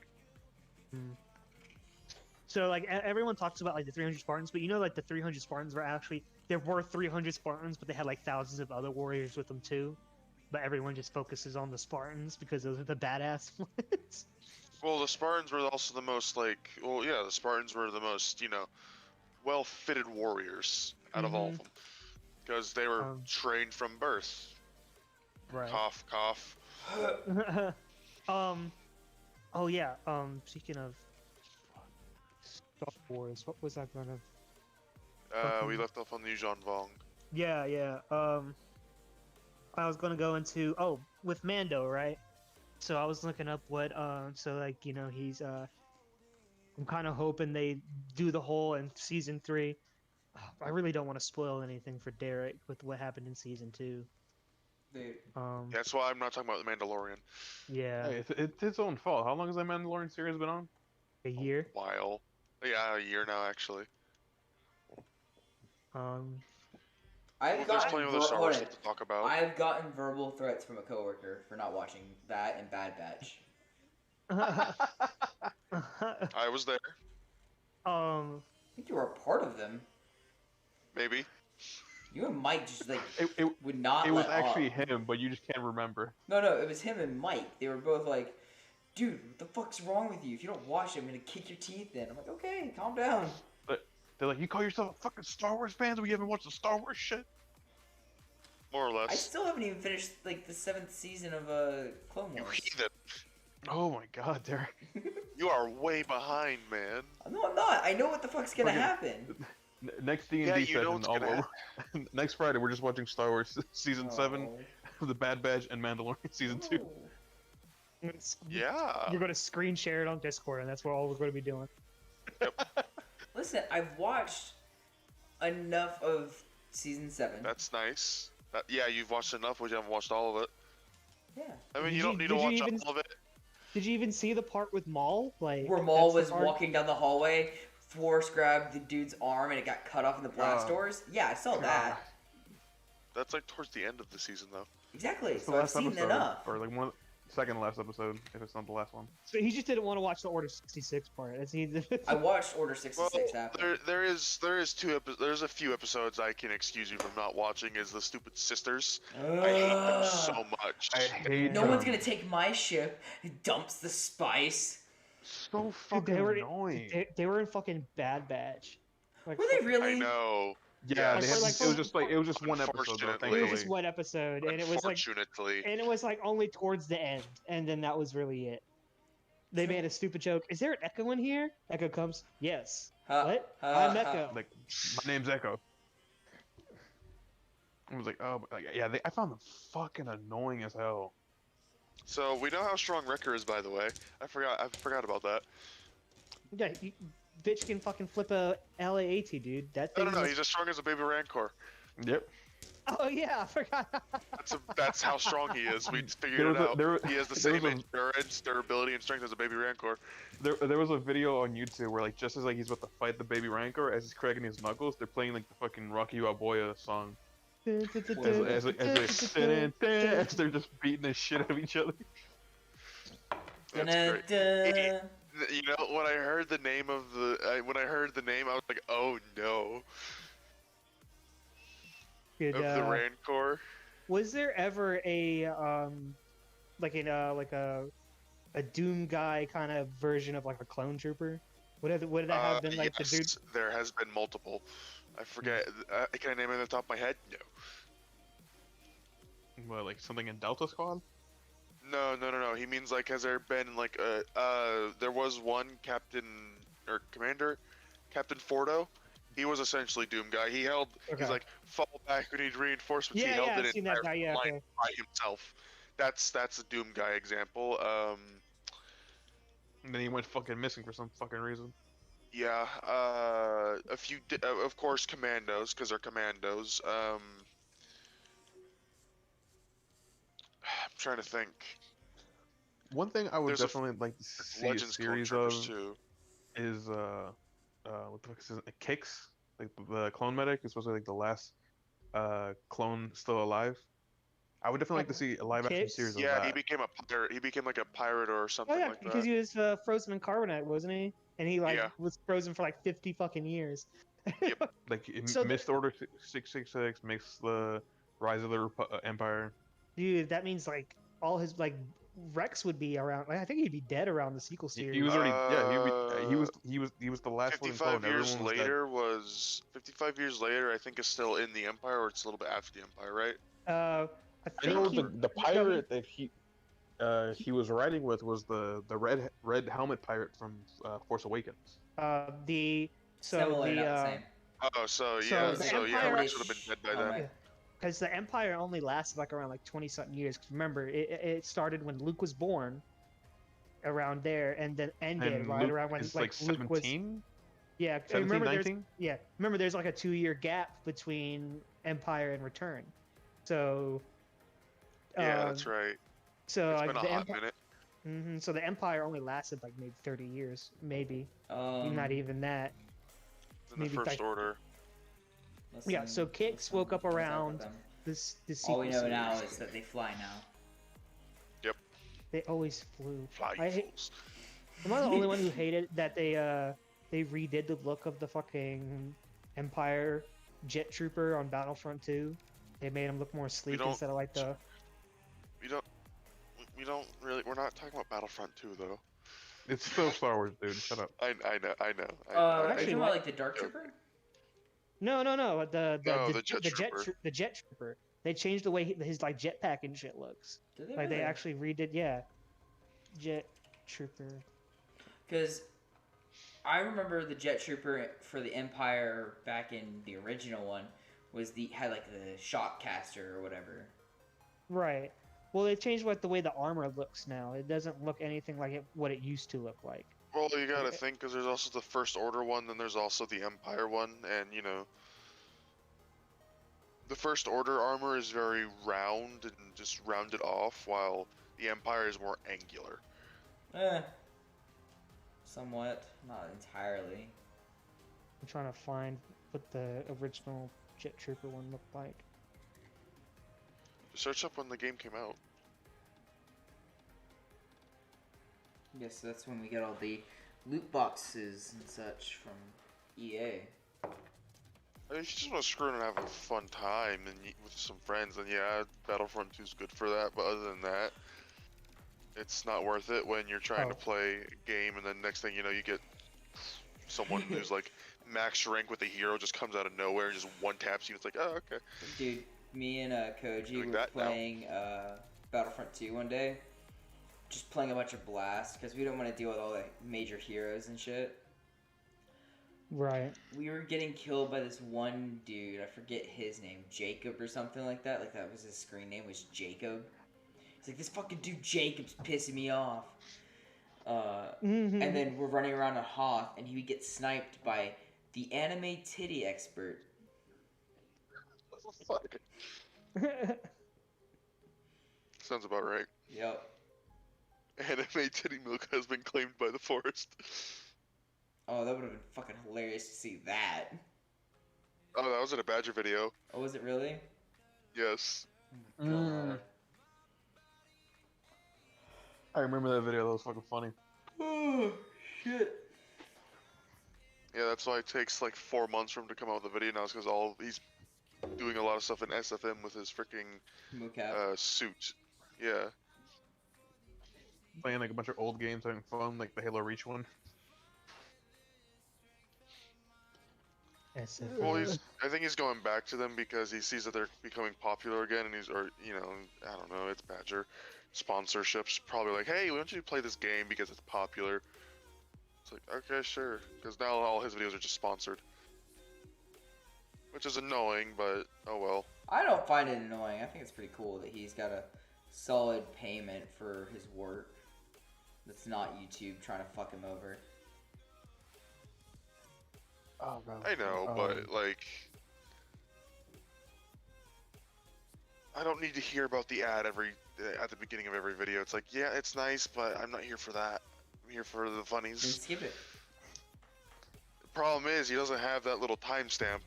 C: So like everyone talks about like the 300 Spartans, but you know like the 300 Spartans were actually there were 300 Spartans, but they had like thousands of other warriors with them too. But everyone just focuses on the Spartans because those are the badass ones.
D: Well, the Spartans were also the most like. Well, yeah, the Spartans were the most well-fitted warriors out of all of them because they were trained from birth.
C: Right.
D: Cough, cough.
C: Oh yeah. Speaking of Star Wars, what was I gonna?
D: We left off on the Yuuzhan Vong.
C: Yeah. I was gonna go into with Mando, right? So I was looking up what so like he's I'm kind of hoping they do the whole in season 3. I really don't want to spoil anything for Derek with what happened in season 2.
B: Dude.
D: That's why I'm not talking about the Mandalorian.
C: Yeah.
E: Hey, it's his own fault. How long has that Mandalorian series been on?
C: A year.
D: A while. Yeah, a year now actually.
B: I've
D: There's plenty of other Star Wars to talk about.
B: I've gotten verbal threats from a coworker for not watching that and Bad Batch.
D: I was there.
B: I think you were a part of them.
D: Maybe.
B: You and Mike just like
E: It
B: would not.
E: It was
B: let
E: actually
B: up.
E: him, but you just can't remember.
B: No, it was him and Mike. They were both like, "Dude, what the fuck's wrong with you? If you don't watch it, I'm gonna kick your teeth in." I'm like, "Okay, calm down."
E: They're like, you call yourself a fucking Star Wars fan, but you haven't watched the Star Wars shit?
D: More or less.
B: I still haven't even finished like the 7th season of Clone
D: You
B: Wars.
D: heathen.
E: Oh my god, Derek.
D: You are way behind, man.
B: No, I'm not. I know what the fuck's gonna happen.
E: Next D&D
D: Yeah, you
E: session,
D: know what's gonna
E: next Friday, we're just watching Star Wars Season 7, The Bad Batch, and Mandalorian Season 2.
D: Yeah.
C: You're gonna screen share it on Discord, and that's what all we're gonna be doing.
B: Listen, I've watched enough of season 7.
D: That's nice. Yeah, you've watched enough, but you haven't watched all of it.
B: Yeah.
D: I mean,
C: Did
D: you don't need to
C: did you
D: watch
C: even-
D: all of it.
C: Did you even see the part with Maul? Like
B: Where Maul
C: that's the
B: was
C: part-
B: walking down the hallway, Force grabbed the dude's arm and it got cut off in the blast doors. Yeah, I saw that.
D: That's like towards the end of the season, though.
B: Exactly.
E: It's the
B: So I've
E: last
B: seen
E: episode,
B: enough.
E: or like second to last episode, if it's not the last one.
C: So he just didn't want to watch the Order 66 part.
B: I watched Order 66
D: Well,
B: happen.
D: there's a few episodes I can excuse you from not watching. Is the stupid sisters? I hate them so much.
E: I hate
B: No
E: them.
B: one's gonna take my ship. It dumps the spice.
E: So fucking annoying.
C: They were in fucking Bad Batch. Like,
B: Were they really?
D: I know.
E: Yeah, they had,
C: like,
E: it was just one episode though,
C: It was
E: thankfully.
C: just one episode, and it was like,
D: Unfortunately.
C: and it was like only towards the end, and then that was really it. They made a stupid joke. Is there an Echo in here? Echo comes. Yes. What? I'm Echo.
E: Like, my name's Echo. I was like, oh, but like, yeah, I found them fucking annoying as hell.
D: So we know how strong Wrecker is, by the way. I forgot about that.
C: Yeah, bitch can fucking flip a LAAT, dude. That thing.
D: No, he's as strong as a baby Rancor.
E: Yep.
C: Oh yeah, I forgot.
D: That's how strong he is. We figured it out. He has the same endurance, durability, and strength as a baby Rancor.
E: There was a video on YouTube where like just as like he's about to fight the baby Rancor, as he's cracking his knuckles, they're playing like the fucking Rocky Balboa song. As they're just beating the shit out of each other.
D: That's great. You know, when I heard the name, I was like, oh no.
C: Good,
D: of the Rancor.
C: Was there ever a like a Doom guy kind of version of like a clone trooper? Would that have been like
D: yes,
C: the dude?
D: There has been multiple. I forget. Can I name it off the top of my head? No.
E: What, like something in Delta Squad?
D: No. He means like, has there been like there was one captain or commander, Captain Fordo. He was essentially Doom guy. He's like, fall back, we need reinforcements.
C: Yeah,
D: he held
C: I've
D: an
C: seen that
D: entire
C: guy. Yeah,
D: line by himself. That's a Doom guy example.
E: And then he went fucking missing for some fucking reason.
D: Yeah, a few, of course, commandos, because they're commandos. I'm trying to think.
E: One thing I would
D: There's
E: definitely like to see a
D: Legends
E: series
D: clone
E: of
D: troopers too.
E: is what the fuck is it? Kix, like the clone medic is supposed to be like the last clone still alive. I would definitely like to see a live action
C: Kix?
E: series of
D: Yeah,
E: that.
D: he became a pirate. He became like a pirate or something
C: Oh yeah,
D: like
C: because
D: that.
C: he was frozen in carbonite, wasn't he? and he
D: Yeah.
C: was frozen for like 50 fucking years.
E: Like
C: So
E: missed Order 666, makes the Rise of the Empire.
C: dude, that means like all his like Rex would be around. Like, I think he'd be dead around the sequel series.
E: He was already yeah. He was the last living
D: 55
E: clone.
D: years
E: Everyone was dead.
D: later was 55 years later. I think is still in the Empire, or it's a little bit after the Empire, right?
C: I
E: I know
C: think
E: the pirate that he was riding with was the red helmet pirate from Force Awakens.
B: Similar, not the same.
D: Oh, so
C: So
D: yeah,
C: the
D: so yeah,
C: Empire-
D: Rex would have been dead by then.
B: Helmet.
C: because the Empire only lasted like around like 20 something years. 'Cause remember, it started when Luke was born, around there, and then ended
E: And
C: right
E: Luke
C: around when
E: is
C: like
E: like
C: Luke was
E: 17,
C: yeah.
E: 17,
C: Remember, there's
E: 19?
C: remember there's like a 2-year gap between Empire and Return, so
D: Yeah, that's right.
C: So
D: It's
C: like
D: been a
C: the
D: hot
C: Empire.
D: minute.
C: So the Empire only lasted like maybe 30 years, maybe not even that.
D: In the
C: maybe
D: First
C: like-
D: Order.
C: Yeah, so Kix woke up
B: let's talk about
C: around
B: them.
C: this
B: All we know
C: sequel
B: now
C: series.
B: is that they fly now.
C: They always flew.
D: Fly,
C: I
D: you
C: hate-
D: fools.
C: Am I the only one who hated that they redid the look of the fucking Empire jet trooper on Battlefront 2? They made him look more sleek
D: don't-
C: instead of like the.
D: We don't really. We're not talking about Battlefront 2, though.
E: It's still Star Wars, dude. Shut up.
D: I know.
B: Are you
C: actually,
B: talking
C: what-
B: about like the Dark Trooper?
C: No. The
D: jet trooper.
C: the jet trooper. They changed the way his like jetpack and shit looks.
B: Did they
C: Like they
B: really?
C: actually redid, yeah. Jet trooper.
B: Because I remember the Jet Trooper for the Empire back in the original one had like the shock caster or whatever.
C: Right. Well, they changed the way the armor looks now. It doesn't look anything like what it used to look like.
D: Well, you gotta think, because there's also the First Order one, then there's also the Empire one, and the First Order armor is very round and just rounded off, while the Empire is more angular.
B: Somewhat, not entirely.
C: I'm trying to find what the original Jet Trooper one looked like.
D: Search up when the game came out.
B: Yes, that's when we get all the loot boxes and such from EA.
D: I mean, if you just want to screw around and have a fun time and with some friends, then yeah, Battlefront 2 is good for that. But other than that, it's not worth it when you're trying to play a game and then next thing you know, you get someone who's like max rank with a hero just comes out of nowhere and just one taps you. It's like, oh, okay.
B: Dude, me and Koji
D: Doing
B: were
D: that now.
B: playing Battlefront 2 one day. Just playing a bunch of blasts because we don't want to deal with all the major heroes and shit.
C: Right.
B: We were getting killed by this one dude. I forget his name, Jacob or something like that. Like that was his screen name was Jacob. He's like, this fucking dude Jacob's pissing me off. And then we're running around on Hoth, and he would get sniped by the anime titty expert.
D: What the fuck? Sounds about right.
B: Yep.
D: Anime titty milk has been claimed by the forest.
B: Oh, that would have been fucking hilarious to see that.
D: Oh, that was in a Badger video.
B: Oh, was it really?
D: Yes.
B: Oh my God.
E: I remember that video. That was fucking funny.
B: Oh, shit.
D: Yeah, that's why it takes like 4 months for him to come out with a video now. It's because he's doing a lot of stuff in SFM with his freaking
B: Mocap.
D: suit. Yeah.
E: Playing like a bunch of old games, having fun, like the Halo Reach one.
D: Well, I think he's going back to them because he sees that they're becoming popular again, and I don't know, it's Badger sponsorships. Probably like, hey, why don't you play this game because it's popular? It's like, okay, sure, because now all his videos are just sponsored, which is annoying, but oh well.
B: I don't find it annoying. I think it's pretty cool that he's got a solid payment for his work. That's not YouTube trying to fuck him over.
E: Oh god.
D: I know, but like, I don't need to hear about the ad at the beginning of every video. It's like, yeah, it's nice, but I'm not here for that. I'm here for the
B: Then
D: funnies.
B: skip it.
D: The problem is he doesn't have that little timestamp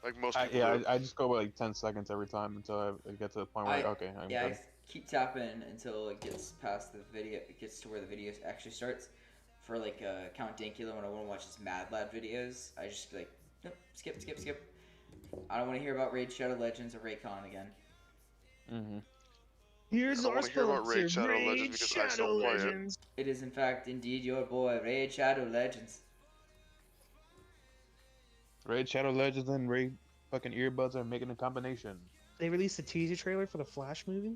D: like most people do.
E: I just go by like 10 seconds every time until I get to the point where like, okay, I'm
B: I keep tapping until it gets past the video. It gets to where the video actually starts. for like Count Dankula when I want to watch his Mad Lab videos. I just be like, nope, skip. I don't want to hear about Raid Shadow Legends or Raycon again.
E: Mm-hmm.
C: Here's
D: I don't
C: our
D: want to hear about Raid
C: sponsor,
D: Shadow Legends
C: Raid
D: because I
C: Shadow
D: still play it.
C: Legends.
B: It is in fact indeed your boy Raid Shadow Legends.
E: Raid Shadow Legends and Raid fucking earbuds are making a combination.
C: They released a teaser trailer for the Flash movie.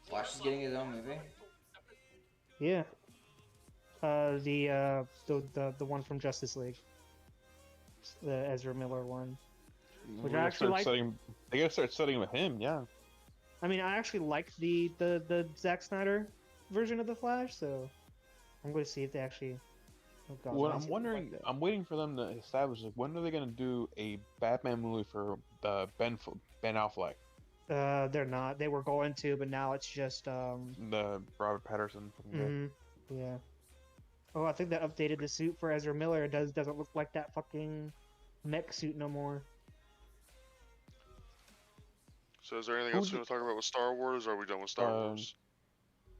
B: Flash is getting his own movie.
C: Yeah. The one from Justice League. The Ezra Miller one. Which I actually like.
E: They gotta start studying with him, yeah.
C: I mean, I actually like the Zack Snyder version of the Flash, so I'm going to see if they actually. Oh God,
E: Well, I'm wondering. I'm waiting for them to establish like when are they gonna do a Batman movie for Ben Affleck,
C: they're not. They were going to, but now it's just
E: the Robert Pattinson.
C: Yeah. Oh, I think they updated the suit for Ezra Miller. It doesn't look like that fucking mech suit no more.
D: So is there anything else you want to talk about with Star Wars, or are we done with Star Wars?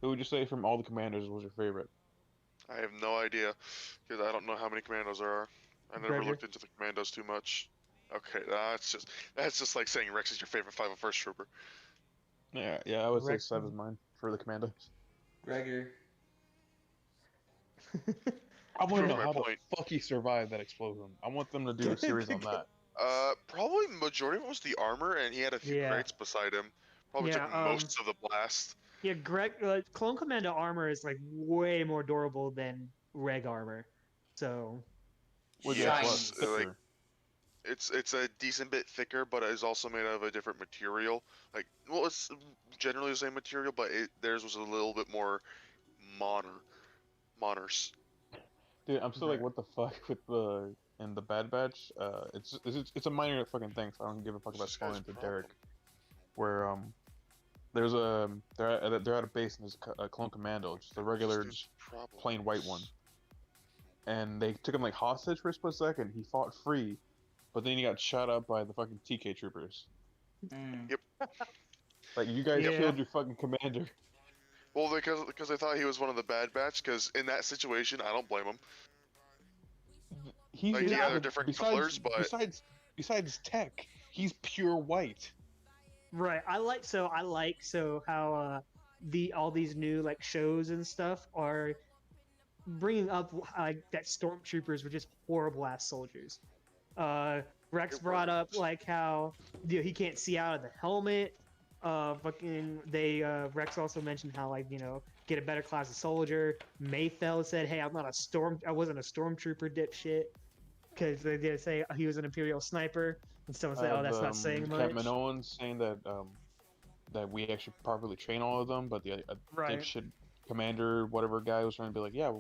E: Who would you say from all the commanders was your favorite?
D: I have no idea, because I don't know how many commandos there are. I never looked into the commandos too much. Okay, that's just like saying Rex is your favorite 501st Trooper.
E: Yeah, I would say Sev is mine for the commandos.
B: Gregor.
E: I want to know how the fuck he survived that explosion. I want them to do a series on that.
D: Probably majority of it was the armor, and he had a few crates beside him. Probably took most of the blast.
C: Yeah, Clone Commando armor is like way more durable than Reg armor, so.
D: Yes, like it's a decent bit thicker, but it is also made out of a different material. Like, well, it's generally the same material, but theirs was a little bit more moners.
E: Dude, I'm still like, what the fuck with the Bad Batch? It's a minor fucking thing, so I don't give a fuck about spoiling to Derek. Where there's they're at a base and there's a clone commando, just a regular, just plain white one. And they took him like hostage for a split second. He fought free, but then he got shot up by the fucking TK troopers.
D: Yep.
E: Like, you guys killed your fucking commander.
D: Well, because they thought he was one of the Bad Batch. Because in that situation, I don't blame him.
E: He's
D: like, they're different colors, but
E: besides tech, he's pure white.
C: Right. I like how all these new like shows and stuff are bringing up that stormtroopers were just horrible ass soldiers. Rex brought up like how he can't see out of the helmet. Rex also mentioned how get a better class of soldier. Mayfeld said, "Hey, I wasn't a stormtrooper dipshit," because they did say he was an Imperial sniper, and someone said, "Oh, that's not saying much."
E: Captain Owens saying that we actually properly train all of them, but the dipshit commander, whatever guy, was trying to be like, yeah,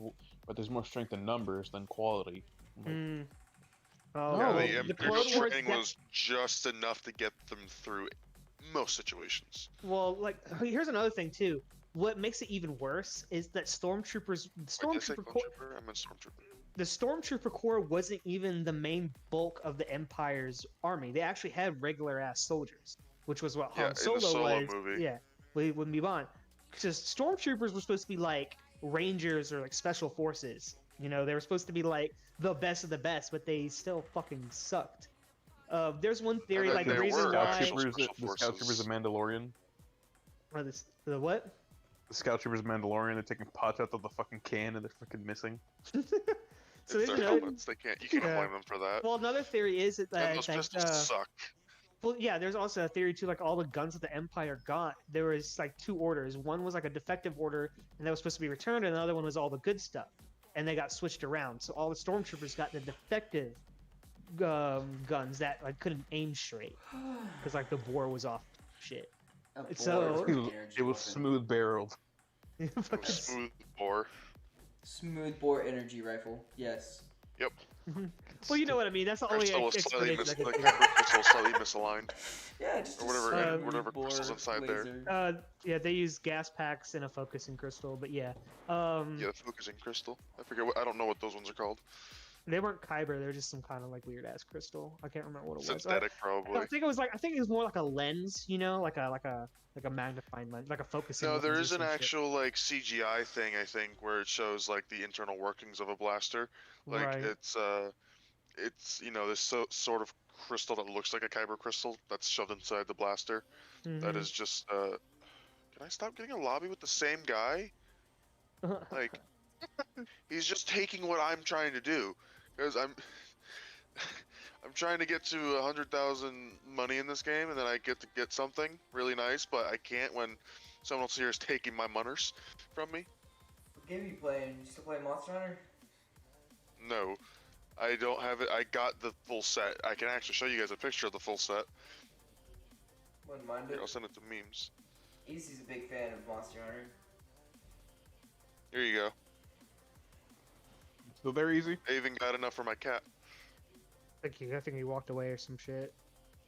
E: but there's more strength in numbers than quality.
D: The Imperial training was just enough to get them through most situations.
C: Well, here's another thing too. What makes it even worse is that the Stormtrooper Corps wasn't even the main bulk of the Empire's army. They actually had regular ass soldiers, which was what Han Solo was.
D: Movie.
C: Yeah, with Move-On. Because Stormtroopers were supposed to be like Rangers or like Special Forces. They were supposed to be like the best of the best, but they still fucking sucked. There's one theory, like the reason why
E: the Scout Troopers of Mandalorian.
C: The what?
E: The Scout Troopers of Mandalorian. They're taking pots out of the fucking can and they're fucking missing.
D: So it's their helmets. You can't blame them for that.
C: Well, another theory is that
D: those pistols suck.
C: Well, yeah, there's also a theory too, like all the guns that the Empire got, there was like two orders. One was like a defective order, and that was supposed to be returned, and the other one was all the good stuff. And they got switched around. So all the Stormtroopers got the defective guns that couldn't aim straight. Because the bore was off shit. So
E: it was smooth barreled.
D: Smooth bore.
B: Smooth bore energy rifle. Yes.
D: Yep.
C: Well, you know what I mean. That's the only explanation I can think of.
D: Crystal slightly misaligned.
B: Yeah, just
D: or whatever crystal's inside there.
C: Yeah, they use gas packs and a focusing crystal, but yeah.
D: Yeah, focusing crystal. I don't know what those ones are called.
C: They weren't kyber. They were just some kind of like weird ass crystal. I can't remember what it was.
D: Synthetic,
C: I
D: probably.
C: think it was like I think it was more like a lens, you know, like a magnifying lens, like a focusing
D: No,
C: lens.
D: there
C: or
D: is an
C: some shit.
D: actual like CGI thing I think where it shows like the internal workings of a blaster. Like
C: Right.
D: it's this sort of crystal that looks like a kyber crystal that's shoved inside the blaster. That
C: Mhm.
D: is just can I stop getting a lobby with the same guy? Like he's just taking what I'm trying to do, because I'm trying to get to 100,000 money in this game, and then I get to get something really nice, but I can't when someone else here is taking my munners from me.
B: What game are you playing? You still playing Monster Hunter?
D: No, I don't have it. I got the full set. I can actually show you guys a picture of the full set.
B: Wouldn't mind
D: Here,
B: it.
D: I'll send it to memes.
B: Easy's a big fan of Monster Hunter.
D: Here you go.
E: Still there, easy.
D: I even got enough for my cat.
C: I think he walked away or some shit.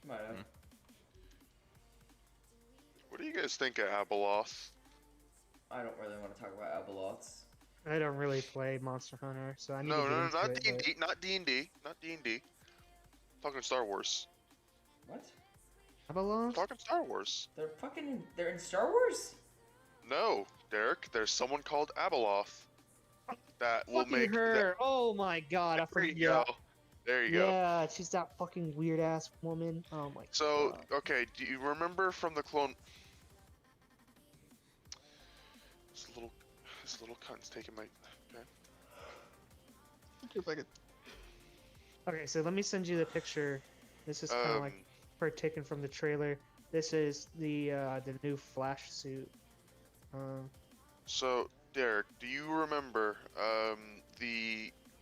B: Might have.
D: What do you guys think of Abeloth?
B: I don't really want to talk about Abeloths.
C: I don't really play Monster Hunter, so I need to
D: No,
C: get
D: no,
C: into
D: not
C: it,
D: D&D, not D&D, not D&D. Talking Star Wars.
B: What?
C: Abeloth?
D: Talking Star Wars.
B: They're in Star Wars?
D: No, Derek. There's someone called Abeloth that will
C: Fucking
D: make.
C: her! Oh my god, I
D: There you
C: forgot.
D: go. There you go.
C: Yeah, she's that fucking weird ass woman. Oh my
D: So,
C: god.
D: okay, do you remember from the clone? This little cunt's taking my. Okay.
E: If I could-
C: Okay, so let me send you the picture. This is kind of like taken from the trailer. This is the new Flash suit.
D: So, Derek, do you remember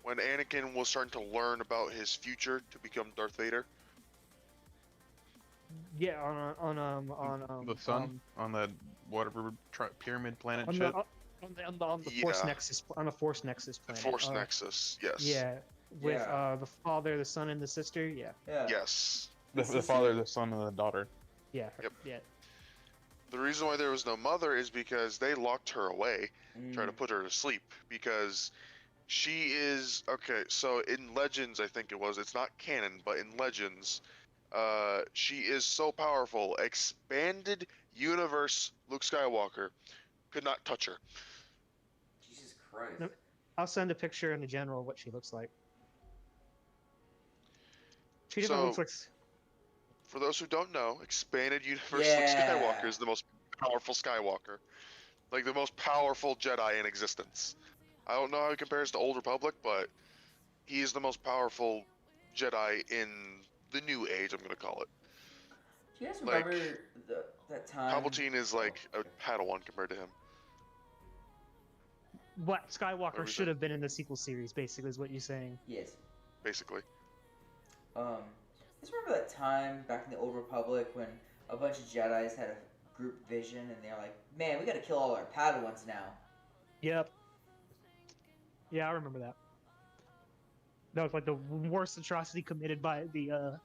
D: when Anakin was starting to learn about his future to become Darth Vader?
C: Yeah, on
E: the sun on the whatever pyramid planet
C: on
E: shit.
C: the Force
D: Yeah.
C: Nexus on the Force Nexus
D: The
C: planet.
D: Force Nexus. Yes.
C: Yeah, with
B: Yeah.
C: the father, the son, and the sister. Yeah,
B: Yeah.
D: Yes.
E: The father, the son, and the daughter.
C: yeah,
D: Yep.
C: yeah.
D: The reason why there was no mother is because they locked her away, trying to
B: Mm.
D: put her to sleep, because she is okay. So in Legends, I think it was. It's not canon, but in Legends, she is so powerful. Expanded universe Luke Skywalker could not touch her.
B: Jesus Christ.
C: No. I'll send a picture in the general of what she looks like. She definitely looks
D: So-
C: like.
D: For those who don't know, expanded universe
B: Yeah.
D: Luke Skywalker is the most powerful Skywalker, like the most powerful Jedi in existence. I don't know how he compares to Old Republic, but he is the most powerful Jedi in the New Age. I'm gonna call it.
B: Do you guys
D: Like,
B: remember that time?
D: Palpatine is like a Padawan compared to him.
C: What Skywalker
D: Everything.
C: should have been in the sequel series, basically, is what you're saying.
B: Yes.
D: Basically.
B: Just remember that time back in the Old Republic when a bunch of Jedi's had a group vision and they're like, man, we gotta kill all our Padawans now.
C: Yep. Yeah, I remember that. That was like the worst atrocity committed by the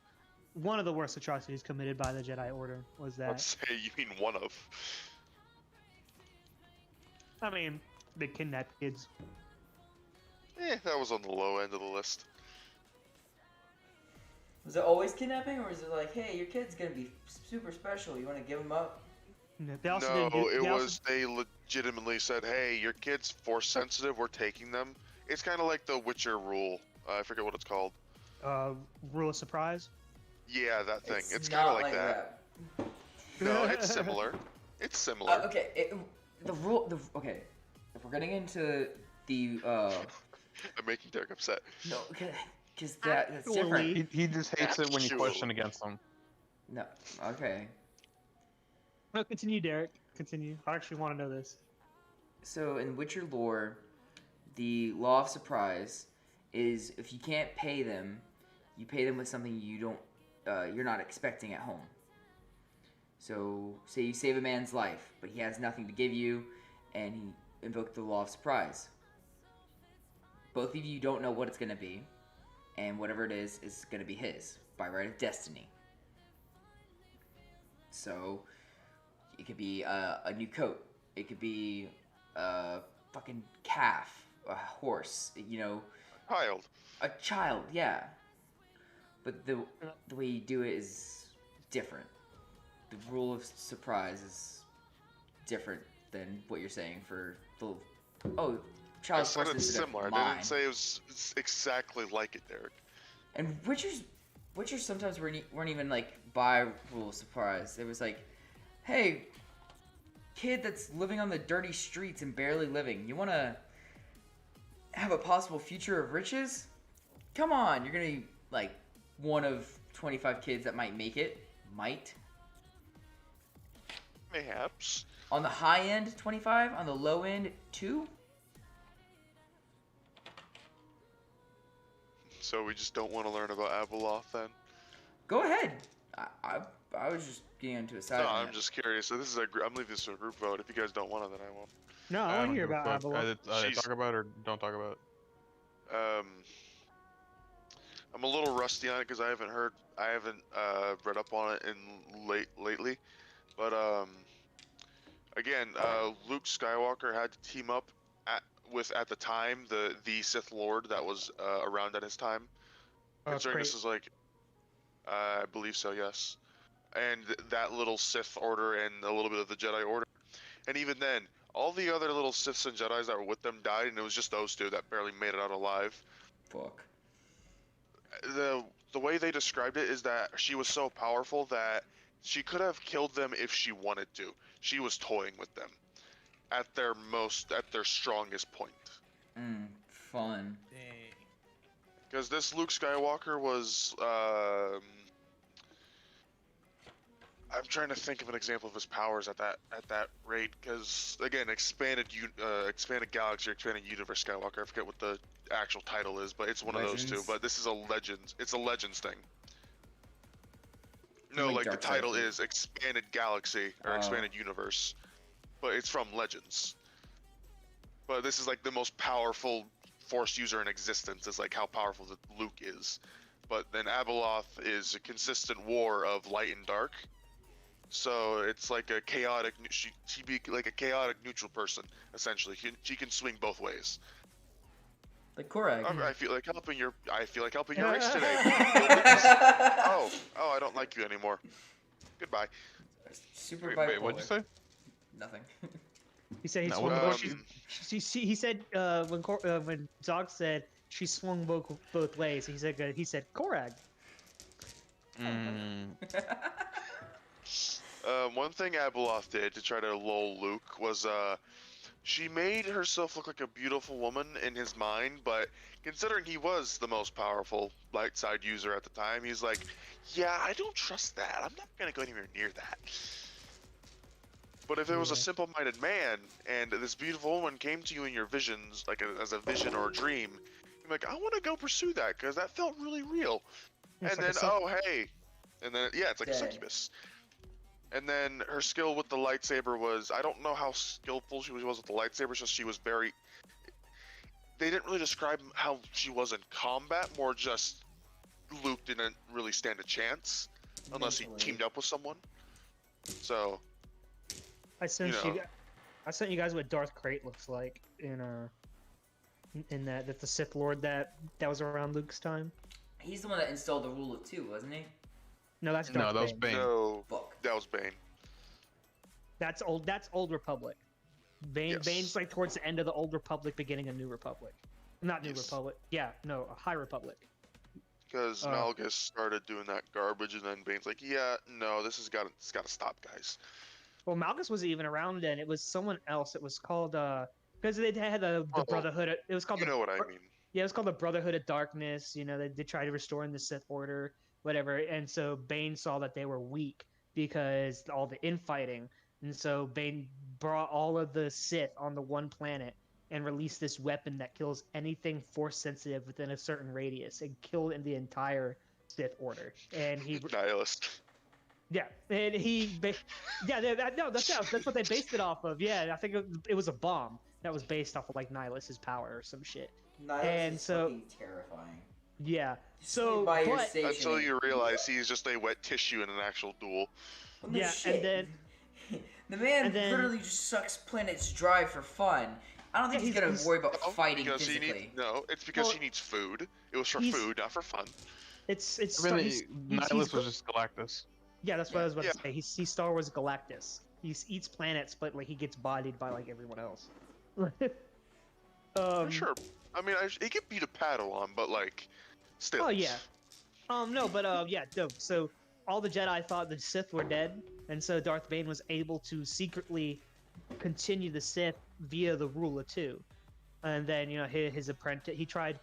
C: one of the worst atrocities committed by the Jedi Order was
D: I'd
C: that.
D: say you mean one of.
C: I mean, they kidnapped kids.
D: That was on the low end of the list.
B: Was it always kidnapping or was it like, hey, your kid's gonna be super special, you wanna give him up?
C: They also
D: No,
C: didn't do,
D: it
C: they also-
D: was they legitimately said, "Hey, your kid's force sensitive. We're taking them." It's kind of like the Witcher rule. I forget what it's called.
C: rule of surprise.
D: Yeah, that thing. It's kind
B: not
D: of like that.
B: that.
D: No, it's similar. It's similar.
B: Okay, okay. If we're getting into the
D: I'm making Derek upset.
B: no, because that's different.
E: He just hates it when you
D: Actual.
E: question against him.
B: No, okay.
C: No, continue, Derek. Continue. I actually want to know this.
B: So in Witcher lore, the law of surprise is if you can't pay them, you pay them with something you're not expecting at home. So say you save a man's life, but he has nothing to give you, and he invoked the law of surprise. Both of you don't know what it's gonna be, and whatever it is gonna be his by right of destiny. So it could be a new coat. It could be a fucking calf, a horse. You know,
D: Child.
B: A child, yeah. But the way you do it is different. The rule of surprise is different than what you're saying for the
D: I
B: child's
D: said
B: first
D: it's
B: incident
D: similar.
B: of
D: I
B: mine.
D: didn't say it's exactly like it, Derek.
B: And Witchers sometimes weren't even like by rule of surprise. It was like, hey, kid that's living on the dirty streets and barely living, you want to have a possible future of riches? Come on, you're gonna be like one of 25 kids that might make it. Might.
D: Mayhaps.
B: On the high end, 25. On the low end, 2.
D: So we just don't want to learn about Abeloth then?
B: Go ahead. I was just getting into a side.
D: No,
B: on
D: I'm just curious. So this is I'm leaving this to a group vote. If you guys don't want it, then I won't.
C: No, I want to hear about Avalon.
E: Either talk about it or don't talk about it.
D: I'm a little rusty on it because I haven't read up on it lately. But again, Luke Skywalker had to team up at the time the Sith Lord that was around at his time. Considering this is like, I believe so, yes. And that little Sith Order and a little bit of the Jedi Order. And even then, all the other little Siths and Jedis that were with them died, and it was just those two that barely made it out alive.
B: Fuck.
D: The way they described it is that she was so powerful that she could have killed them if she wanted to. She was toying with them at their strongest point.
B: Fun.
F: Dang.
D: Because this Luke Skywalker was, I'm trying to think of an example of his powers at that rate. Because again, expanded galaxy, or expanded universe Skywalker. I forget what the actual title is, but it's one of those two. But this is a Legends. It's a Legends thing. No, like the title is Expanded Galaxy or Expanded Universe, but it's from Legends. But this is like the most powerful Force user in existence. Is like how powerful Luke is. But then Abeloth is a consistent war of light and dark. So it's like a chaotic. She'd be like a chaotic neutral person essentially. She can swing both ways.
B: Like Korag.
D: I feel like helping your race today. Oh, I don't like you anymore. Goodbye.
B: Super
E: Wait,
B: bipolar.
E: what'd you say?
B: Nothing.
C: He said he
E: No,
C: swung
E: what
C: both.
E: about
C: He said when Zog said she swung both ways. He said Korag.
D: One thing Abeloth did to try to lull Luke was she made herself look like a beautiful woman in his mind, but considering he was the most powerful light side user at the time, he's like, yeah, I don't trust that. I'm not gonna go anywhere near that. But if it was a simple-minded man, and this beautiful woman came to you in your visions, like as a vision or a dream, you're like, I want to go pursue that, because that felt really real.
C: It's
D: And
C: like
D: then, oh, hey. And then, yeah, it's like a
B: Dead.
D: succubus. And then her skill with the lightsaber was, I don't know how skillful she was with the lightsaber, so she was very... They didn't really describe how she was in combat, more just Luke didn't really stand a chance, unless he teamed up with someone. So...
C: I sent
D: You know.
C: I sent you guys what Darth Krayt looks like in that the Sith Lord that was around Luke's time.
B: He's the one that installed the rule of 2, wasn't he?
C: No, that's
E: No,
C: Darth
E: that was
C: Bane.
E: Bane.
D: No,
B: Fuck.
D: that was Bane.
C: That's Old Republic.
D: Yes.
C: Bane's like towards the end of the Old Republic, beginning of New Republic. Not New Republic. Yeah, no, High Republic.
D: Because Malgus started doing that garbage, and then Bane's like, yeah, no, it's got to stop, guys.
C: Well, Malgus wasn't even around then. It was someone else. It was called because they had the Brotherhood. It was called
D: You know what I mean.
C: Yeah, it was called the Brotherhood of Darkness. You know, they tried to restore in the Sith Order, whatever. And so Bane saw that they were weak because all the infighting. And so Bane brought all of the Sith on the one planet and released this weapon that kills anything Force sensitive within a certain radius and killed in the entire Sith Order. And he
D: Nihilist.
C: yeah, and that's what they based it off of. Yeah, I think it was a bomb that was based off of like Nihilust's power or some shit.
B: Nihilus
C: And
B: is
C: so-
B: fucking terrifying.
C: Yeah.
B: Just
C: So,
B: stay by your
C: but
B: station
D: Until
B: and-
D: you realize he's just a wet tissue in an actual duel.
B: Well, no
C: yeah,
B: shit.
C: and then
B: The man
C: and then-
B: literally just sucks planets dry for fun. I don't think
C: Yeah,
B: he's,
C: he's-
B: gonna
C: he's-
B: worry about
D: No,
B: fighting
D: because
B: physically.
D: it's because
C: Well,
D: he needs food. It was for
C: he's-
D: food, not for fun.
C: It's
E: I
C: Star,
E: mean,
C: he's
E: Nihilus was just Galactus.
C: yeah, that's what I was about
D: Yeah.
C: to say. He's Star Wars Galactus. He eats planets, but like he gets bodied by like everyone else.
D: Sure. I mean, he could beat a Padawan, but like, still.
C: Oh yeah. No, but yeah, no. So all the Jedi thought the Sith were dead, and so Darth Bane was able to secretly continue the Sith via the Ruler too. And then his apprentice. He tried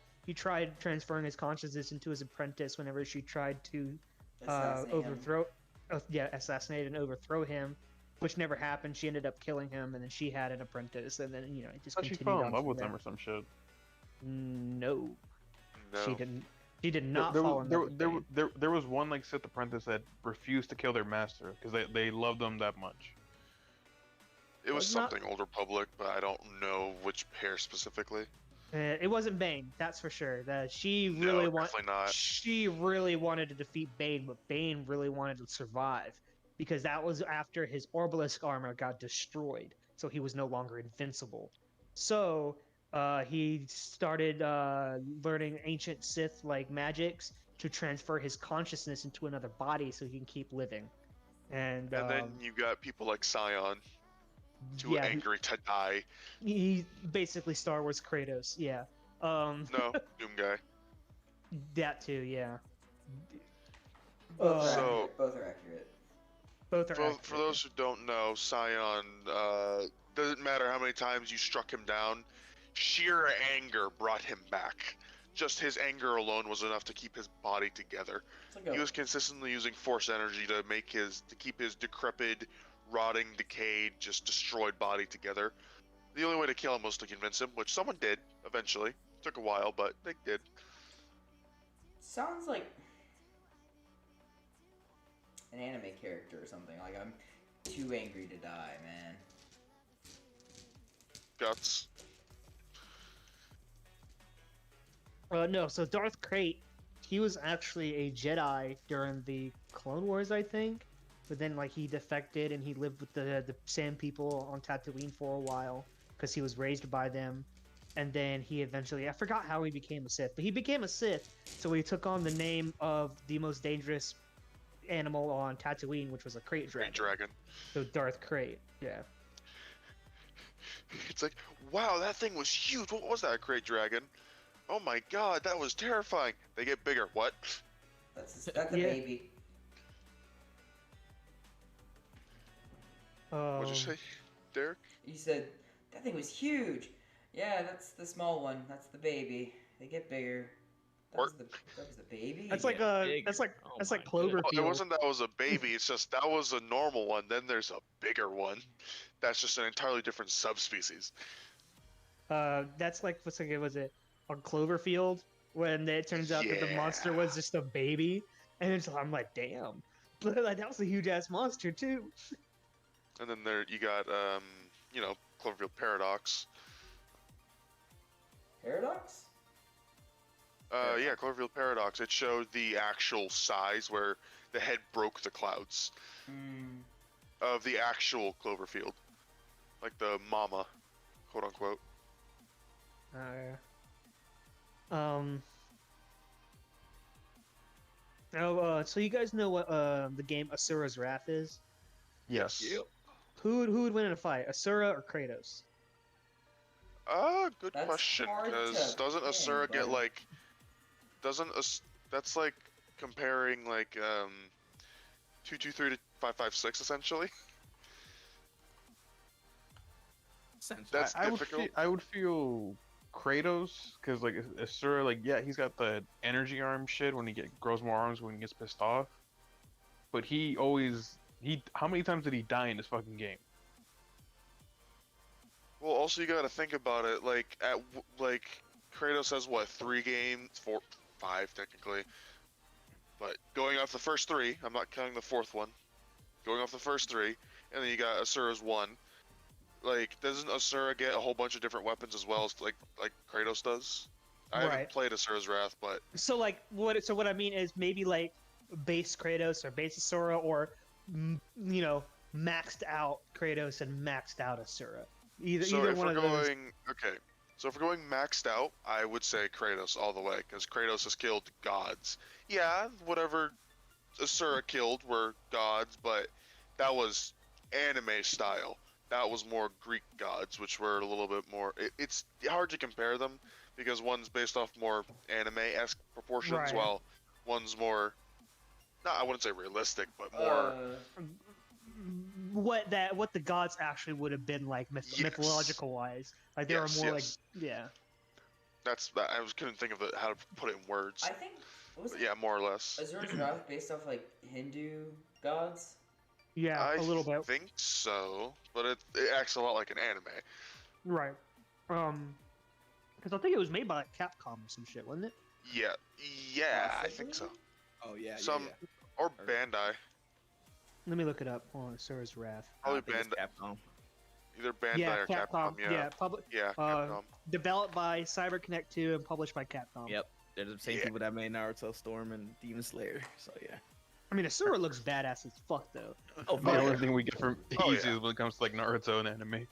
C: transferring his consciousness into his apprentice whenever she tried to
B: Assassinate him.
C: assassinate and overthrow him, which never happened. She ended up killing him, and then she had an apprentice, and then it just
E: I thought she
C: continued
E: fell in
C: on
E: love
C: from
E: with
C: there.
E: him or some shit.
C: No,
D: No.
C: she didn't. She did not
E: there,
C: fall in
E: there,
C: love with
E: there,
C: Bane.
E: there was one like Sith apprentice that refused to kill their master because they loved him that much.
D: It was
C: Was not-
D: something Old Republic, but I don't know which pair specifically.
C: It wasn't Bane, that's for sure. She
D: No,
C: really
D: definitely not.
C: She really wanted to defeat Bane, but Bane really wanted to survive because that was after his Orbalisk armor got destroyed, so he was no longer invincible. So he started learning ancient Sith like magics to transfer his consciousness into another body so he can keep living. And
D: Then you got people like Scion, too
C: yeah,
D: angry to die.
C: he basically Star Wars Kratos. Yeah.
D: No, Doom guy.
C: That too. Yeah.
B: Both, are
D: So-
B: accurate. Both are accurate.
C: Both are
D: For
C: accurate.
D: those who don't know, Scion, doesn't matter how many times you struck him down, sheer anger brought him back. Just his anger alone was enough to keep his body together.
B: It's like
D: He
B: a,
D: was consistently using force energy to keep his decrepit, rotting, decayed, just destroyed body together. The only way to kill him was to convince him, which someone did eventually. Took a while, but they did.
B: sounds like an anime character or something. Like, I'm too angry to die, man.
D: Guts.
C: No, so Darth Krayt, he was actually a Jedi during the Clone Wars, I think. But then, like, he defected and he lived with the Sand people on Tatooine for a while because he was raised by them. And then he eventually, I forgot how he became a Sith, but he became a Sith. So he took on the name of the most dangerous animal on Tatooine, which was a Krayt dragon.
D: Dragon.
C: So Darth Krayt, yeah.
D: It's like, wow, that thing was huge. What was that, Great Dragon? Oh my god, that was terrifying. They get bigger. What?
B: That's the
C: Yeah.
B: baby.
D: What'd you say, Derek?
B: You said that thing was huge. Yeah, that's the small one. That's the baby. They get bigger. That was the baby.
C: That's
F: Yeah,
C: like
F: bigger.
C: that's like
F: Oh
C: that's
F: my
C: like
F: goodness.
C: Cloverfield.
D: Well, it wasn't that was a baby. It's just that was a normal one. Then there's a bigger one. That's just an entirely different subspecies.
C: That's like was it on Cloverfield when it turns out that the monster was just a baby, and I'm like, damn, like, that was a huge ass monster too.
D: And then there you got Cloverfield Paradox.
B: Paradox?
D: Yeah, Cloverfield Paradox. It showed the actual size where the head broke the clouds
B: Hmm.
D: of the actual Cloverfield, like the mama, quote unquote.
C: So you guys know what the game Asura's Wrath is?
E: Yes.
C: Who would win in a fight, Asura or Kratos?
D: Good
B: That's
D: question.
B: hard
D: Because
B: to
D: doesn't
B: pin,
D: Asura get
B: buddy.
D: like, that's like comparing like 223 to 556 essentially. That's
E: I would
D: difficult.
E: I would feel Kratos because like Asura, like yeah, he's got the energy arm shit when he grows more arms when he gets pissed off. But how many times did he die in this fucking game?
D: Well, also you gotta think about it. Like Kratos has what 3 games, 5 technically. But going off the first 3, I'm not counting the 4th one. Going off the first 3, and then you got Asura's 1. Like, doesn't Asura get a whole bunch of different weapons as well as like Kratos does? I
C: Right.
D: haven't played Asura's Wrath, but
C: So like what I mean is maybe like base Kratos or base Asura or maxed out Kratos and maxed out Asura.
D: So
C: Either
D: if
C: one
D: we're
C: of those.
D: going, okay, so if we're going maxed out, I would say Kratos all the way, because Kratos has killed gods. Yeah, whatever Asura killed were gods, but that was anime style. That was more Greek gods, which were a little bit more. It's hard to compare them because one's based off more anime-esque proportions,
C: Right.
D: while one's more, not I wouldn't say realistic, but more.
C: What the gods actually would have been like
D: Yes.
C: mythological wise. Like they
D: Yes,
C: were more
D: yes.
C: like yeah.
D: That's that. Couldn't think of it, how to put it in words.
B: I think was
D: But yeah, more or less.
B: Azura's Wrath based off like Hindu gods?
C: Yeah,
D: I
C: a little bit.
D: think so, but it acts a lot like an anime.
C: Right. Because I think it was made by like, Capcom or some shit, wasn't it?
D: Yeah, I think so.
F: Oh yeah.
D: Some
F: yeah.
D: or Bandai,
C: Let me look it up. Hold on, Asura's Wrath.
D: probably
F: I think it's
D: Bandai,
F: Capcom.
D: either Bandai
C: Yeah,
D: or Capcom.
C: Yeah, public.
D: Yeah, Capcom.
C: Developed by CyberConnect 2 and published by Capcom.
F: Yep. They're the same
D: Yeah.
F: people that made Naruto, Storm, and Demon Slayer. So yeah.
C: I mean, Asura looks badass as fuck though.
F: Oh,
E: The only thing we get from
D: Oh,
E: easy
D: yeah.
E: is when it comes to like Naruto and anime.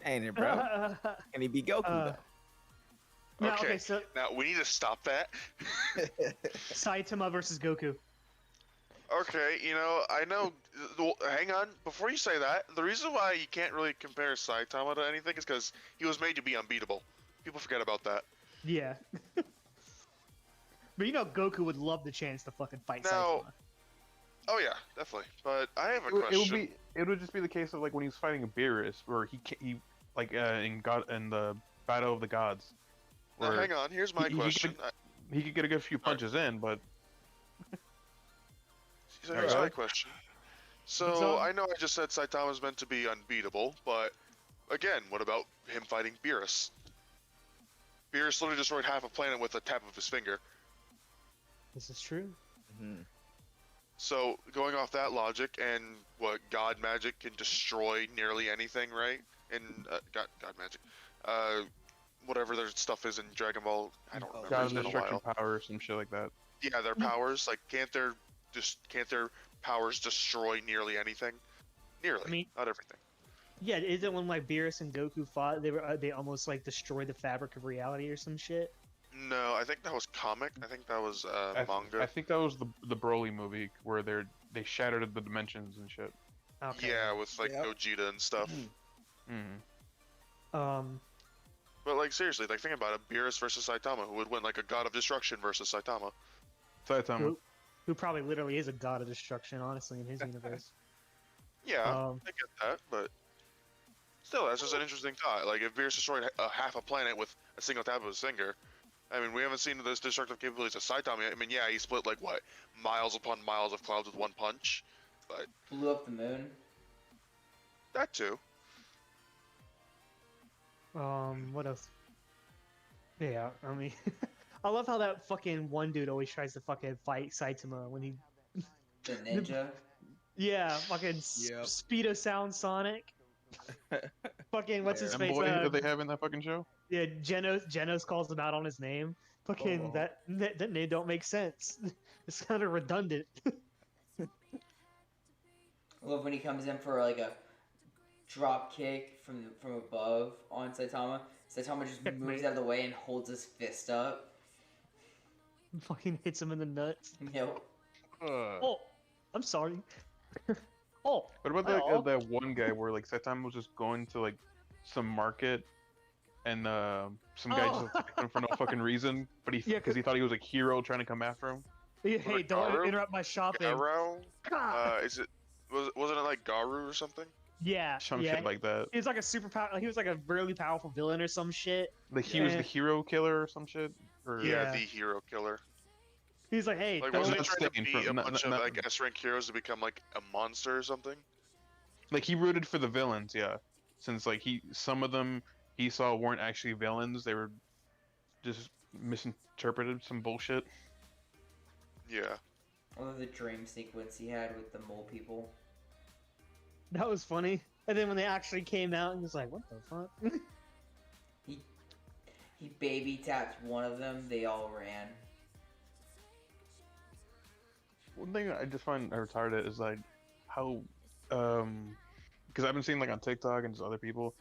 F: ain't it, bro? Can he be Goku though?
C: no,
D: Okay.
C: okay, so
D: Now we need to stop that.
C: Saitama versus Goku.
D: Okay, I know. Well, hang on, before you say that, the reason why you can't really compare Saitama to anything is because he was made to be unbeatable. People forget about that.
C: Yeah. But Goku would love the chance to fucking fight
D: Now-
C: Saitama.
D: Oh yeah, definitely. But I have a
E: It would
D: question.
E: it would just be the case of like when he was fighting Beerus, where he like in the Battle of the Gods.
D: Now,
E: where
D: hang on. Here's my
E: he
D: question.
E: He could get a good few punches in, but
D: So here's
E: Alright.
D: my question. So
C: So-
D: I know I just said Saitama's meant to be unbeatable, but again, what about him fighting Beerus? Beerus literally destroyed half a planet with a tap of his finger.
C: This is true.
F: Mhm.
D: So going off that logic, and what God magic can destroy nearly anything, right? In God magic, whatever their stuff is in Dragon Ball, I don't remember.
E: God
D: It's
E: of
D: been a
E: Destruction
D: while.
E: Power or some shit like that.
D: Yeah, their powers, like, can't their powers destroy nearly anything? Nearly,
C: I mean-
D: not everything.
C: Yeah, isn't when like Beerus and Goku fought, they almost like destroyed the fabric of reality or some shit?
D: No, I think that was comic. I think that was manga.
E: I think that was the Broly movie where they shattered the dimensions and shit.
C: Okay.
D: Yeah, with like
F: Yep.
D: Gogeta and stuff.
E: Mm-hmm.
D: But like seriously, like think about it: Beerus versus Saitama, who would win? Like a God of Destruction versus Saitama.
E: Saitama.
C: Who probably literally is a god of destruction, honestly, in his universe.
D: Yeah,
C: Um,
D: I get that, but still, that's just an interesting thought. Like if Beerus destroyed half a planet with a single tap of his finger, I mean, we haven't seen this destructive capabilities of Saitama yet. I mean, yeah, he split like what, miles upon miles of clouds with one punch, but
B: Blew up the moon.
D: that too.
C: What else? Yeah, I mean, I love how that fucking one dude always tries to fucking fight Saitama when he,
B: The ninja.
C: yeah, fucking
F: Yep.
C: Speedo Sound Sonic. Fucking what's his
E: That
C: face?
E: boy that they have in that fucking show.
C: Yeah, Genos calls him out on his name. Fucking
F: Oh.
C: that name don't make sense. It's kind of redundant.
B: I love when he comes in for like a drop kick from above on Saitama. Saitama just moves out of the way and holds his fist up.
C: Fucking hits him in the nuts.
B: Yep.
C: Oh, I'm sorry. Oh,
E: What about
C: well.
E: that one guy where like Saitama was just going to like some market and some guy
C: Oh.
E: just attacked him for no fucking reason, but
C: Yeah,
E: because he thought he was a hero trying to come after him.
C: Hey, don't
D: Garu?
C: interrupt my shopping.
D: Garo?
C: Ah!
D: Wasn't it like Garu or something?
C: Yeah,
E: Some
C: yeah.
E: shit like that.
C: He was like a super power. He was like a really powerful villain or some shit.
E: Like he was
C: Yeah.
E: the hero killer or some shit. Or
D: Yeah,
C: Yeah.
D: the hero killer.
C: He's like, hey,
D: Like
C: don't.
D: wasn't he
E: Not
D: trying to
E: Stain,
D: beat a
E: not-
D: bunch
E: not-
D: of like S rank heroes to become like a monster or something?
E: like he rooted for the villains, yeah. Since like some of them he saw weren't actually villains, they were just misinterpreted some bullshit.
D: Yeah.
B: I love the dream sequence he had with the mole people.
C: That was funny. And then when they actually came out, and was like, what the fuck?
B: He baby tapped one of them. They all ran.
E: One thing I just find retarded is like how because I've been seeing like on TikTok and just other people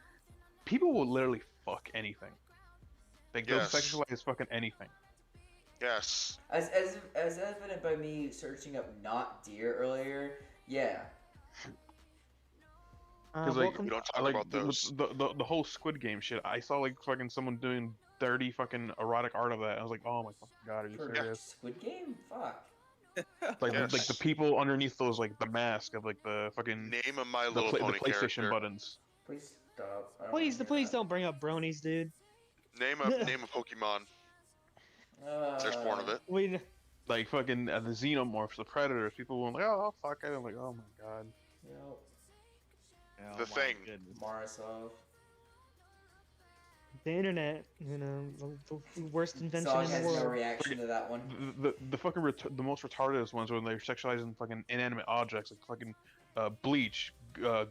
E: people will literally fuck anything. Like they'll
D: Yes.
E: sexualize fucking anything.
D: Yes.
B: As evident by me searching up not deer earlier. Yeah.
E: Because like
D: We don't talk
E: like
D: about those.
E: the whole Squid Game shit, I saw like fucking someone doing dirty fucking erotic art of that. I was like, oh my fucking god, are you
B: For
E: serious?
B: Squid Game? Fuck.
E: Like
D: Yes.
E: like the people underneath those like the mask of like the fucking
D: Name a My
E: the,
D: Little
E: the
D: Pony
E: PlayStation
D: character.
E: buttons.
B: Please stop. I don't
C: Please,
B: wanna hear
C: please
B: that.
C: don't bring up bronies, dude.
D: Name a Pokemon. There's porn of it.
C: We
E: Like fucking the xenomorphs, the predators. People were like, oh fuck it. I'm like, oh my god.
B: Yep.
F: Oh
D: The
F: my
D: Thing.
F: goodness.
B: Marisov.
C: the internet, the worst invention
B: Sog
C: in
B: has
C: the
B: no
C: world.
B: reaction to that one.
E: The fucking the most retarded ones when they're sexualizing fucking inanimate objects like fucking Bleach,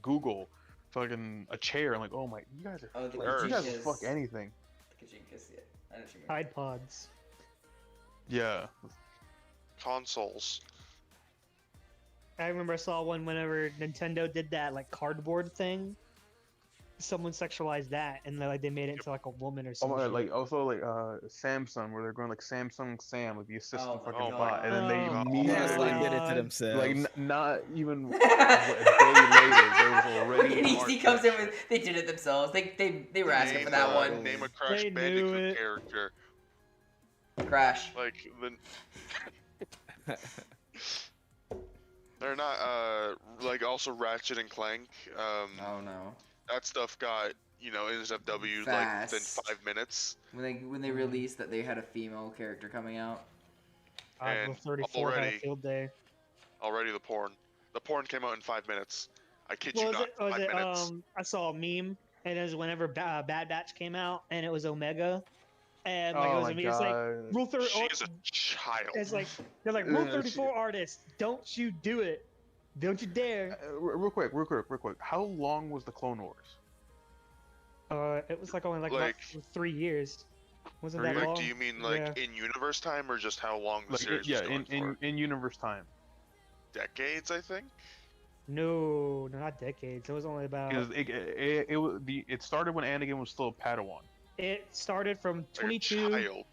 E: Google, fucking a chair. I'm like, oh my, you guys are
B: Oh, the
E: you guys will
B: Kajinkas.
E: fuck anything.
B: Kajinkas, yeah. I know what you mean.
C: Tide Pods.
E: Yeah.
D: Consoles.
C: I remember I saw one whenever Nintendo did that like cardboard thing. Someone sexualized that, and they made it into like a woman or
E: Oh
C: something.
E: my god, like also like Samsung where they're going like Samsung Sam, like the assistant
B: Oh my
E: fucking
B: God.
E: bot, and then they
C: Oh,
E: immediately
F: Yes,
C: my
F: they did it to
C: God.
F: themselves.
E: like not even a day later there was already
B: Freaking
E: art
B: Easty comes in
E: section.
B: with they did it themselves. They were asking for
D: Name
B: that
D: a-
B: one.
D: Name a Crash
C: They knew
D: Bandicoot
C: it.
D: character.
B: Crash.
D: Like the. They're not like also Ratchet and Clank.
B: Oh no.
D: That stuff got NSFW like within
B: Fast.
D: 5 minutes.
B: When they released that they had a female character coming out.
D: And
C: Rule 34 had a
D: already-
C: field day.
D: Already the porn. The porn came out in 5 minutes. I kid you
C: Was
D: not.
C: it? Was
D: 5
C: it?
D: minutes.
C: I saw a meme, and it was whenever Bad Batch came out, and it was Omega, and like it
E: Oh
C: was
E: my
C: a meme. It's like
E: god.
C: Rule 30.
D: She is a child.
C: It's like they're like Rule
E: Yeah,
C: 34 artists. Don't you do it? Don't you dare!
E: Real quick. How long was the Clone Wars?
C: It was like only like,
D: Like-
C: about 3 years. Wasn't
E: 3
C: that
E: years?
C: long?
D: Do you mean like
C: Yeah.
D: in universe time or just how long the
E: Like
D: series
E: yeah,
D: was going for?
E: in universe time.
D: Decades, I think.
C: No, not decades. It was only about.
E: Because it started when Anakin was still a Padawan.
C: It started from
D: Like a
C: 22,
D: child.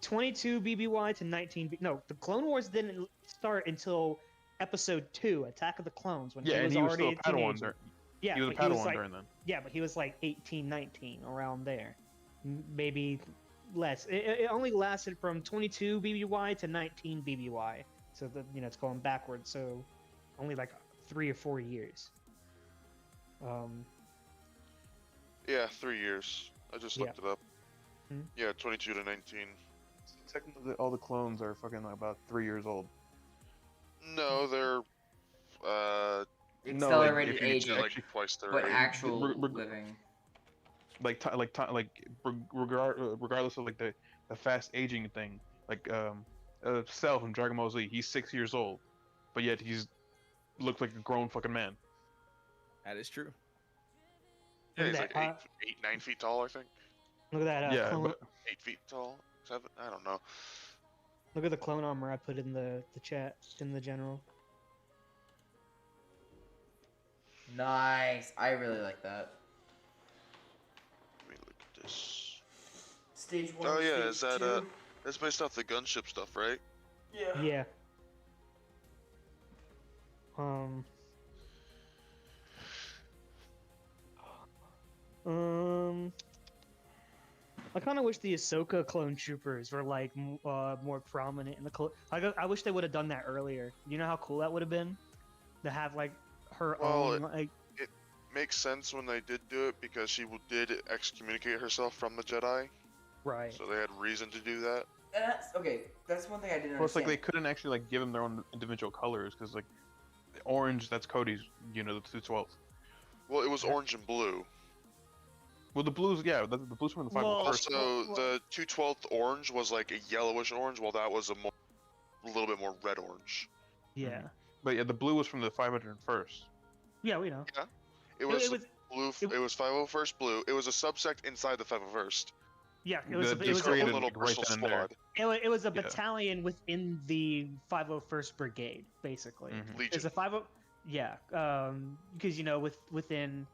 C: 22 BBY to 19. No, the Clone Wars didn't start until Episode 2, Attack of the Clones, when
E: Yeah,
C: he was
E: and he was
C: already
E: still a
C: a
E: Padawan.
C: teenager. Yeah,
E: He was a
C: but he was
E: Padawan
C: like,
E: during then.
C: yeah, but he was like 18, 19, around there, maybe less. It only lasted from 22 BBY to 19 BBY, so it's going backwards. So only like 3 or 4 years.
D: Yeah, 3 years. I just looked it up.
C: Hmm.
D: Yeah, 22 to 19.
E: Technically, all the clones are fucking like about 3 years old.
D: No, they're
B: Accelerated
E: if you
B: aging,
D: like twice their
B: but
D: age.
B: actual
E: Reg-
B: living.
E: Regardless of like the fast aging thing, like Cell from Dragon Ball Z, he's 6 years old, but yet he's looks like a grown fucking man.
F: That is true.
D: Yeah, he's
C: Look
D: like
C: at that,
D: 9 feet tall, I think.
C: Look at that.
E: Yeah,
C: Clone,
E: but
D: 8 feet tall, 7. I don't know.
C: Look at the clone armor I put in the chat in the general.
B: Nice. I really like that.
D: Let me look at this.
B: Stage 1.
D: Oh yeah,
B: stage
D: is that
B: 2.
D: that's based off the gunship stuff, right?
B: Yeah.
C: Yeah. I kind of wish the Ahsoka clone troopers were like more prominent in the clone. I wish they would have done that earlier. You know how cool that would have been, to have like her
D: Well,
C: own like.
D: Makes sense when they did do it because she did excommunicate herself from the Jedi,
C: Right.
D: so they had reason to do that.
B: And that's okay. That's one thing I didn't
E: plus like
B: understand.
E: they couldn't actually like give them their own individual colors because like orange, that's Cody's, the 212th.
D: Well, it was orange and blue.
E: Well, the blues, yeah, the blues from the 501st.
C: Well,
D: Also, the 212th orange was like a yellowish orange, while that was a little bit more red orange.
C: Yeah.
E: But yeah, the blue was from the 501st.
C: Yeah, we know.
D: It was,
C: It was
D: blue.
C: it-
D: It was 501st blue. It was a subsect inside the 501st.
C: yeah. It was.
E: The-
C: It
E: just
C: was.
D: Its own
E: created,
D: little
E: like, right
D: personal
E: then and there.
D: squad.
C: It was a
E: Yeah.
C: battalion within the 501st Brigade, basically.
E: Mhm.
D: Legion.
C: There's a 50. Yeah. Because within,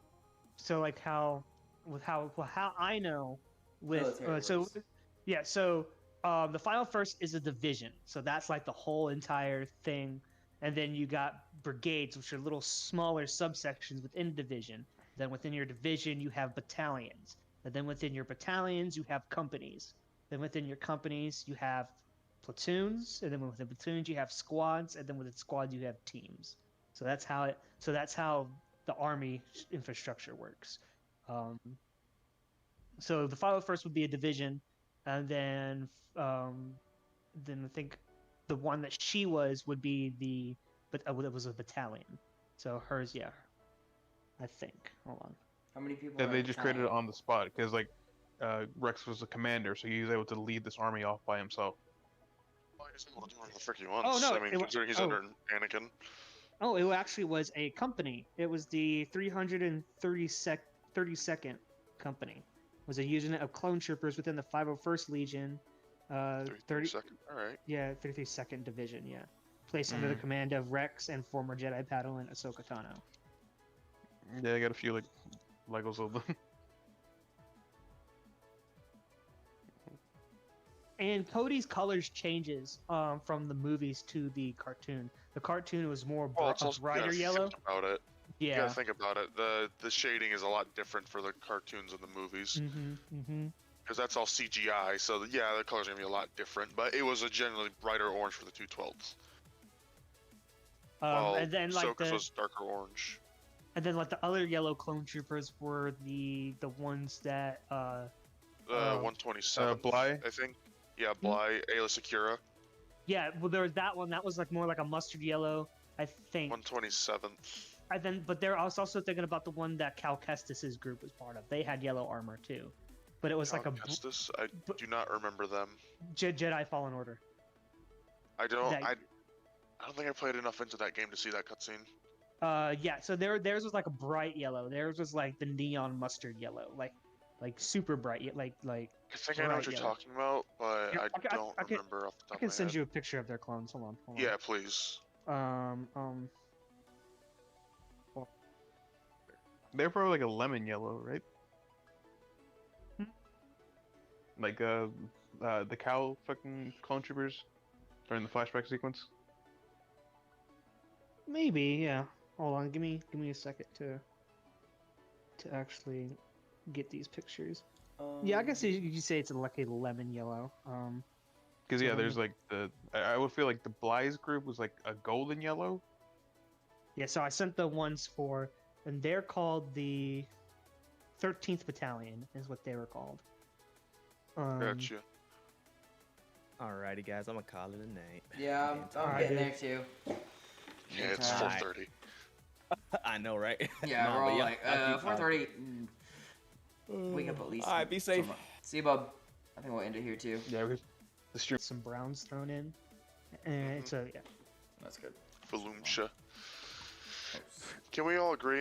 C: so like how with how I know with
B: Military
C: so
B: works.
C: yeah, so the final first is a division, so that's like the whole entire thing, and then you got brigades, which are little smaller subsections within a division. Then within your division you have battalions, and then within your battalions you have companies. Then within your companies you have platoons, and then within platoons you have squads, and then within squads you have teams. So that's how it. So that's how the army infrastructure works. Um, so the 501st would be a division, and then I think the one that she was would be but it was a battalion. So hers, yeah, I think. Hold on.
B: How many people?
E: Yeah,
B: are
E: they
B: in
E: just created it
B: battalion?
E: on the spot because like Rex was the commander, so he was able to lead this army off by himself.
D: Well, he's able to do whatever the frick he wants.
C: Oh no!
D: I mean, considering he's under Anakin.
C: Oh, it actually was a company. It was the 32nd company. It was a unit of clone troopers within the 501st Legion.
D: 32nd. All right.
C: Yeah, 32nd Division. Yeah, placed under the command of Rex and former Jedi Padawan Ahsoka Tano.
E: Yeah, I got a few like Legos of them.
C: And Cody's colors changes from the movies to the cartoon. The cartoon was more
D: Well, it's also,
C: brighter
D: you
C: yellow.
D: gotta think about it. You
C: Yeah.
D: gotta think about it. The shading is a lot different for the cartoons and the movies. Because that's all CGI, so yeah, the colors are gonna be a lot different. But it was a generally brighter orange for the 212s.
C: And then like
D: Ahsoka's was darker orange.
C: and then like the other yellow clone troopers were the ones that
D: 127.
E: Bly?
D: I think. Yeah, Bly, Ayla Secura.
C: yeah, well there was that one that was like more like a mustard yellow, I think.
D: 127th.
C: But I was also thinking about the one that Cal Kestis's group was part of. They had yellow armor too, but it was like a
D: Kestis? I do not remember them.
C: Jedi Fallen Order.
D: I don't.
C: That-
D: I don't think I played enough into that game to see that cutscene.
C: Yeah. So theirs was like a bright yellow. Theirs was like the neon mustard yellow, like super bright, like.
D: I think I know what you're talking about, but
C: Here,
D: I
C: I
D: don't
C: can-
D: remember off the top
C: I can
D: of my
C: send
D: head.
C: you a picture of their clones. Hold on.
D: Yeah, please.
E: They're probably like a lemon yellow, right? Like the cow fucking clone troopers during the flashback sequence.
C: Maybe, yeah. Hold on, give me a second to actually get these pictures. Yeah, I guess you could say it's like a lemon yellow.
E: Because yeah, there's like I would feel like the Bly's group was like a golden yellow.
C: Yeah, so I sent the ones for, and they're called the 13th Battalion, is what they were called.
D: Gotcha.
F: Alrighty, guys, I'm gonna call it a night.
B: Yeah, I'm
C: Alright,
B: getting
C: dude.
B: there too.
D: Yeah, it's
B: Alright.
D: 4:30.
F: I know, right?
B: Yeah,
F: Nah,
B: we're
F: but
B: all
F: yeah,
B: like,
F: I'll keep
B: 4:30. Wake up at least.
F: Alright, be safe.
B: See you, bub. I think we'll end it here too.
E: Yeah, because the stream.
C: Some browns thrown in, and so yeah.
B: That's good.
D: Volumsha. Can we all agree